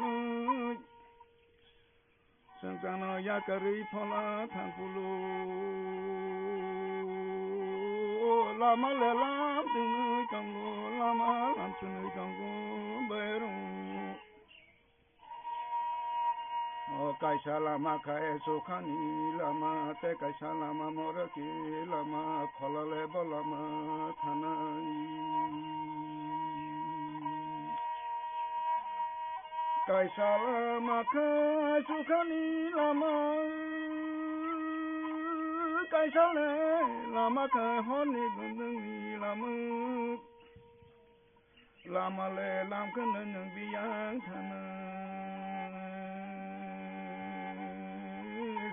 sương sa nó ya cái phola thang guru Lama le lam tu nuôi trong ngô Lama lam tu nuôi trong ngô bê rung Kai sa lama kai so khani Lama te kai sa lama mora ki Lama khola le bo Lama thanai Kai sa lama kai so khani Lama Kai sa le Lama kai hon ni gung ni Lama le lam kan nang bi yang thana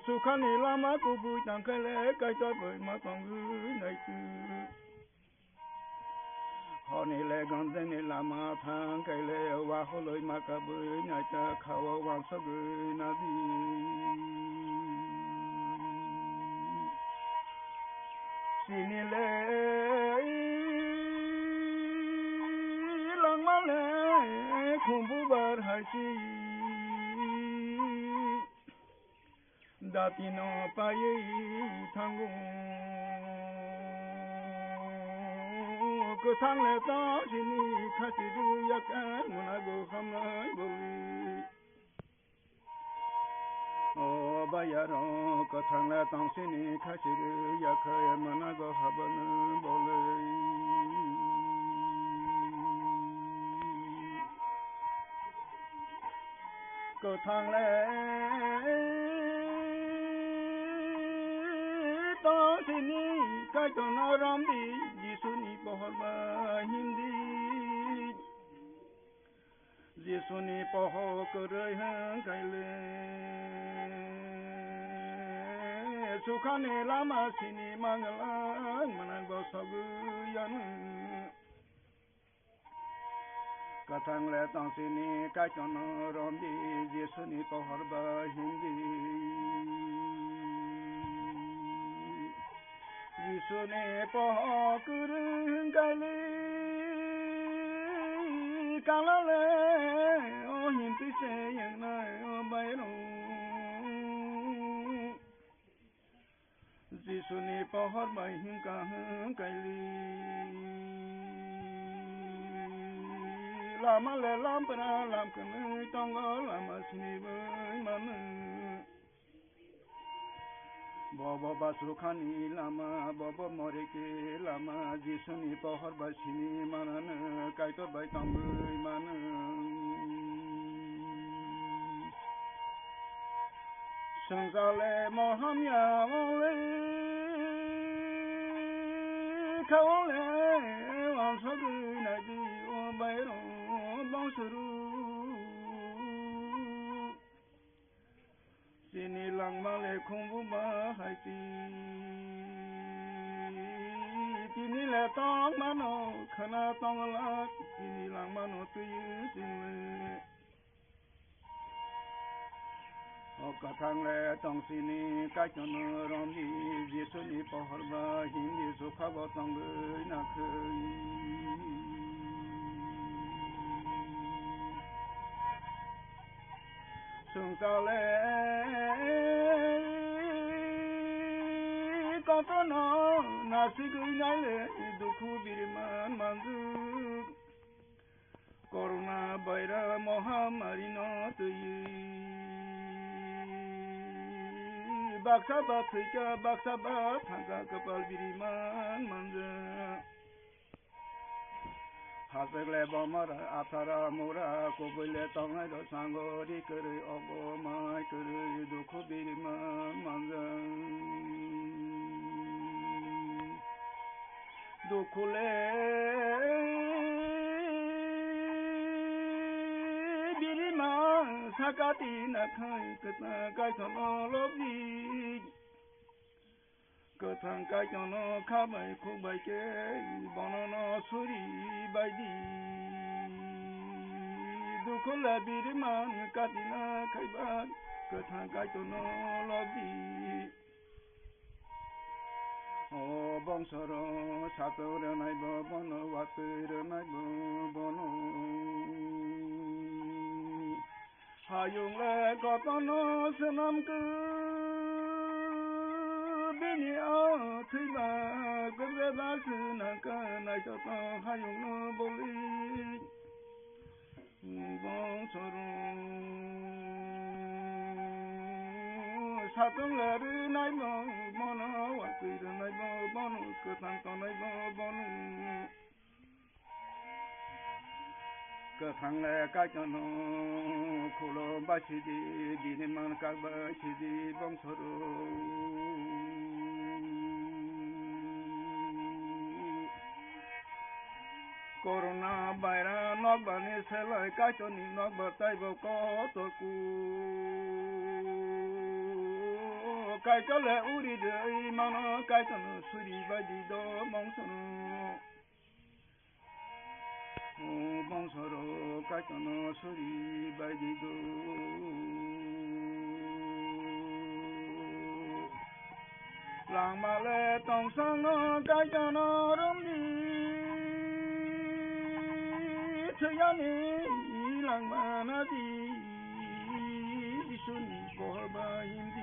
Sukhani Lama ku bu tang kai le kai to boi ma tong nai tu hon ni le gan den ni Lama thang kai le wa ho loi ma ka bu nai ta khaw wang sa gu na di Sinile langmale khumbubar haisi datino paye thangu ko thangle ta sini khasidu yakan munago khamai boli O bayaro ko thangla tang sini khasiru yakaya manago haban bole ko thangla tang sini kai to naram di jisuni pohor ba hindi jisuni poho korai hang kaile Sukhane Lama sini mangalang manang bosagu yan Katang le tang sini kachono rondi Jesuni pohorba hindi Jesuni poho kurung kali Kalale o hinti se yang nai o bayrung Jisuni pohor bai hingka kaili Lama le lam pra lam kene tonggo Lama sini bai manu Bobo basukhani Lama bobo morike Lama Jisuni pohor bai sini manana kaito bai tonggo manu Sangsale mohamya mole Kaole wansagu nadi o bayro bangsuru Sini langmale khumbu ba haiti Tini le tong mano khana tong la Tini langmano tuyu sinle Kathangle tongsini kachon romdi jesuni pohorba hindi sukhabo tongui nakhui sungtale kotono nasigui naile dukhu birman manzu corona virus mahamari no tuyi baksa bathika baksa bathanga kapal biriman manja hasagle bomara athara mura kobule tongai do sangori kere ogo mai kere dukhu biriman manja dukhule sakati na khai katna kai thono lobi kathang kai thono khabai khubai ke bonono suri baidi dukhula birman katina khaiba kathang kai thono lobi o bongsoro satore nai bo bono watere nai bo bono hayung le kotono senam ke bini a thila gurbe basna ka nai to hayung no boli bong soru satung le nai mo mono wa tir nai bo bonu ka tang to nai bo bonu Kathangle kachano khulo bachidi biniman kak bachidi bongsoro corona virus nokbani selai kachoni nokbatai bo kotoku kaichole uri dei mano kaichono suri badi do mongsono bongsoro kachano suri bajido Lama le tongsano kachano rumdi Tuyani langma nadi Isuni pohorba hindi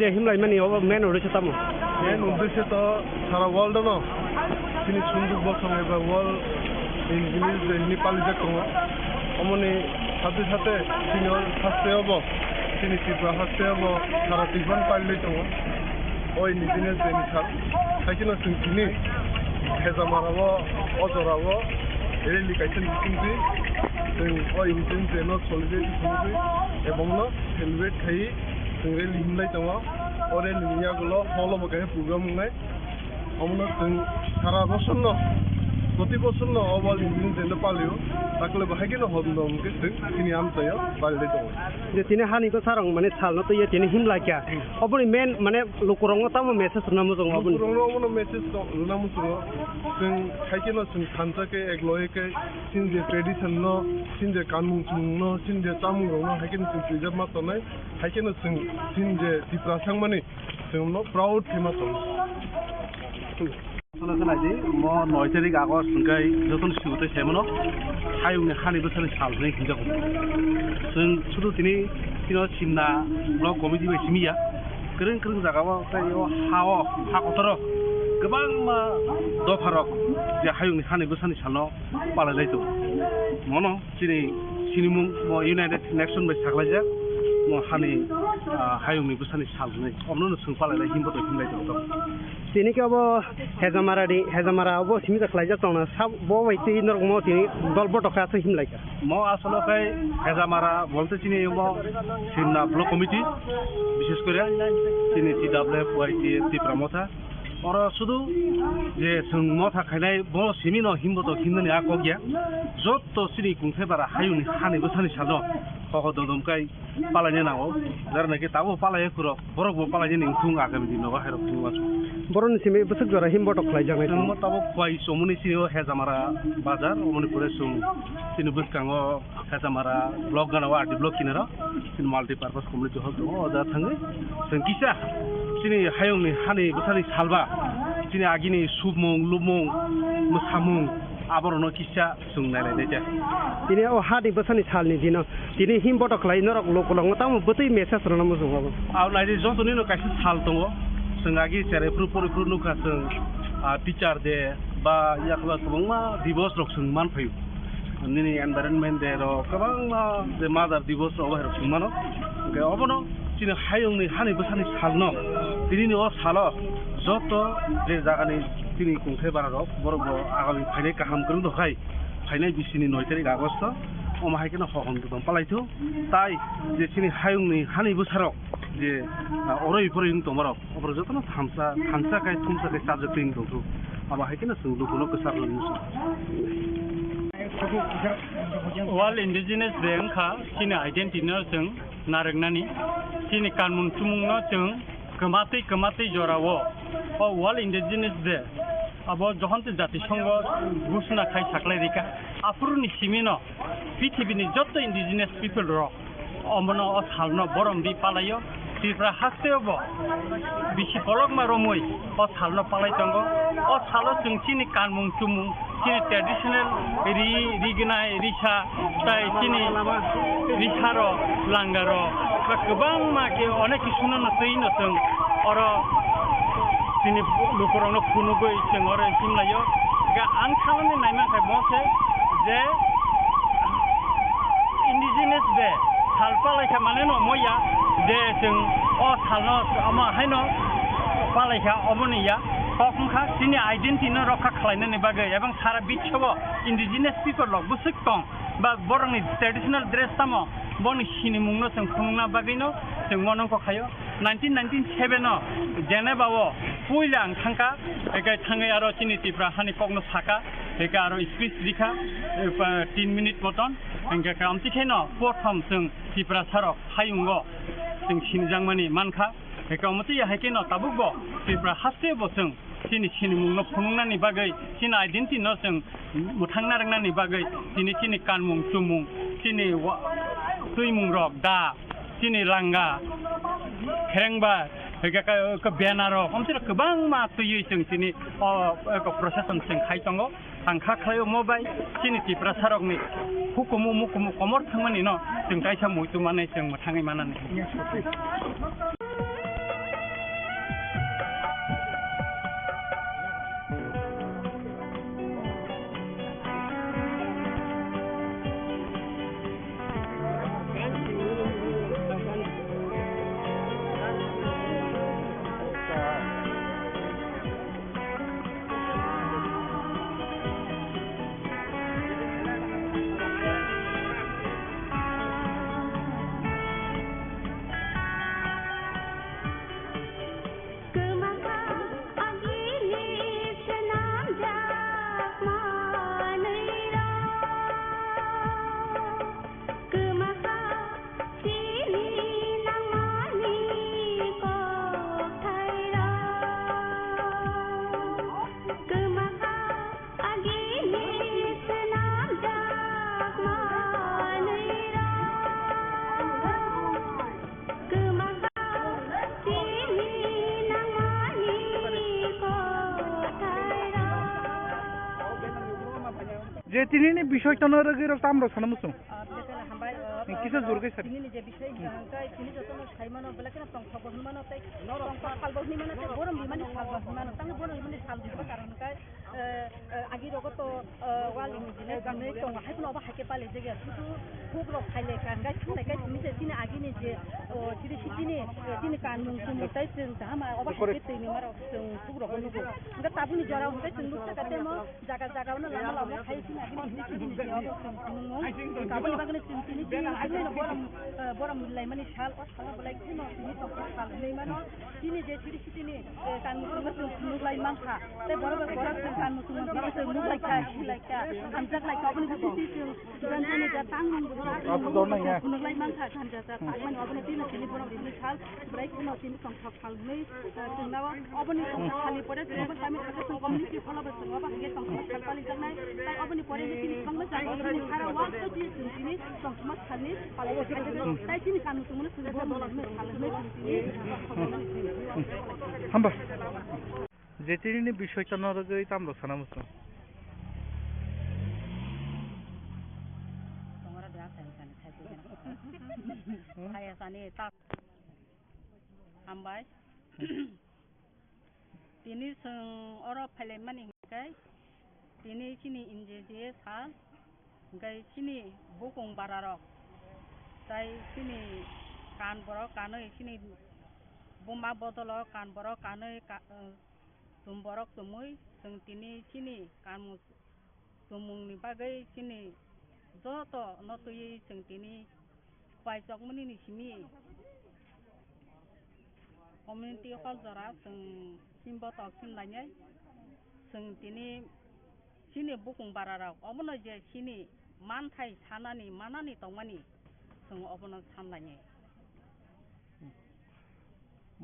যে হিমলাইমানি main উদ্দেশ্য তামো main উদ্দেশ্য তো সারা world ন তিনি সুন্দর বছর এবা world indigenous যে হিনি পালিজাক দङ অমনি সাথে সাথে তিনি হাসতে হব তিনি ত্রিপুরা হাসতে হব সারা ত্রিপুরান পালিলে দङ ওই ইন্ডিজিনিয়াস যে নিসার খাইছিনো जों তিনি हेजामारावो अजरावो रेलि गायसन बिथिंजि जों अ इन्डिजिनियास जे न सलिडे बिथिंजि एबंनो सेलिब्रेट खाइ जों रेलि हिमलाय दङ अ रेलि नियागुलो हलबो गाय प्रग्राम नाय अमनो जों सारा बसर न प्रति बसर न अवाल इन्डिजिनियास जे पालियो ताकले बाहायगे न हदम के তিনি আমতাयो बालिले दङ যে তিনি হানিকো সারং মানে সালনো তো তিনি হিমলাইকা অবনি মেন মানে লুকুরঙ্গ তামো মেসেজ নামো जों অবনি লুকুরঙ্গ মেসেজ নামো जों जों खायकेनो जों खानजाके एग्लयके सिनजे ट्रेडिशन न सिनजे कानमुं न सिनजे चामुं न हायकेनो जों प्रिजार्भ मातनाय हायकेनो जों सिनजे त्रिपुरा सांमानि जों न प्राउड फेमास सलासलायदि म 9 तारिख आगस्ट संखाय जतन सिउते सेमनो हायुंनि हानि बोसोरनि सालनि हिंजाखौ जों सुदु दिनै तिनो सिमना ब्लक कमिटि बाय सिमिया गोरों गोरों जागाव कायो हाव हाकतर गोबां मा दफारक जे हायुंनि हानि बोसोरनि सालनो पालायलायदो मनो दिनै सिनिमुं म इउनाइटेड नेशन बाय सागलायजा म हानि हायुंनि बोसोरनि सालनि अमनो जों पालायलाय हिमबोtok हिमलायदो তিনি কি অব হেজামারা অব সিমি খাইজা তংনা সাব বইতি নরম তিনি দলবটকা আছে হিমলাইকা म আসলকাই হেজামারা বলতে চিনি ম সিমনা ব্লক কমিটি বিশেষ করে চিনি TWF YT ত্রিপুরা মথা और শুধু যে जों मथा खायनाय ब सिमि न हिमबोtok हिमनि आको गया जत सिनि कुंथेबारा हायुनि हानि बोसोरनि साल कहो ददमकाय पालायनो नांगौ जारनाखि ताबो पालायो खुरो बरकबो पालायनो निंथुं आगामि दिनाव हायरक खुंवास बरनि सिमि बोसोर जरा हिमबोtok खायजानाय जों ताबो खुवाय समनि सिनियो हेजामारा बाजार अमनि पुरे जों सिनि बुसकांगो हेजामारा ब्लक गानाव आदि ब्लक किनारा सिनि माल्टि पार्पस कमिटि हल दङ अदा थाङो जों किसा सिनि हायुंनि हानि बोसोरनि सालबा सिनि आगिनि सुबमुं लुबमुं मोसामुं आबरनो किसा जों नायलायनाय जा তিনি ও হাদি बोसोरनि सालनि दिन তিনি हिमबोtok खाय नरक लकलंग तामो बोतै मेसेज रनामो जों अब आवलायदि जतनि न कायसे साल दङ जों आगि सेरे प्रुपरिफ्रु नुखा जों टीचार डे बा याखबा गोबां दिवस रक जों मानफायो निनि एनवायरनमेन्ट डे र गोबां जे मादार दिवस र बाहेर जों मानो ओके अबनो चिनि हायुंनि हानि बोसोरनि साल न दिनि अ साल जत जे जागानि दिनि कुंथाय बाराव बरबो आगामि फायनाय गाहाम गोरों दखाय फायनाय बिसिनि 9 तारिख आगस्ट अमाहायकेनो हहन दं पालायथु ताइ जे चिनि हायुंनि हानि बोसोराव जे अरय फरय दंमारो अब्र जतनो थामसा काय थुमसा काय साबजेक्ट दंथु अमाहायकेनो जों दुखुनो गोसार नुसो वर्ल्ड इंडिजिनियस डे अंखा सिनि आइडेंटिटी जों नारगनानि सिनि कानमुं चुमुंनो जों कमाते जरावो अ वर्ल्ड इंडिजिनियस डे अब जहन्ते जातिसंघ घोषणा खाय साखलाय रेखा आफुरनि सिमिनो पृथिबीनि जत इंडिजिनियस पीपल र अमनो अ सालनो बरमदि पालायो त्रिपुरा हास्तेबो बिसि पलक मारमै अ सालनो पालाय दंगो अ सालो जों सिनि कानमुं चुमुं सिनि ट्रेडिशनल रिगनाय रिसा ताय सिनि रिसारो लांगारो गोबां माके अनेक किसुनो नतैनो जों अर सिनि लुकुरंनो फुनुगै जों अर हिमलायो गा आं खालामनि नायमाखाय मसे जे इंडिजिनियस डे सालपालायखा माने न मया जे जों अ सालनो अमा हायनो पालायखा अमनिया कखा सिनि आइडेंटिटी न रखा खालायनायनि बागै एबं सारा बिच्छबो इंडिजिनियस पीपल लग बुसुक दं बा बरंनि ट्रेडिशनल ड्रेस तामो बनि सिनि मुंनो जों खुंना बागैनो जों मनंको खायो 1997 न जेनेबावो पुइला थांका एकै थाङै आरो चिनि त्रिपुरा हानि पगनो साका एका आरो स्पीच दिखा 3 मिनिट मतन एंका कामतिखेन प्रथम जों त्रिपुरा सारक हायुंगो जों सिनजांमानि मानखा एका मति हायकेन ताबुगो त्रिपुरा हास्तेबो जों सिनि मुंनो फुनुंनानि बागै सिनि आइडेंटिटी न जों मुथांना रंनानि बागै सिनि कानमुं चुमुं सिनि तुइमुं रक दा सिनि लांगा खेरेंबा एका बेनारो हमसिर गोबां मा तुयै जों सिनि प्रशासन जों खायतंगो आंखा खायो मोबाइल सिनि त्रिपुरा सारकनि हुकुमु मुकुमु कमर थांमानि न जों गायसा मुयतु माने जों मुथाङै मानानै যে তিনি বিষয়টানোর গিরক তামরা সানা মুসুম বেকেলা হামবাই কিসে জোর গাইছে তিনি যে বিষয় গাই তিনি যতন সাইমানো বেলাকেনা তংসব হনমানো তাই তংসব খালব হনমানো তাই বরম বিমানি খালব হনমানো তাং বরম বিমানি খাল দিবা কারণ গাই আগি রগত ওয়াল ইঞ্জিনে গামনে তং হাইকুন অবা হাইকে পালে যেগে শুধু খুব রক খাইলে কান গাই শুনে গাই তিনি যে তিনি আগিনি যে তিনি তিনি কান মুং সুমু তাই जों दामा अबा हाइके तैनि माराव जों खुब रग नुगो ओंगा ताबुनि जराव होनगाय जों लुसा काटेमो जागा जागावनो लामा लामा खाइ सिना आगिनि हिनि जों गाबनि बागने जों तिनि बरम मिलाय माने साल साल बलाय खिनो तिनि तंखा साल नै मानो तिनि जे तिरि सितिनि कान मुसुमा जों नुलाय मांखा ते बरबा जों कान मुसुमा जों नुलायखा हिलायखा आमजाक लायखा अबनि बिति जों जानजानि जा तांमोन नुलाय मांखा जानजा जा तांमोन अबनि तिनि बरम बिनि साल ब्राय खिनो तिनि तंखा सालनै जोंनाव अबनि तंखा सालनि परे जों गामि थाखो जों कम्युनिटि फलाबो जों अबा हागे तंखा साल पालि जानाय ताय अबनि परे तिनि संग जागो तिनि खारा वास ति जों तिनि तंखा सालनि पालि जागो ताय तिनि कान मुसुमा जों बरम सालनै तिनि हामबा যে তিনি বিষয়টানোর গই তামরা সানা মুসুম তোমারা দেয়া সাইন সাইন খাইতে না খায়া সানি তা हामबाय तिनि जों अर फाइलाय मानि गाय तिनि सिनि इन्जे सा गाय सिनि बुकुं बारारक ताय सिनि कान बर कानै सिनि बुमा बदल कान बर कानै तुम बरक तुमै जों तिनि सिनि कान तुमुंनि बागै सिनि जत नतुयै जों तिनि फाइजक मुनि सिमि कम्युनिटि हल जरा जों हिम्बोटक सिमलायनाय जों तिनि सिनि बुकुं बाराराव अबनो जे सिनि मानथाय सानानि मानानि तंमानि जों अबनो सानलायनाय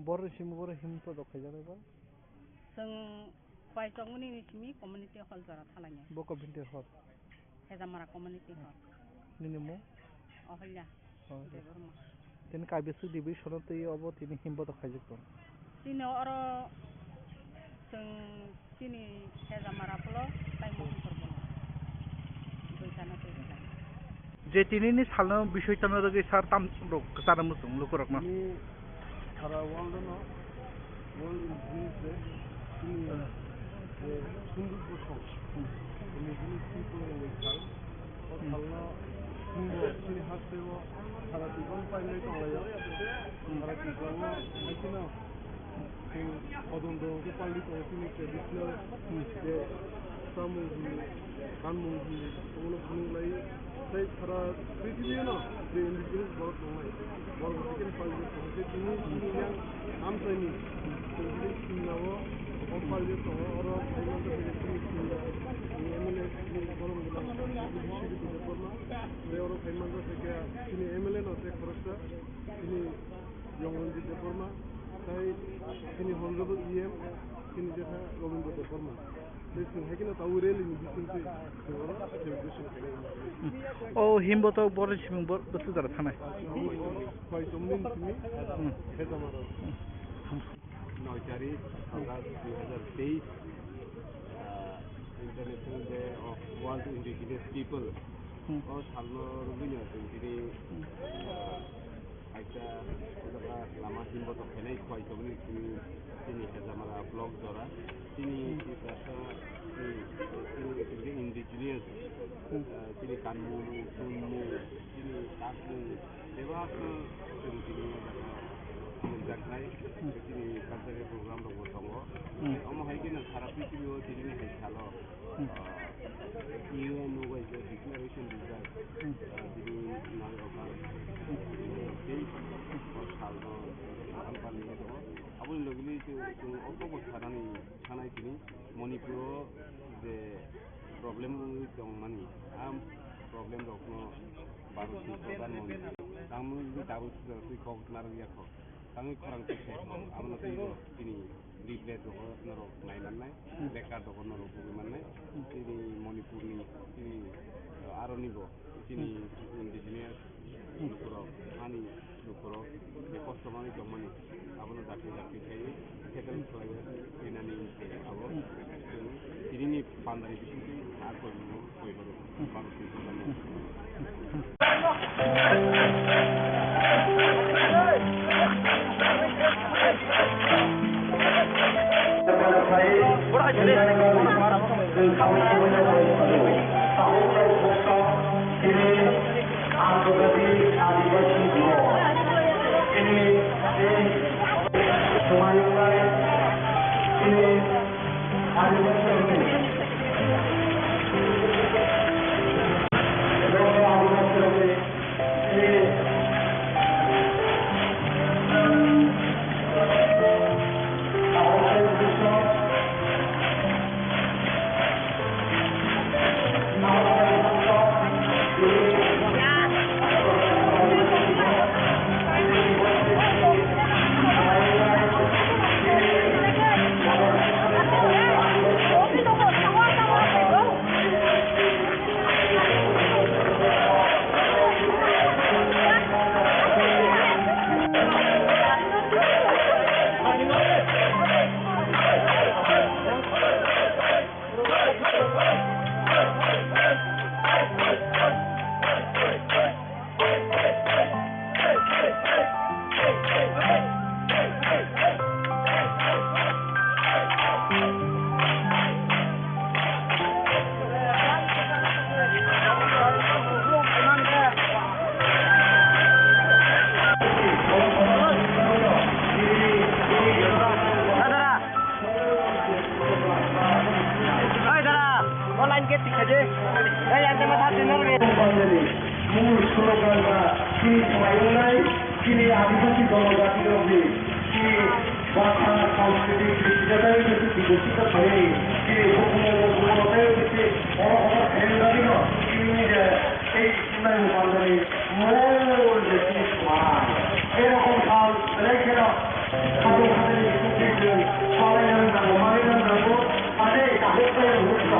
बर हिम्बोटक खायजानायबा जों फाइजक मुनि सिमि कम्युनिटि हल जरा थालायनाय बकबिन्टे हल हेजामारा कम्युनिटि हल निनिमो अहल्या देबरमा তিনি কাইবেসু দিবি সনতে অব তিনি হিম্বতক খাইজক তিনি অর जों सिनि हेजामारा पलो टाइम फोरबो दुइताना फैबाय যে তিনি সালনো বিষয়টানোর গই সার তাম রক সানা মুসুম লুকরক না সারা world no world ingenious day তিনি সুন্দর বছর ইন্ডিজিনাস পিপল ইন দ্য সাল সালনো हिंबो सिनि हासेव सारा दिगन पाइले दंलायो सारा दिगन हाइकिनो जों पदन्दो के पालि दं सिनि ट्रेडिशनल जे सामुं गानमुं उनो खुंलाय जाय सारा पृथिबीनो जे इन्डिजिनास बरक दंलाय बरक दिके पालि दं जे तिनि सिनिया आमसाइनि जोंनि सिनाव अ पालि दं अर फाइनाल बेलेक्टनि सिना एमएलए नि गरम गरम बिसिरि बिदरमा Euro Payment থেকে তিনি এমএলএ নতে খরচা তিনি জঙ্গলজি দেববর্মা তাই তিনি হনরেবল ইএম তিনি যেটা রবীন্দ্র দেববর্মা বেশি হেকিনা তাও রেলিনি বিসিনতে জঙ্গল সেলিব্রেশন করে ও হিম্বতক বড় সিমিং বস্তু যারা থানায় কয় জমিন তুমি হেজামারা 9 তারিখ August 2023 International Day of World Indigenous People salno rubino jadi aja udah lama Himbotok ini kuai coba ini Hezamara blog zora ini kita ini Indigenous ini kanmu sumu ini taku dewa ini menjak naik ini kantor program dong tongo omong hari ini sarap itu ini hari salo UN was a declaration that the Nagakan state was held on Abu Logli to October Sanai Manipur the problem with money. Problem of no Baruch program Tamu with Abu Naria. Kami kurang kisah, amun itu ini leaflet dohor norok mainan, lekat dohor norok bagaimana, ini Manipur ini Aronigo, ini Indigenous, Lukurok, Ani Lukurok, ini customer itu mana, amun daki kayak ketemu soalnya ini awal, ini Panda bisinti ar koibaro মানুষের মূল slogan বা তিনি সবাই তিনি আদিবাসী জনজাতির মধ্যে তিনি ভাষা সাংস্কৃতিক কৃষিজাতায় কিন্তু বিকশিত হয়ে তিনি ভূমতায় হচ্ছে বড় বড় খেলদারিন তিনি এই চিন্তায় রূপান্তরে মূল যে সমাজ এরকম কাল রেখে খাদ্য খাদ্যের সুখের সবাই জানবো মানে জানবো মানে কাগজের ভূত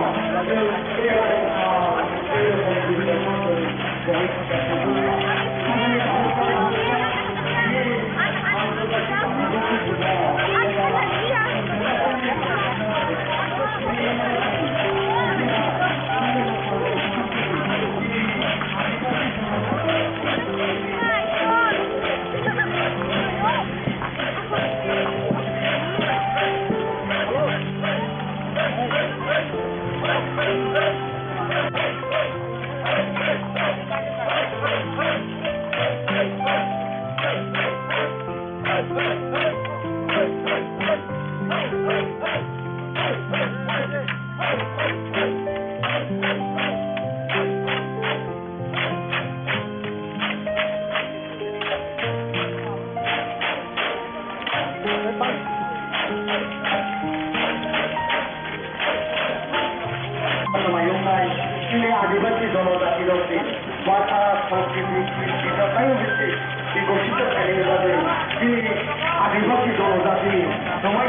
আদিবাসী জনজাতির মধ্যে ভাষা সংস্কৃতি কৃষিজাতায় হচ্ছে বিকশিত খেলে তিনি আদিবাসী জনজাতি সমাজ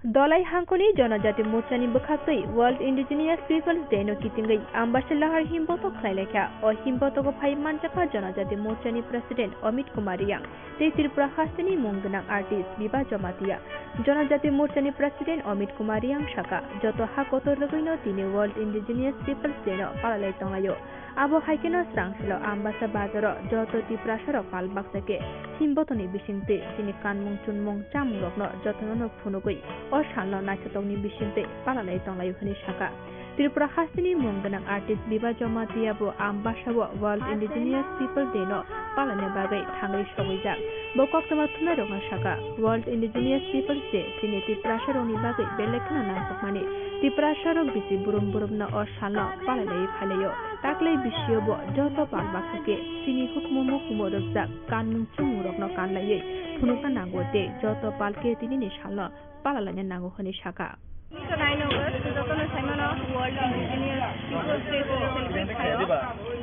Dolai Hankoni Jonajati Mochani Bukhatui World Indigenous Peoples Day no Kitingai Ambassador Himbotok Khailekha or Himbotok of Manjaka Jonajati Mochani President Amit Kumariang Te Tripura Hastini Munganang Artist Biba Jamatia Jonajati Mochani President Amit Kumariang Shaka Joto Hakoto Ragino Tini World Indigenous Peoples Day no Palalai Tongayo Abo Haikino Strangsilo Ambassa Bazaro Joto Tripura Sharo Palbaksake Himbotoni Bishinte Tini Kanmung Chunmung Chamrokno Jotono Punugui or Shalno Nachatoni Bishinte Palalai Tongayo Shaka Tripura Hastini Munganang Artist Biba Jamatia Bo Ambassador World Indigenous Peoples Day no Palane Bagai Tangri Shawizak Bokok Tamatuna Shaka World Indigenous Peoples Day Tini Tripura Sharoni Bagai Belekana Nansokmani Tripura Sharok Bisi Burum Burumna or Shalno Palalai Palayo Taklay Bishiobo Joto Palbakake Tini Khumulwngo Zak Kanmung Chumurokno Kanlaye Punuka Nagote Joto Palke Tini Nishalno Palalanya Nago Shaka. So 9 August, Jotono Simano World Indigenous Peoples Day celebrate tayo.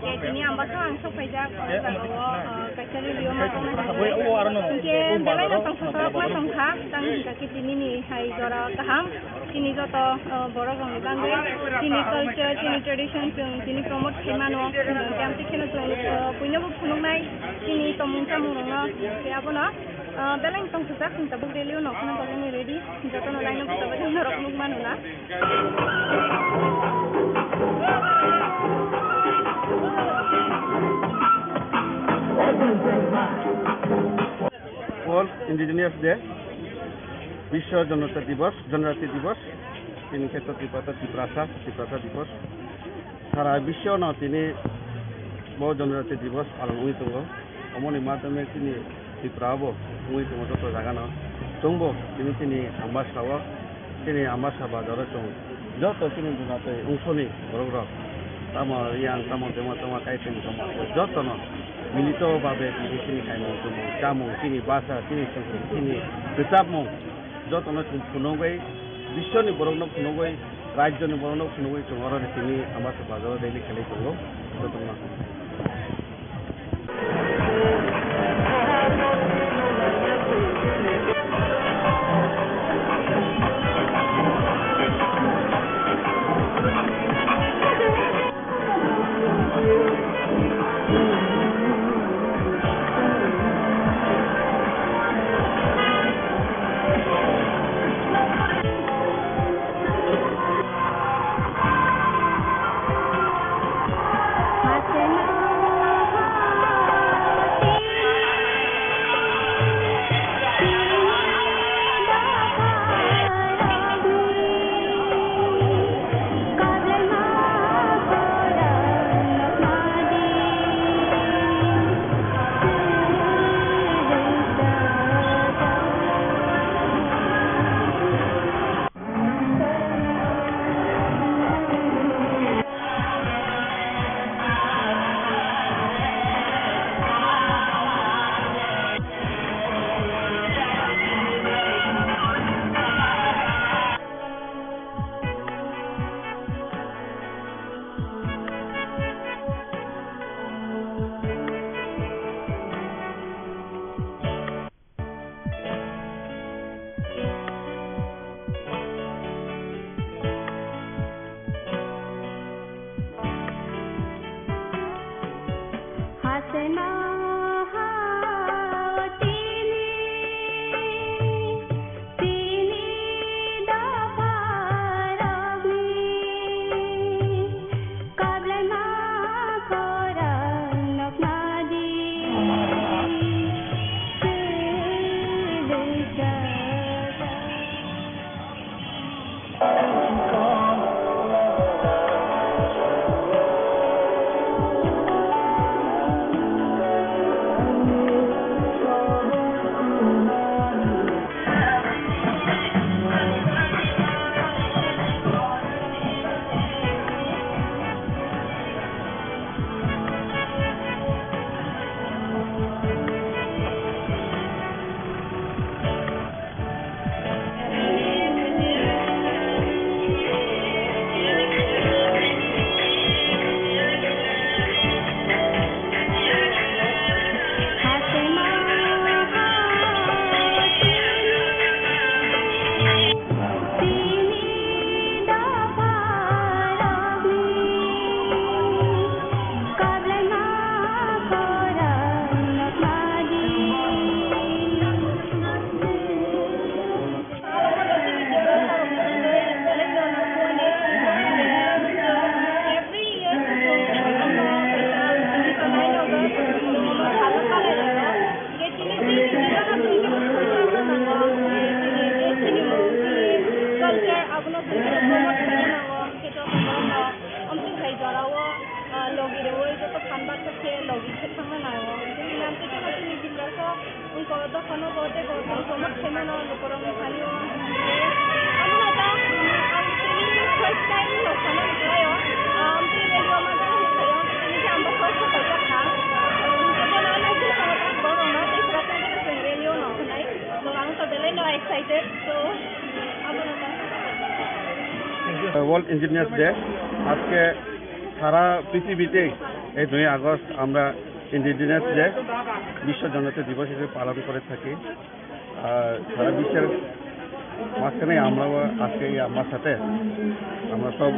Ini ambasa ang sopaya ko kasi lioma Ke dalay na tang sosok ma tangha tang kakitini ni hai jora kaham tini joto borok ang ganbe tini culture tini tradition tini promote khemano kamti kheno puino phunungnai tini tomungcha murona ke abono dalay tang sosok tinta bugdeliu no khana bagani ready jotono line up tabadi norok mugmanuna World Indigenous Day, Vishwa Janata Divas, Janati Divas, ini kita Tripura Divas. Sara Vishwa na ini mau Janati Divas alam ui tunggu. Omoni mata me ini Tripura bo ui tunggu tu jaga na. Tunggu ini ambassador, ini ambassador jara tunggu. Joto ini Janati unsoni borok. Tama yang tama kaitin tama. Joto na. Milito babe di sini kamu tumu kamu sini bahasa sini sini tetapmu joto na Khumulwngo bisho ni borok na Khumulwngo rajyo ni borok na Khumulwngo tomorrow di sini ambasa bazar daily kali tungo joto na dokono bote ko kono khemano lukorong khaniyo amuna ta tini first time no khana niklayo tini radio mata hisayo tini amba first paisa kha kono na ji kono na ti prata ke radio no nai so am to dele no excited so amuna ta world engineers day আজকে সারা পৃথিবীতে এই 2 August আমরা indigenous day বিশ্ব জনজাতি দিবস হিসেবে পালন করে থাকি। আর সারা বিশ্বের মাঝখানে আমরাও আজকে আমার সাথে আমরা সব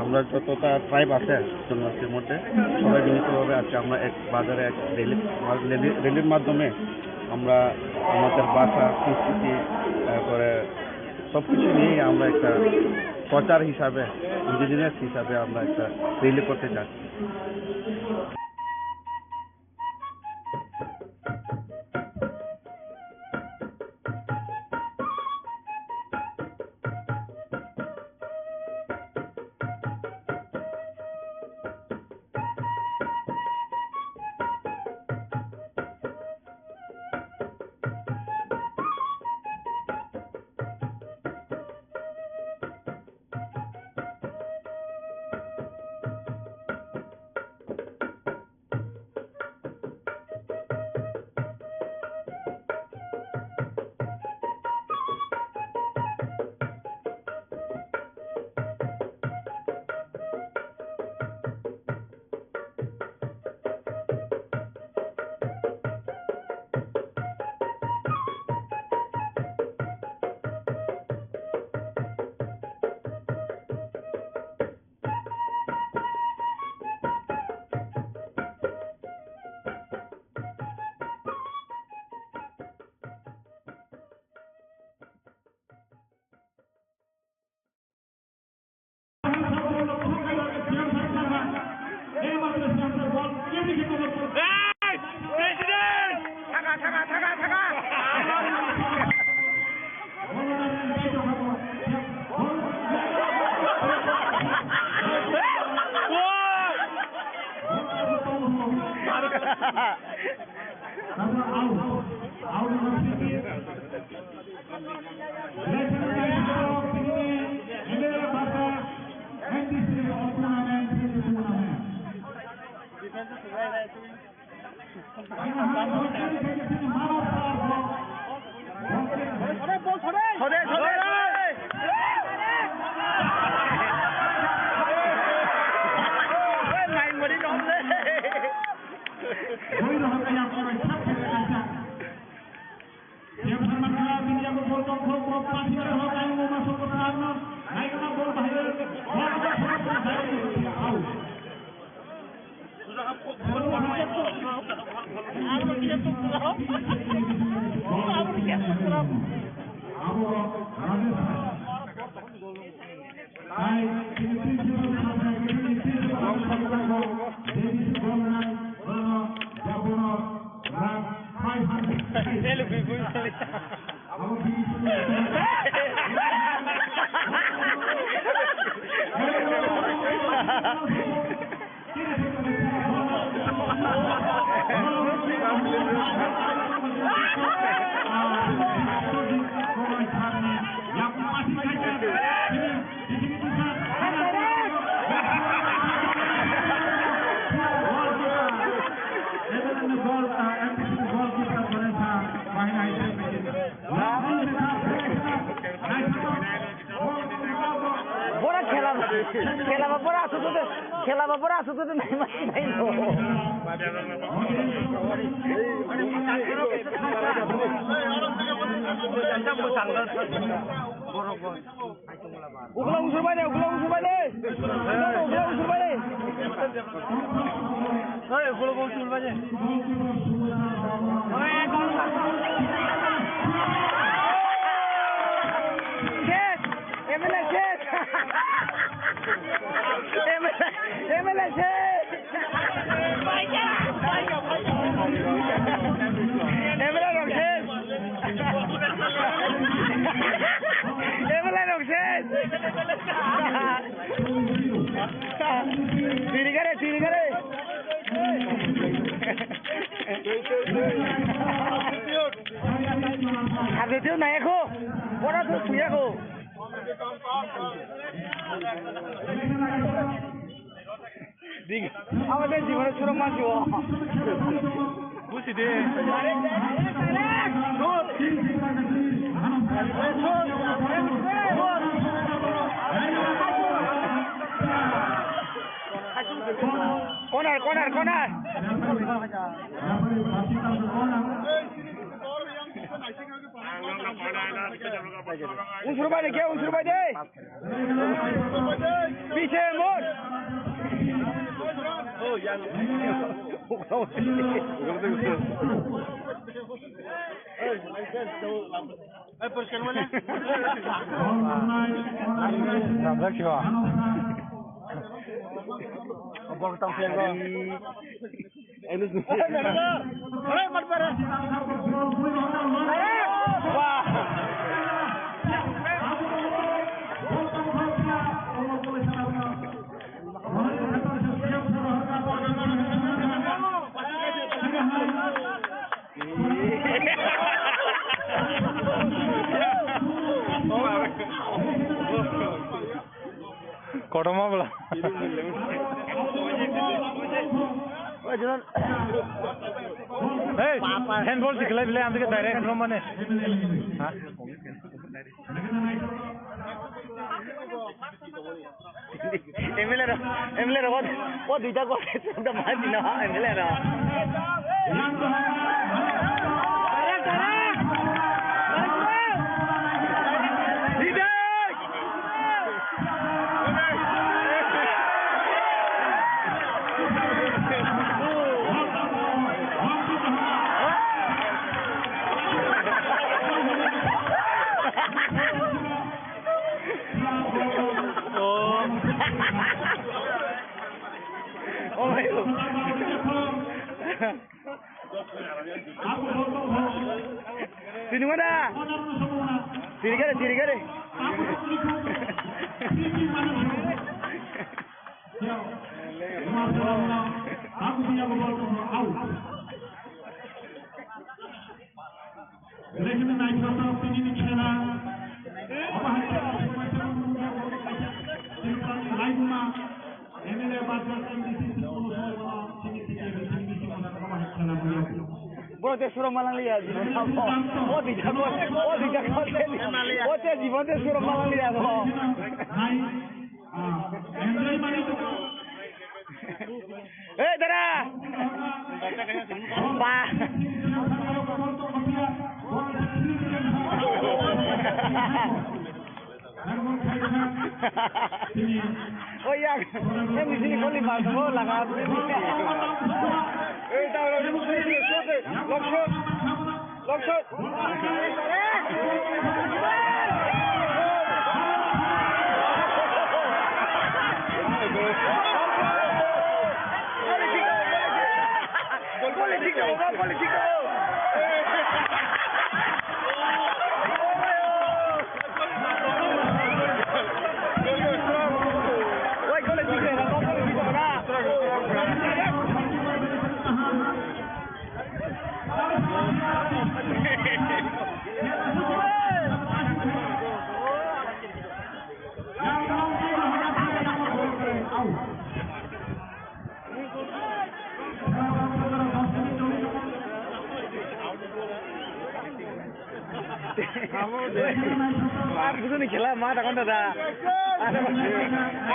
আমরা যতটা ট্রাইব আছে জনজাতির মধ্যে সবাই মিলিতভাবে আজকে আমরা এক বাজারে এক র্যালির মাধ্যমে আমরা আমাদের ভাষা সংস্কৃতি তারপরে সব কিছু নিয়েই আমরা একটা প্রচার হিসাবে ইন্ডিজিনাস হিসাবে আমরা একটা র্যালি করতে যাচ্ছি। Tiri gare. Kora tuh punya ko. Dik, apa deh gimana suruh masuk? Busi deh. Konar. Unsur balik ya, unsur balik. Bisa mur. Oh ya. Persian mana? Nampak siapa? Apa kita pelajari? Ini semua. Hei, marpara. Wah. Kodama pula. Jangan. Hey, handball dikelai beli ambil ke direct room mana? Hah? Emile ro, what dua kau sudah mati na? Emile ro. Sini mana? Sini kare. Bro, te suruh malang lihat. Oh tidak kau. Oh te Jibon te suruh malang lihat. Eh, Dara. Bah. Oh iya, yang di sini kau lima semua langat. Tahu lock shot. Politico. Aku ni kela mat akan ada.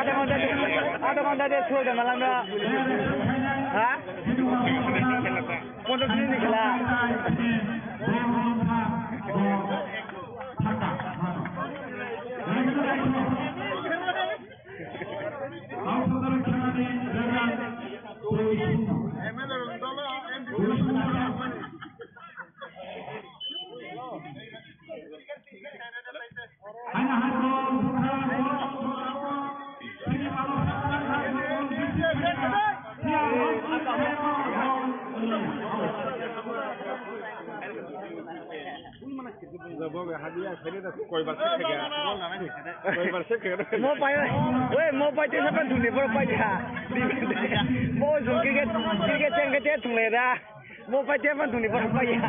Ada kontak dia suruh dia malam dah. Hah? Kontak ni kela. Mau pakai siapa tu ni? Mau pakai? Mau zoom kita cengket tu le dah. Mau pakai siapa tu ni? Mau pakai?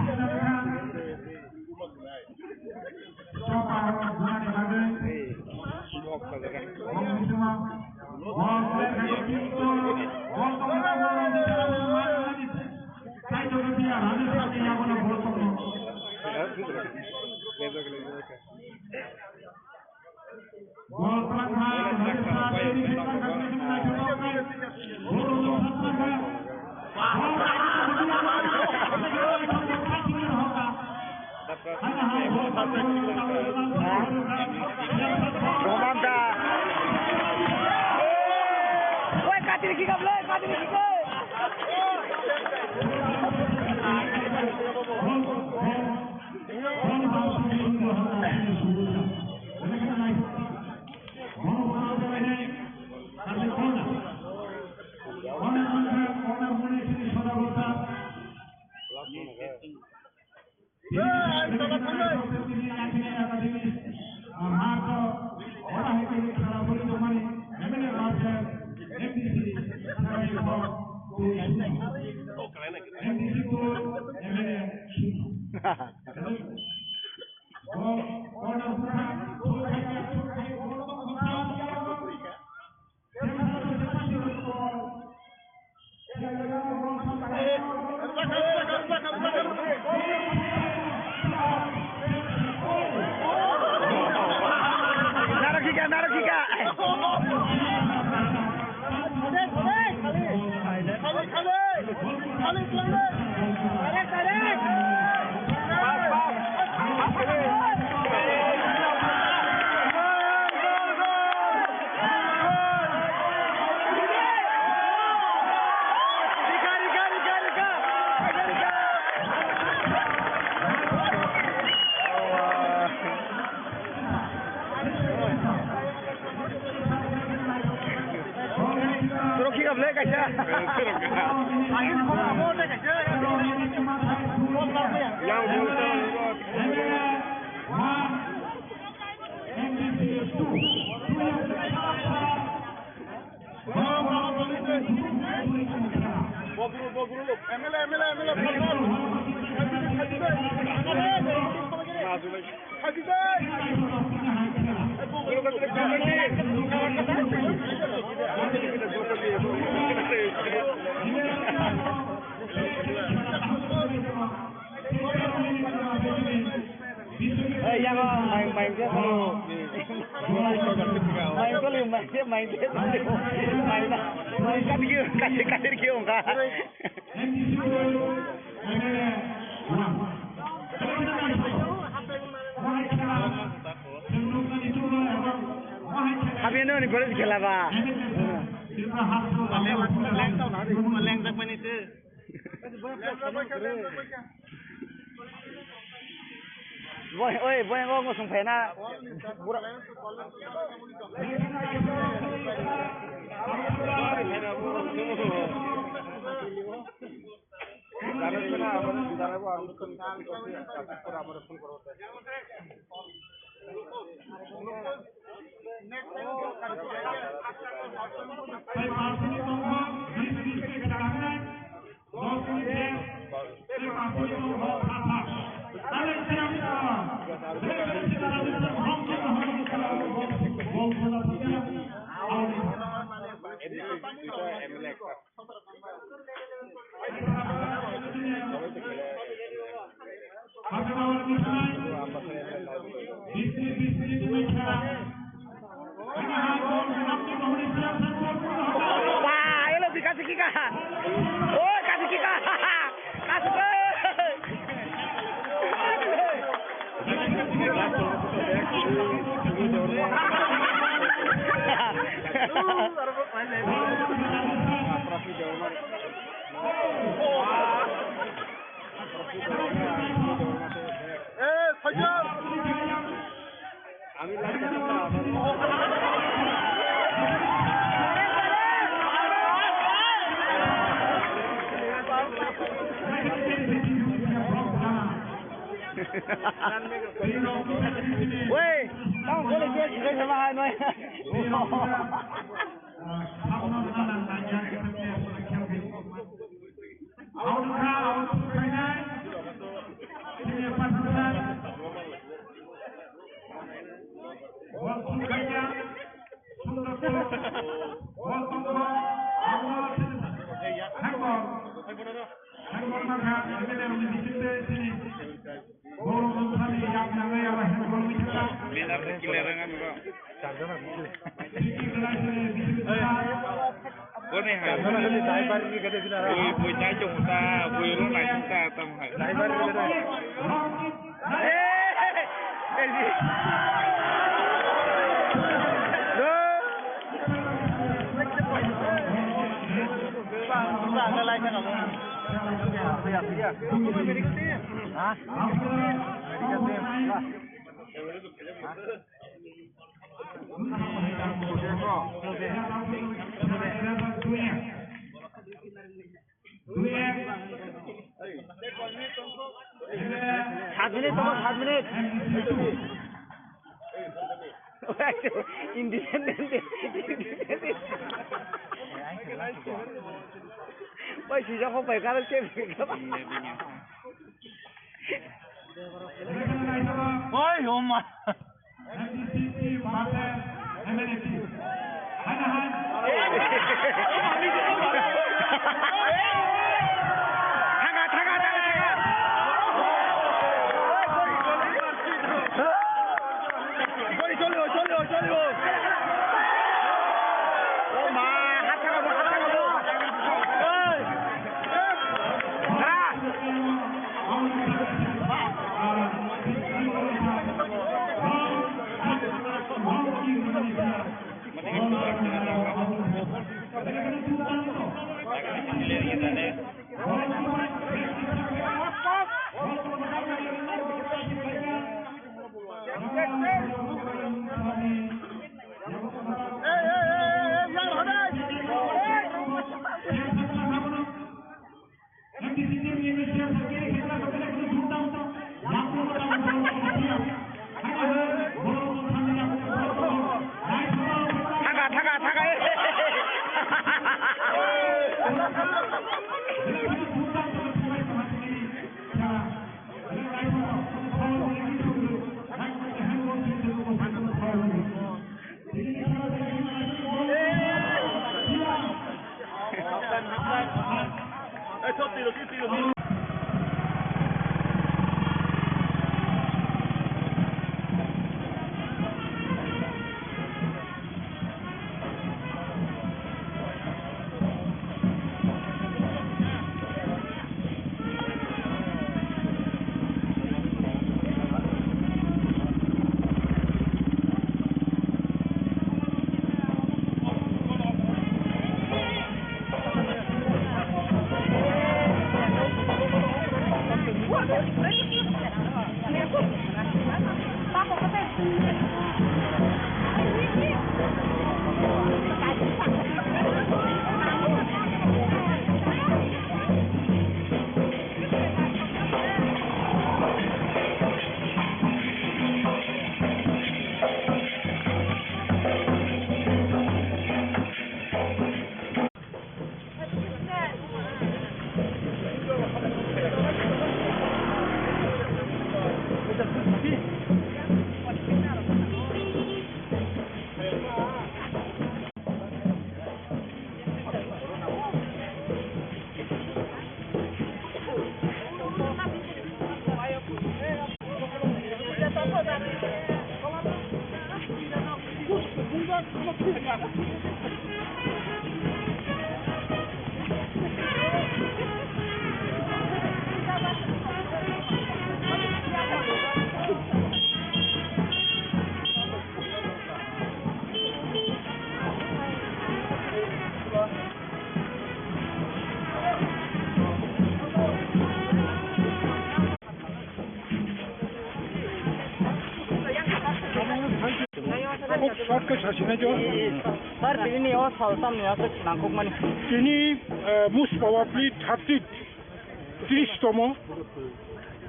most probably 33tm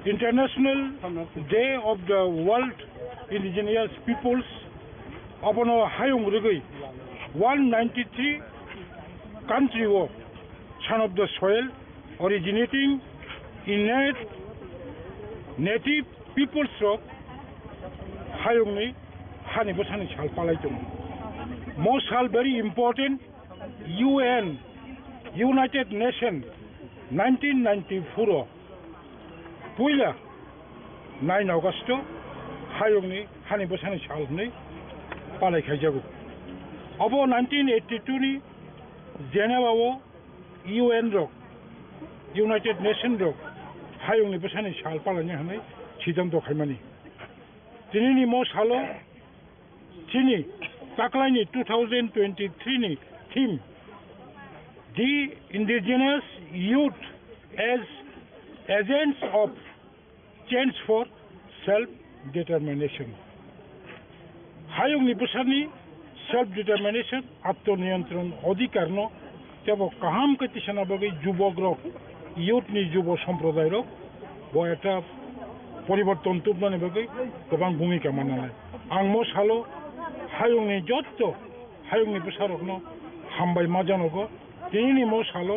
International Day of the World Indigenous Peoples abono hayung rugui 193 country wo son of the soil originating in native peoples of hayung ni hanibo sani sal palai dong. Mo sal very important. UN, United Nations, 1994. Puila 9 August hayongni hanibo sani sal ni palai khaijago. Abo 1982 ni Geneva wo UN rok United Nations rok hayongni besani sal palai hanai chidam do khaimani. Tinini mo salo chini taklaini 2023 ni theme the Indigenous Youth as Agents of Change for Self-Determination. Hayongni besani self-determination আত্মনিয়ন্ত্রণ অধিকার ন তেব কাহাম কতিসনা বগৈ যুবক rock youth নি যুব সম্প্রদায় rock ব এটা পরিবর্তন তুবনানি বগৈ গোবাং ভূমিকা মানালে আং মো সালো হায়ংনি যত হায়ংনি বেসারক ন হামবাই মাজানগ তিনি মো সালো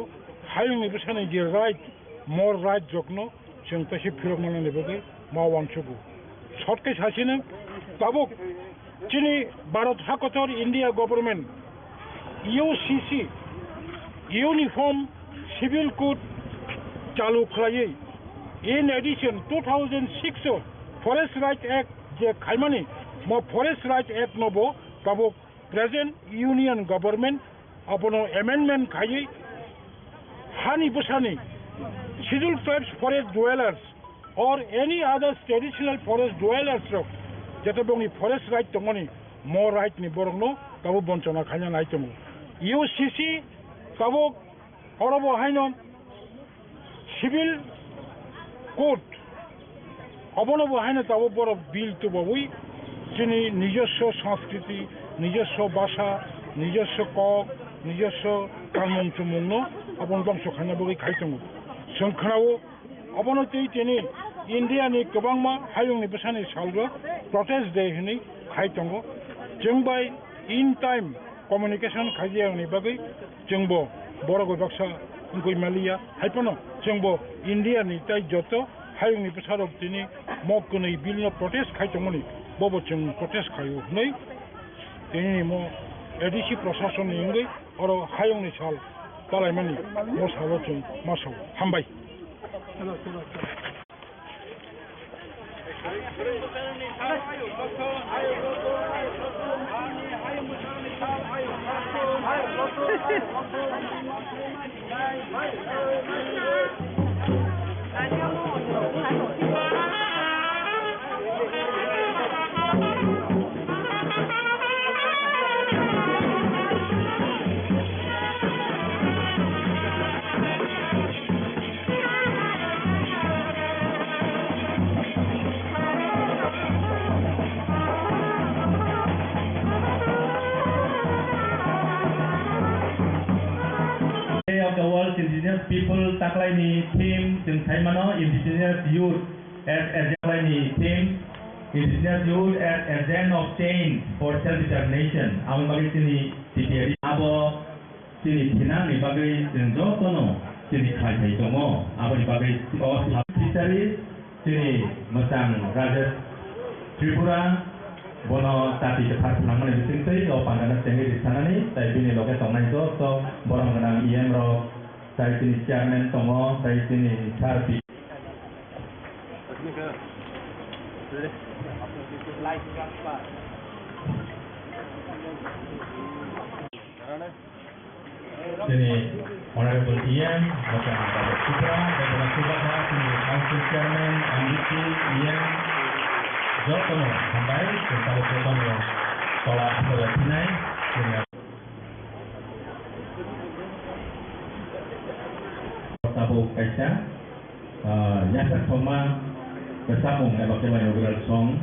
হায়ংনি বেসানি যে রাইট মোর রাইট জক ন जों तसे फिरक मानानि बगै मावांसगु सटके सासिनो Tabuk Chini Bharat Hakotor India government UCC Uniform Civil Code Chalu Khlaye. In addition, 2006 Forest Rights Act je Khaimani mo Forest Rights Act nobo tabo present Union government apono amendment khaye hani busani scheduled tribes forest dwellers or any other traditional forest dwellers যেটা বংনি forest right তমনি মো right নি বরং কাবো বঞ্চনা খাইনা নাই তমু UCC কাবো অরব হাইন civil code অবনব হাইন তাবো বড় বিল তো বই যিনি নিজস্ব সংস্কৃতি নিজস্ব ভাষা নিজস্ব কক নিজস্ব কানুন চুমুন অবন বংশ খাইনা বই খাইতমু সংখ্যাও অবনতি তিনি Indiani Kabangma Hayong Besani Salgo protest day hini Haitongo Jungbai in time communication Kajiani Bagi Jungbo Borogo Baksa Ngui Malia Haipono Jungbo Indiani Tai Joto Hayong Besarok Tini Mokuni Bilno protest Haitomoni Bobo Chung protest Kayu Nei Tini Mo Edishi Procession Ingui or Hayong Sal Palamani Mosalochun Maso Hambai. Of the world's indigenous people taklaini theme jeung thaimano indigenous youth as taklaini theme indigenous youth as agent of change for self determination ang bagi sini TRIPURA abo sini tinang ni bagi jeung jotono sini khai tomo abo ni bagi officially sini mesang raja Tripura bono tati cepat penangan di sini o pandangan tinggi di sana nih tapi ini loket tongna itu so borong kenang IM ro dari sini chairman tongo dari sini charpi sini honorable IM macam pada Supra dan pada Supra sini council chairman MDC IM Jokono sampai tentang Jokono sekolah Filipina dengan Tabu Kaisa Nyasar Soma bersambung dengan bagaimana song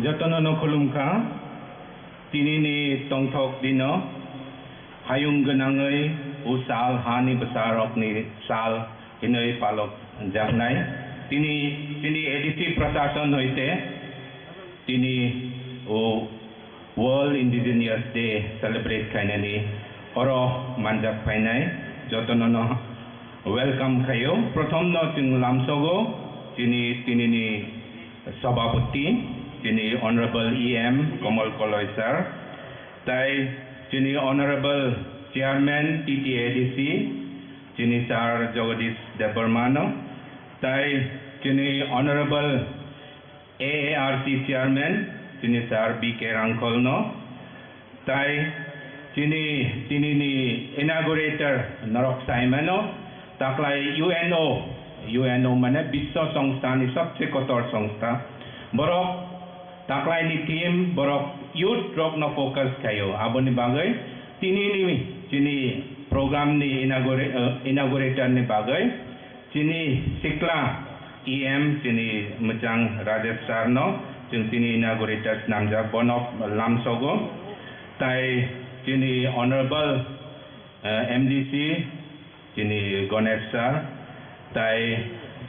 jotono khulumkha tinini tongthok dino hayung genangai usal hani besarok ni sal hinoi palok jaknai tini edisi prasasan hoite tini World Indigenous Day celebrate kainani oro manjak painai jotono welcome kayo prothom no ting lamsogo tinini sabapati tini honorable EM Komal Koloi sir tai tini honorable chairman TTADC tini sir Jagadish Debarmano tai tini honorable AARC chairman tini sir BK Rangkolno tai tini ni inaugurator Narok Saimano taklai UNO mane Biswa Songstha ni sabse kotor songstha borok taklai ni team borok youth rock no focus kayo aboni bagai tini program ni inaugurator ni bagai tini sikla EM tini Mejang Rajesh Sarno tini inaugurator namjak bonok lamsogo tai tini honorable MDC tini Ganesh sir tai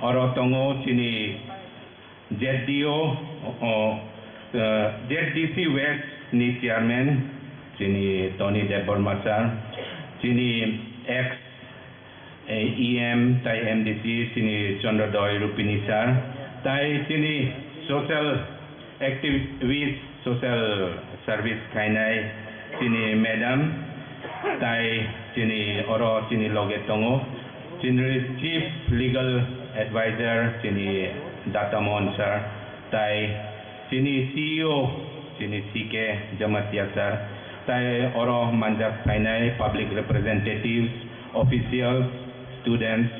orotongo tini ZDC West ni chairman tini Tony Deborma sir tini ex EM tai MDC tini Chandradoy Rupini sir tai tini social activist social service kainai tini madam tai tini oro tini logetongo tini chief legal advisor tini Datamon sir tai tini CEO tini CK Jamatia sir tai oro manjak kainai public representatives officials students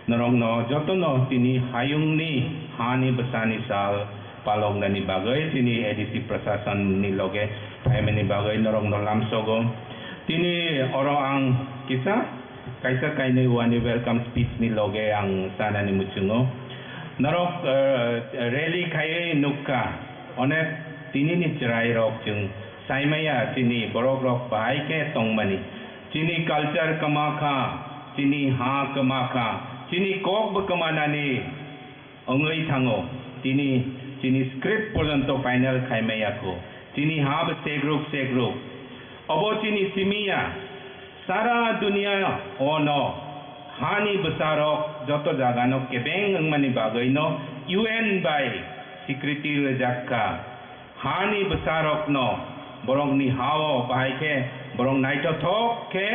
norongno jotono tini hayung ni hani besani sal palong nani bagai tini edisi prasasan ni loge paimeni bagai norongno lamsogo tini oro ang kisah kaisa kainai wani welcome speech ni loge ang sana ni muchungo norok rally kai nukka onek tini ni cerai rok chung saimaya tini borok rok bai ke tongmani tini culture kamaka tini ha kamaka tini kok bekamana ni ongai thango tini script porjanto final kaimaya ko tini ha se group abo tini simia sara dunia ono hani besarok joto jagano kebeng mani bagai no UN by security jakka hani besarok no borong ni hawo bahai ke borong naito thok ke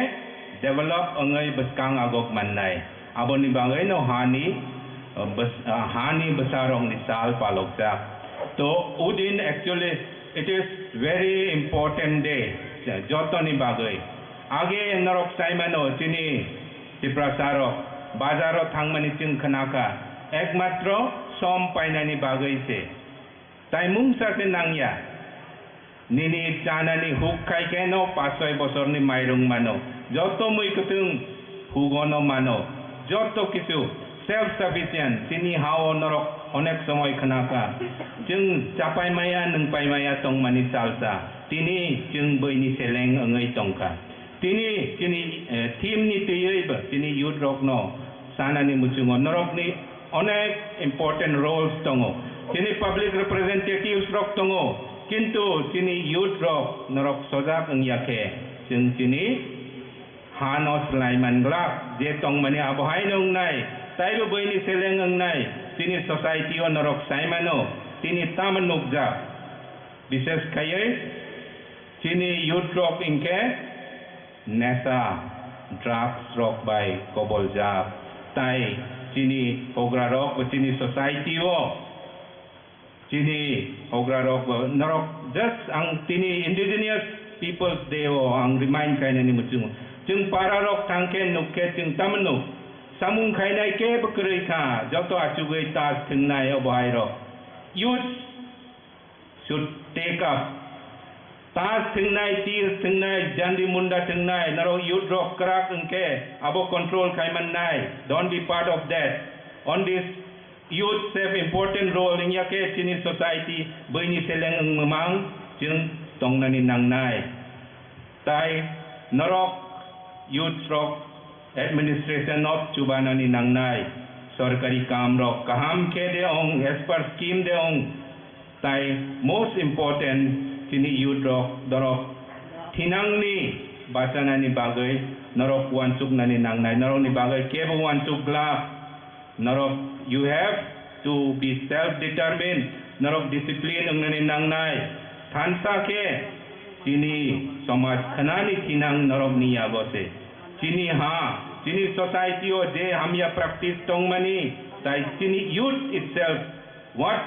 develop angai beskang agok mannai aboni bagai no hani besarok ni sal palokja to udin actually it is very important day joto ni bagai age narok saimano tini tiprasaro bazaro thangmani ting khanaka ekmatro som painani bagai se taimung sa nangya nini chanani huk khai ke no 5 bosor ni mairung mano joto mui kutung hugono mano joto kisu self sufficient tini hao norok onek somoy khanaka jeng capai maya nung pai maya tong mani salsa tini jeng boini seleng angai tongka tini team ni tiyeba tini youth rock no sana ni muchungo norok ni onek important roles tongo tini public representatives rock tongo kintu tini youth rock norok sojak angyake jeng tini hanos laiman glak je tong mani abohai nong nai taibo boini seleng ang nai tini society o norok saimano tini taman nukja bises kayai tini youth rock inke nesa drugs rock by kobol jab tai tini ogra rock tini society o tini ogra rock norok just ang tini indigenous peoples day o ang remind kaina ni muchung jeng para rock tangke nukke jeng tamanu samung kainai ke bekerei ka joto acugai tas tengnai obai rock youth should take up tas tengnai tir tengnai jandi munda tengnai naro youth rock kerak engke abo control kaiman nai don't be part of that on this youth have important role in yake chini society bini seleng ang memang jeng tong nani nang nai tai norok youth rock administration of chubana ni nang nai sarkari kam rok kaham ke de ong as per scheme de ong tai most important chini youth rock dorok thinang ni basana ni bagai norok wansuk nani nang nai norok ni bagai kebo wansuk la norok you have to be self-determined. Narok discipline ang naninangnay. Tansa ke sini samaj khanani tinang narok niya gose. Sini sini society o je hamya practice tong mani. Tai sini youth itself what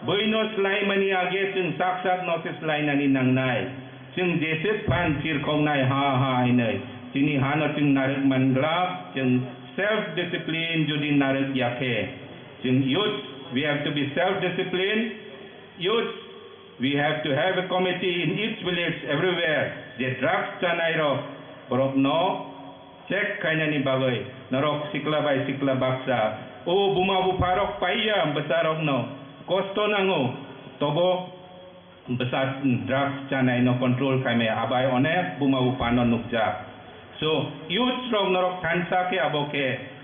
boinos lai mani age chung saksak nosis lai naninangnay. Chung jesit pan sir kong nai inay. Sini no chung narik manglap chung self-discipline judi narik yake. Youth, we have to be self-disciplined. Youth, we have to have a committee in each village, everywhere. The drugs chanairo, borok no, check kanya ni bagay. Narok sikla bay sikla baksa. O bumabu parok paya besarok no. Kosto nango, tobo besar drugs chanay no control kami abay onek bumabu panon nukja. So youth from narok tansa ke aboke.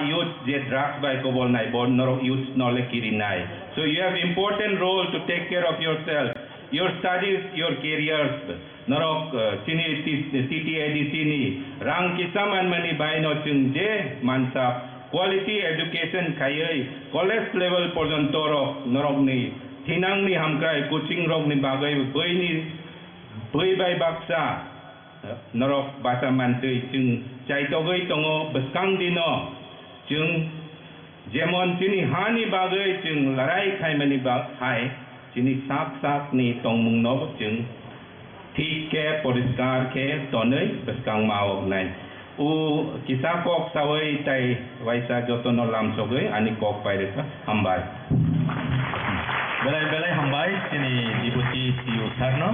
Youth je drugs by kobol nai bon norok youth nole kirinai. So you have important role to take care of yourself, your studies, your careers. Norok sini CTAD sini rang kisaman mani baino chung je mansap quality education kayai college level porjonto rok norok ni thinang ni hamkrai coaching rok ni bagai boi bai baksa norok basa mantui chung chai togai tongo beskang dino chung jemon sini hani bagai chung larai khai mani hai sini sak ni tongmung no chung ठीक के परिष्कार के तोनै बसकांग माव नाय उ किसा Coke सावै ताई वाइसा जतन लाम सगै अनि कोक पाइरेका हामबाय बेलाय हामबाय सिनि डिपुटी सीईओ सारनो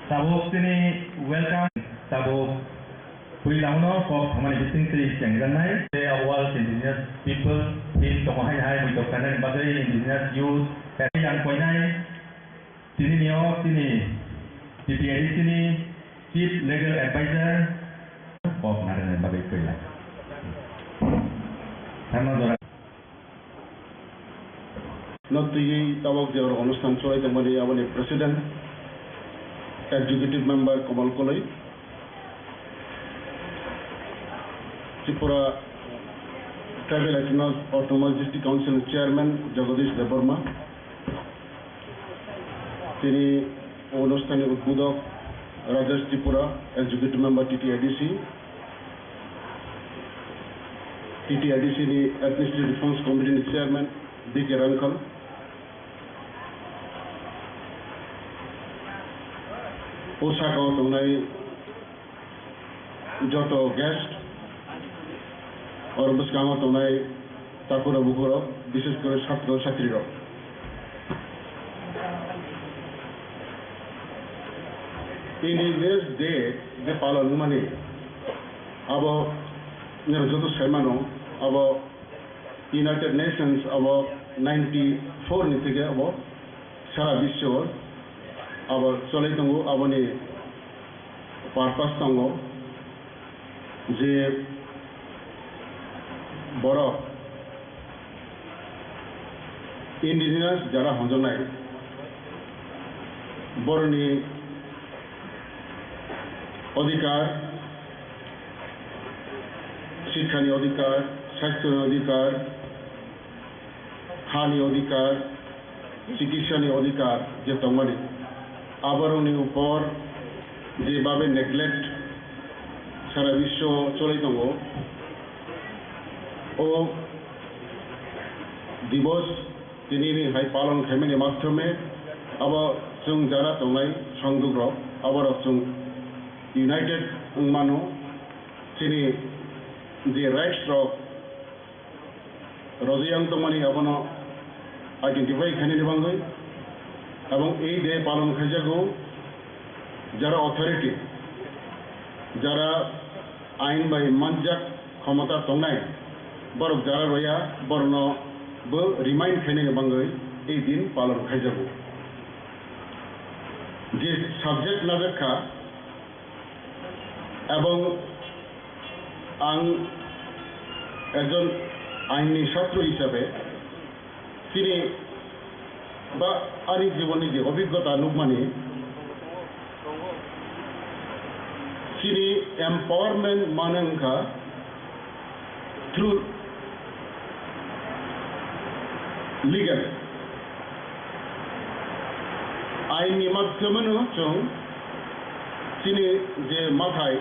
Tabuk sini welcome tabuk Khumulwngo kok hamani bising tri jengranai they are all indigenous people in Tonghai Hai Himbotok kanan bagai indigenous youth dari yang koinai sini nio sini DPRD sini chief legal advisor kok naran bagai koila sama dora নতুই tabuk যে অনুষ্ঠান চলাইতে মানে আমাদের president Executive Member Komal Kolai, Tripura Tribal Autonomous District Council Chairman Jagadish Deborma, তিনি অনুষ্ঠানের উদ্বোধক Rajesh Tripura Executive Member TTIDC Administrative Reforms Committee Chairman DK Rankal, পোশাকও তোমরাই যত guest আর বুসকামও তোমরাই তাকুরা বুকুরা বিশেষ করে ছাত্র ছাত্রীরা ইন্ডিজিনিয়াস ডে যে পালন মানে আবো যত সেমানো আবো ইউনাইটেড নেশনস আবো 94 নি থেকে আবো সারা বিশ্ব আবার চলে দङ আবনি পারপাস দङ যে বড় ইন্ডিজিনাস যারা হজনাই বড়নি অধিকার শিক্ষানি অধিকার স্বাস্থ্যনি অধিকার হানি অধিকার চিকিৎসানি অধিকার যে দঙনি আবরণী উপর যেভাবে নেগলেক্ট সারা বিশ্ব চলে দङ ও দিবস তিনি হাই পালন খাইমেনি মাধ্যমে আবার जों যারা দङাই সংগ্রহ আবার जों ইউনাইটেড মানো তিনি যে রাইটস রক রজিয়াং দঙনি আবনো আইডেন্টিফাই খাইনি বাঙ্গই এবং এই ডে পালন খাইজাগো যারা অথরিটি যারা আইন বাই মানজাক ক্ষমতা তংনাই বরক যারা রয়া বর্ণ বো রিমাইন্ড খাইনে বাঙ্গই এই দিন পালন খাইজাগো যে সাবজেক্ট নাজাখা এবং আং একজন আইনি ছাত্র হিসাবে তিনি বা আনি জীবনে যে অভিজ্ঞতা নুকমানি তিনি এম্পাওয়ারমেন্ট মানংখা থ্রু লিগেল আইনি মাধ্যমেও जों তিনি যে মাথায়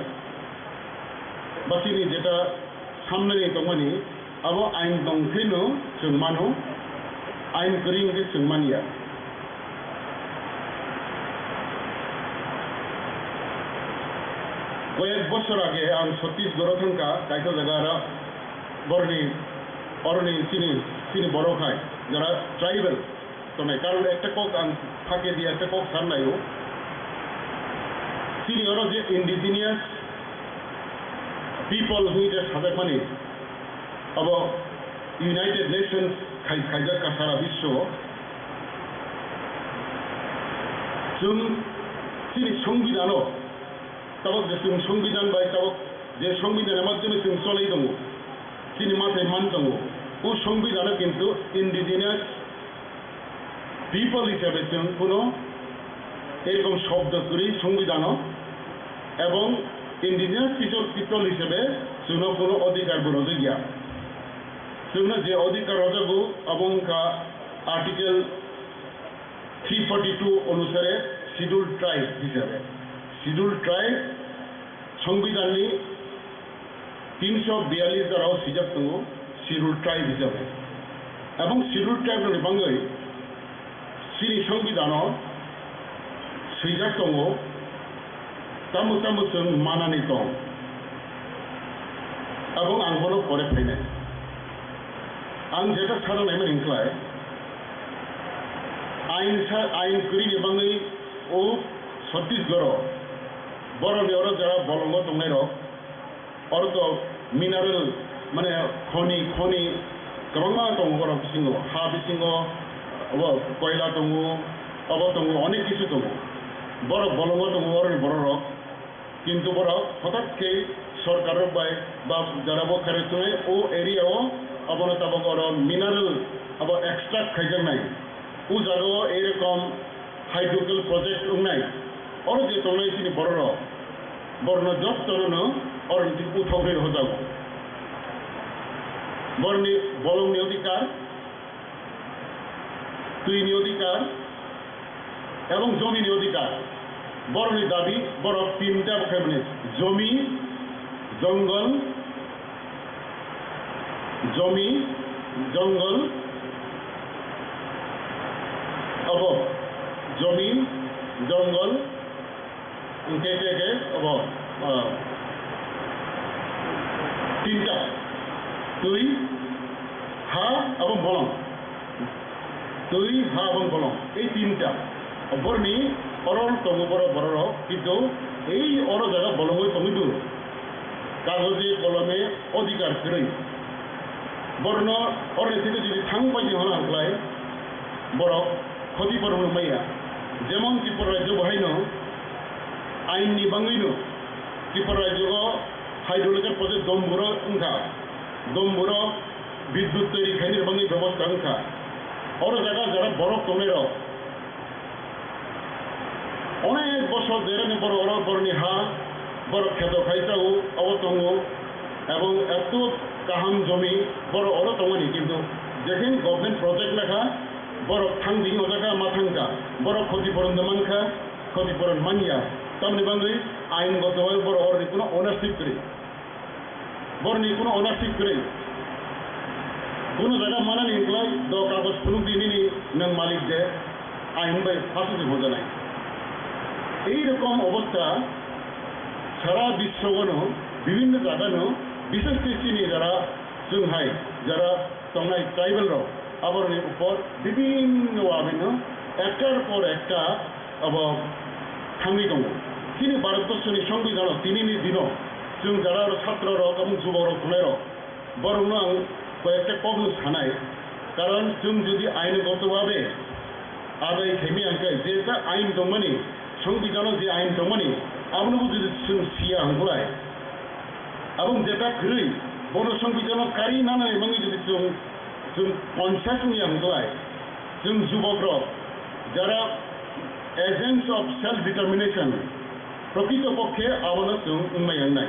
বা তিনি যেটা সামনে দংমানি আবো আইন দংখেনো जों মানো আইন গরিংকে जों মানিয়া কয়েক বছর আগে আং ছত্তিশগড় থাকা কাইটা জায়গা বরনি অরনি তিনি বড় খায় যারা ট্রাইবেল তবে কারণ একটা কক আং ফাঁকে দিয়ে একটা কক সারনাইও তিনি ওরা যে ইন্ডিজিনিয়াস পিপল হুই যে সাজা মানে अब ইউনাইটেড নেশনস খাইজাকা সারা বিশ্ব जों তিনি সংবিধানও তাবক যে जों সংবিধান বাই তাবক যে সংবিধানের মাধ্যমে जों চলাই দङ তিনি মাথায় মান দङ ও সংবিধানে কিন্তু ইন্ডিজিনিয়াস পিপল হিসাবে जों কোনো এরকম শব্দ করি সংবিধানও এবং ইন্ডিজিনিয়াস পিপল হিসেবে जोंनो কোনো অধিকার বরজে গিয়া जोंनो যে অধিকার রজাগু অবংকা আর্টিকেল 342 অনুসারে শিডিউল ট্রাইব হিসাবে শিডিউল ট্রাইব সংবিধাননি 342 দ্বারাও সিজাক দङ শিডিউল ট্রাইব হিসাবে এবং শিডিউল ট্রাইবनि বাঙ্গै सिनि संविधानाव सैजाक दङ तामु जों मानानै दं এবং आं हलो फरायफैनाय आं जेटा सारानायमोन इंख्लाय आइन करिनि बाङै ओ छत्तीसगढ़ बरनि अर जारा बलंग दंनाय र अर्थ मिनारेल माने खनि गोबां दङ बर बिसिङो हा बिसिङो अब कयला दङ अब दङ अनेक किछु दङ बर बलंग दङ अरनि बर किन्तु बर हठाৎকে सरकार बाय बा जारा बखारेतुनाय ओ एरियाव अबनो ताबक अर मिनारेल अब एक्सट्रैक्ट खाइजानाय उ जागाव एरकम हाइड्रोकेल प्रोजेक्ट उंनाय और जे दंनाय सिनि बर बरनो जत्तरनो और उठावरे होजागो बरनि बलंगनि अधिकार तुईनि अधिकार এবং জমির অধিকার বরনি দাবি বড় তিনটা বখাইবনি জমি জঙ্গল अब জমি জঙ্গল अब তিনটা তুই হা এবং বলং তুই হা এবং বলং এই তিনটা বরনি অরল দङ बर কিন্তু এই অর জায়গা বলংই দङিদु কাগজে কলমে অধিকার করে বর্ণ অরনি থেকে যদি থাংপাইনি হনা হলাই বড় ক্ষতিপূরণ মাইয়া যেমন ত্রিপুরা রাজ্য বহাইনো আইননি বাঙাইনো ত্রিপুরা রাজ্য হাইড্রোলিকের প্রজেক্ট দমবুর উংখা দমবুর বিদ্যুৎ তৈরি খাইনির বাঙাই ব্যবস্থা উংখা অর জায়গা যারা বরফ দংনাই অনেক বছর দেড়ে বড় অর বরনি হা বড় খেত খাইতাও অবতঙ্গ এবং এত কাহাম জমি বড় অর দঙনি কিন্তু যেখানে গভর্নমেন্ট প্রজেক্ট লেখা বড় থাংদিং জায়গা মাথাঙ্কা বড় ক্ষতিপূরণ দেমানখা ক্ষতিপূরণ মানিয়া তামনি বাঙ্গই আইনগতভাবে বড় অরনি কোনো অনারশিপ করে বরনি কোনো অনারশিপ করে কোনো জায়গা মানানি গলাই দ কাগজ ফুলুক দিনিনি নং মালিক যে আইন বাই ফাঁসি বোঝা নাই এইরকম অবস্থা সারা বিশ্বগণ বিভিন্ন জায়গানো বিশেষ চিনি যারা जोंहाय যারা তংনাই ট্রাইবেল আবরনি উপর বিভিন্ন আবেন একটার পর একটা थाङै दङ दिनै भारतबर्षनि संबिधानाव दिनैनि दिनाव जों जारा छात्र रक এবং যুব रक खुंनाय बरंनो आं कयेकटा कबनो सानाय कारण जों जुदि आइनगतभावे आदाय खायमियांखाय जेटा आइन दंमोन संबिधानाव जे आइन दंमोन आबनोबो जुदि जों सिया हांगलाय এবং जेटा गरै बर' संबिधानाव कारि नानाय मंगै जुदि जों पन्सायतनि हांगलाय जों যুবক रक যারা एजेंट्स ऑफ सेल्फ डिटर्मिनेशन प्रकृतपक्षे आबाद जों उमायांनाय